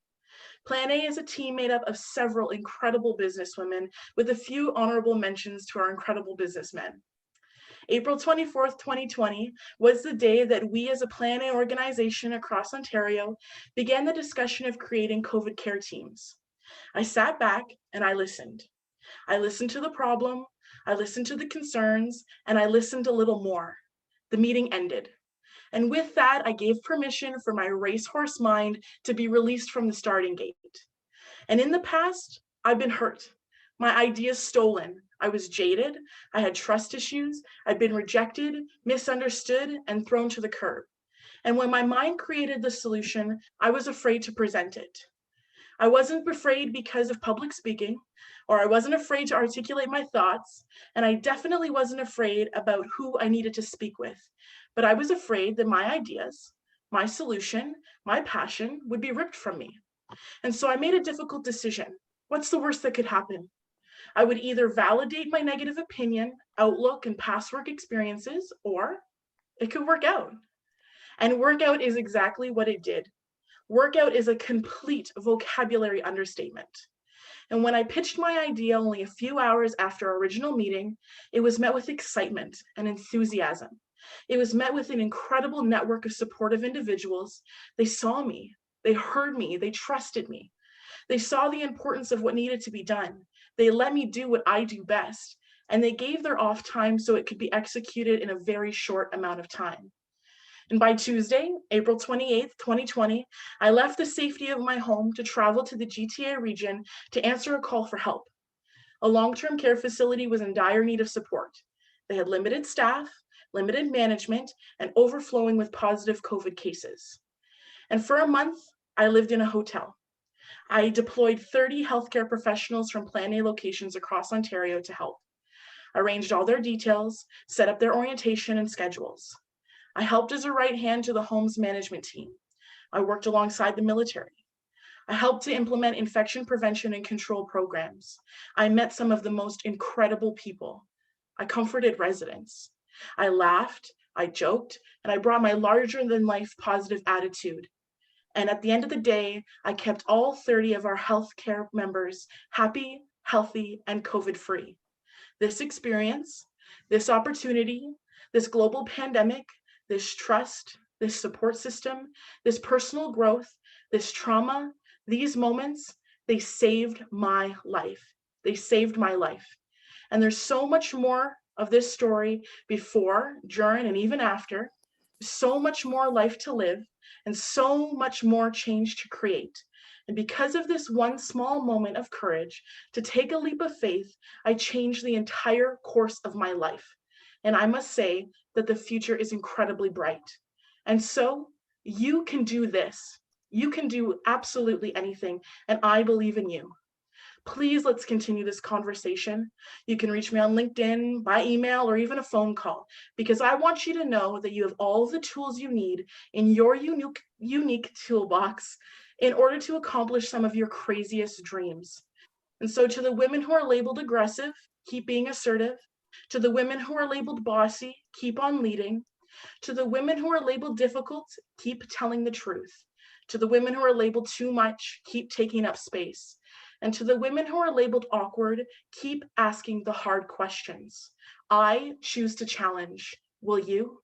Plan A is a team made up of several incredible businesswomen with a few honorable mentions to our incredible businessmen. April 24th, 2020 was the day that we as a Plan A organization across Ontario began the discussion of creating COVID care teams. I sat back and I listened. I listened to the problem, I listened to the concerns, and I listened a little more. The meeting ended. And with that, I gave permission for my racehorse mind to be released from the starting gate. And in the past, I've been hurt. My ideas stolen. I was jaded. I had trust issues. I'd been rejected, misunderstood, and thrown to the curb. And when my mind created the solution, I was afraid to present it. I wasn't afraid because of public speaking, or I wasn't afraid to articulate my thoughts, and I definitely wasn't afraid about who I needed to speak with. But I was afraid that my ideas, my solution, my passion would be ripped from me. And so I made a difficult decision. What's the worst that could happen? I would either validate my negative opinion, outlook, and past work experiences, or it could work out. And workout is exactly what it did. Workout is a complete vocabulary understatement. And when I pitched my idea only a few hours after our original meeting, it was met with excitement and enthusiasm. It was met with an incredible network of supportive individuals. They saw me, they heard me, they trusted me. They saw the importance of what needed to be done. They let me do what I do best, and they gave their off time so it could be executed in a very short amount of time. And by Tuesday, April 28th, 2020, I left the safety of my home to travel to the GTA region to answer a call for help. A long-term care facility was in dire need of support. They had limited staff, limited management, and overflowing with positive COVID cases. And for a month, I lived in a hotel. I deployed 30 healthcare professionals from Plan A locations across Ontario to help. Arranged all their details, set up their orientation and schedules. I helped as a right hand to the home's management team. I worked alongside the military. I helped to implement infection prevention and control programs. I met some of the most incredible people. I comforted residents. I laughed, I joked, and I brought my larger than life positive attitude. And at the end of the day, I kept all 30 of our healthcare members happy, healthy, and COVID-free. This experience, this opportunity, this global pandemic, this trust, this support system, this personal growth, this trauma, these moments, they saved my life. They saved my life. And there's so much more of this story before, during, and even after. So much more life to live and so much more change to create. And because of this one small moment of courage to take a leap of faith, I changed the entire course of my life. And I must say that the future is incredibly bright. And so you can do this. You can do absolutely anything. And I believe in you. Please, let's continue this conversation. You can reach me on LinkedIn, by email, or even a phone call, because I want you to know that you have all the tools you need in your unique toolbox in order to accomplish some of your craziest dreams. And so to the women who are labeled aggressive, keep being assertive. To the women who are labeled bossy, keep on leading. To the women who are labeled difficult, keep telling the truth. To the women who are labeled too much, keep taking up space. And to the women who are labeled awkward, keep asking the hard questions. I choose to challenge. Will you?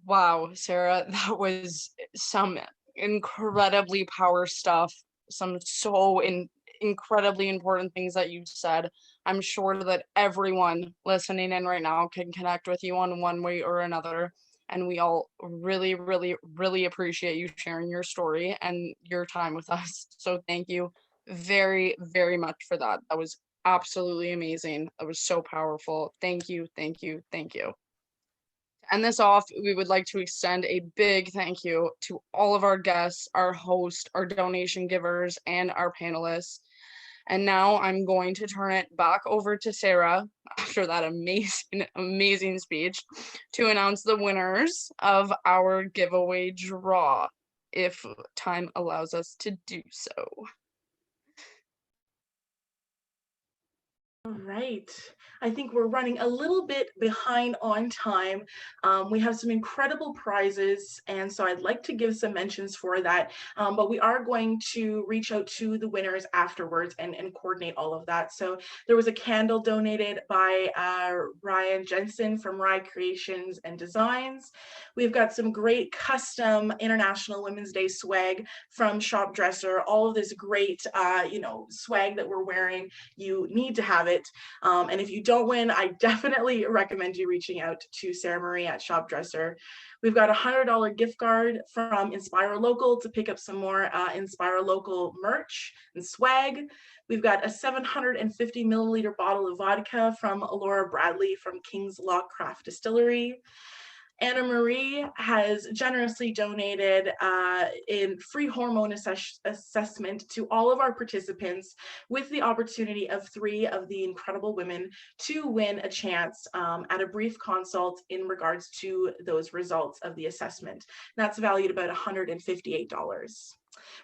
Wow, Sarah, that was some incredibly power stuff, some incredibly important things that you said. I'm sure that everyone listening in right now can connect with you on one way or another. And we all really, really, really appreciate you sharing your story and your time with us. So thank you very, very much for that. That was absolutely amazing. That was so powerful. Thank you, thank you, thank you. To end this off, we would like to extend a big thank you to all of our guests, our host, our donation givers, and our panelists. And now I'm going to turn it back over to Sarah after that amazing, amazing speech to announce the winners of our giveaway draw, if time allows us to do so. All right. I think we're running a little bit behind on time. We have some incredible prizes, and so I'd like to give some mentions for that. But we are going to reach out to the winners afterwards and coordinate all of that. So there was a candle donated by Ryan Jensen from Rye Creations and Designs. We've got some great custom International Women's Day swag from Shop Dresser. All of this great, swag that we're wearing. You need to have it. And if you don't win, I definitely recommend you reaching out to Sarah Marie at Shop Dresser. We've got a $100 gift card from Inspire Local to pick up some more Inspire Local merch and swag. We've got a 750 milliliter bottle of vodka from Laura Bradley from King's Law Craft Distillery. Anna-Maire has generously donated in free hormone assessment to all of our participants, with the opportunity of 3 of the incredible women to win a chance at a brief consult in regards to those results of the assessment. That's valued about $158.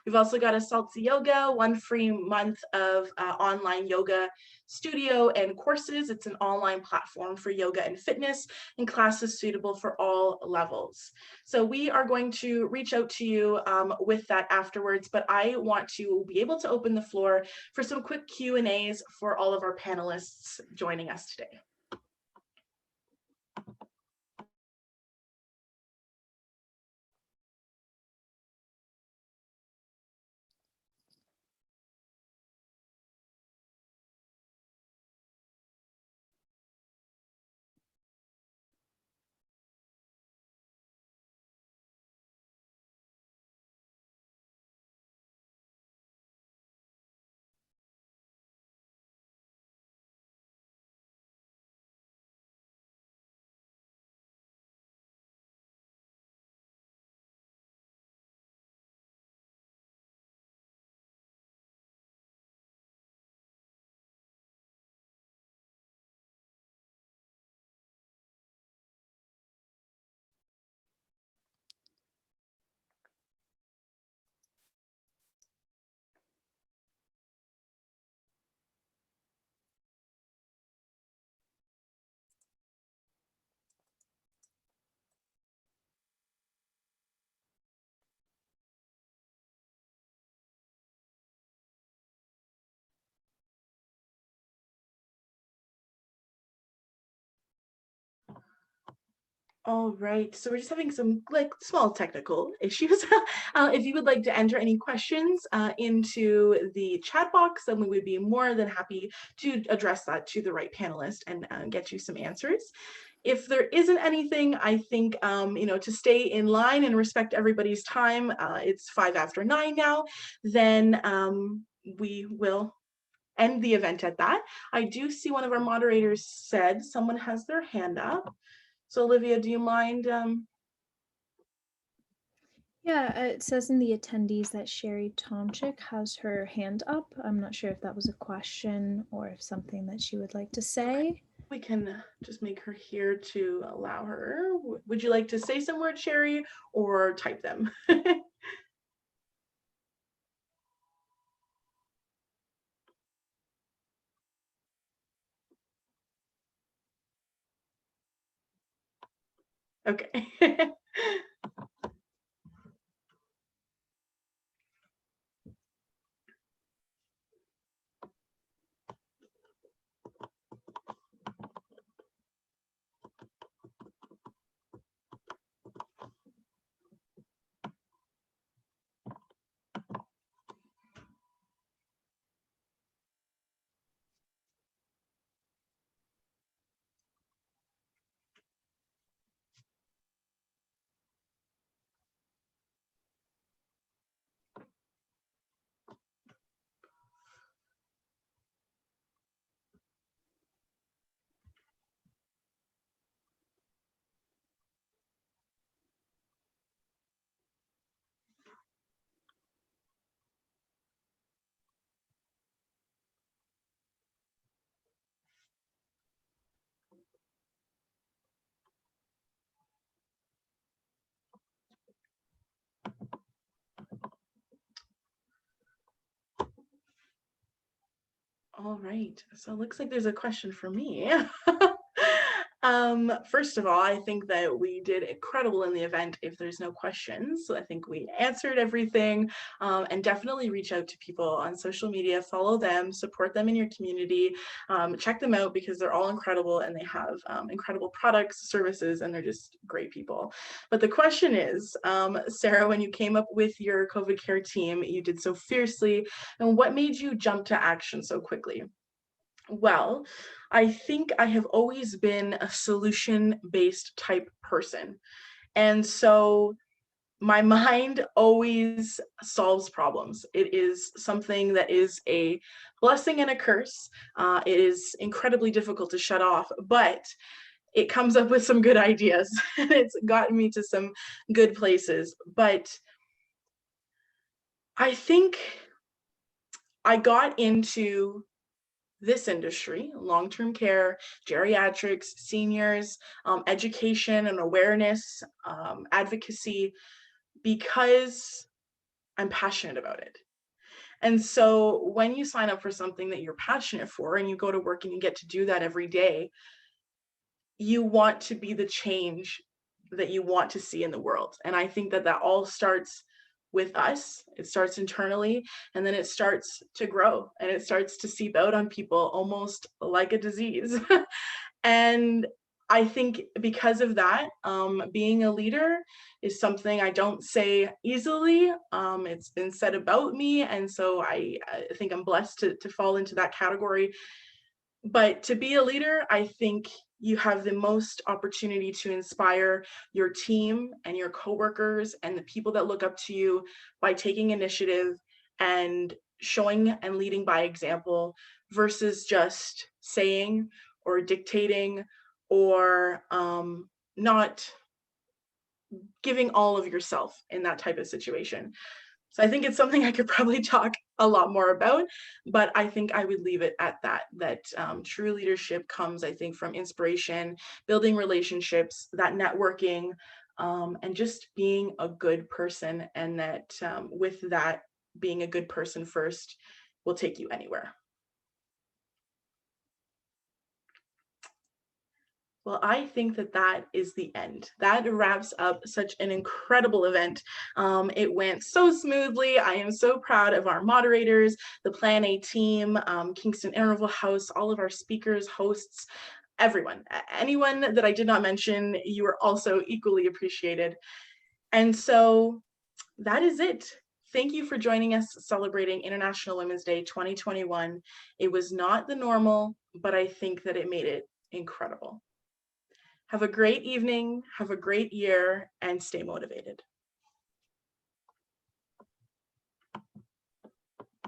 We've also got a Salty Yoga, 1 free month of online yoga studio and courses. It's an online platform for yoga and fitness and classes suitable for all levels. So we are going to reach out to you with that afterwards, but I want to be able to open the floor for some quick Q&As for all of our panelists joining us today. All right, so we're just having some like small technical issues. If you would like to enter any questions into the chat box, then we would be more than happy to address that to the right panelist and get you some answers. If there isn't anything, I think, to stay in line and respect everybody's time, it's 9:05 now, then we will end the event at that. I do see one of our moderators said someone has their hand up. So Olivia, do you mind? Yeah, it says in the attendees that Sherry Tomczyk has her hand up. I'm not sure if that was a question or if something that she would like to say. We can just make her here to allow her. Would you like to say some words, Sherry, or type them? Okay. All right, so it looks like there's a question for me. First of all, I think that we did incredible in the event if there's no questions. So I think we answered everything, and definitely reach out to people on social media, follow them, support them in your community, check them out because they're all incredible and they have incredible products, services, and they're just great people. But the question is, Sarah, when you came up with your COVID care team, you did so fiercely, and what made you jump to action so quickly? Well, I think I have always been a solution-based type person. And so my mind always solves problems. It is something that is a blessing and a curse. It is incredibly difficult to shut off, but it comes up with some good ideas and it's gotten me to some good places. But I think I got into this industry, long-term care, geriatrics, seniors, education and awareness, advocacy, because I'm passionate about it. And so when you sign up for something that you're passionate for and you go to work and you get to do that every day, you want to be the change that you want to see in the world. And I think that that all starts with us. It starts internally, and then it starts to grow and it starts to seep out on people almost like a disease. And I think because of that, being a leader is something I don't say easily. It's been said about me, and so I think I'm blessed to fall into that category. But to be a leader, I think you have the most opportunity to inspire your team and your coworkers and the people that look up to you by taking initiative and showing and leading by example versus just saying or dictating or not giving all of yourself in that type of situation. So I think it's something I could probably talk a lot more about, but I think I would leave it at that true leadership comes, I think, from inspiration, building relationships, that networking, and just being a good person. And that with that, being a good person first will take you anywhere. Well, I think that that is the end. That wraps up such an incredible event. It went so smoothly. I am so proud of our moderators, the Plan A team, Kingston Interval House, all of our speakers, hosts. everyone, anyone that I did not mention, you are also equally appreciated. And so that is it. Thank you for joining us celebrating International Women's Day 2021. It was not the normal, but I think that it made it incredible. Have a great evening, have a great year, and stay motivated.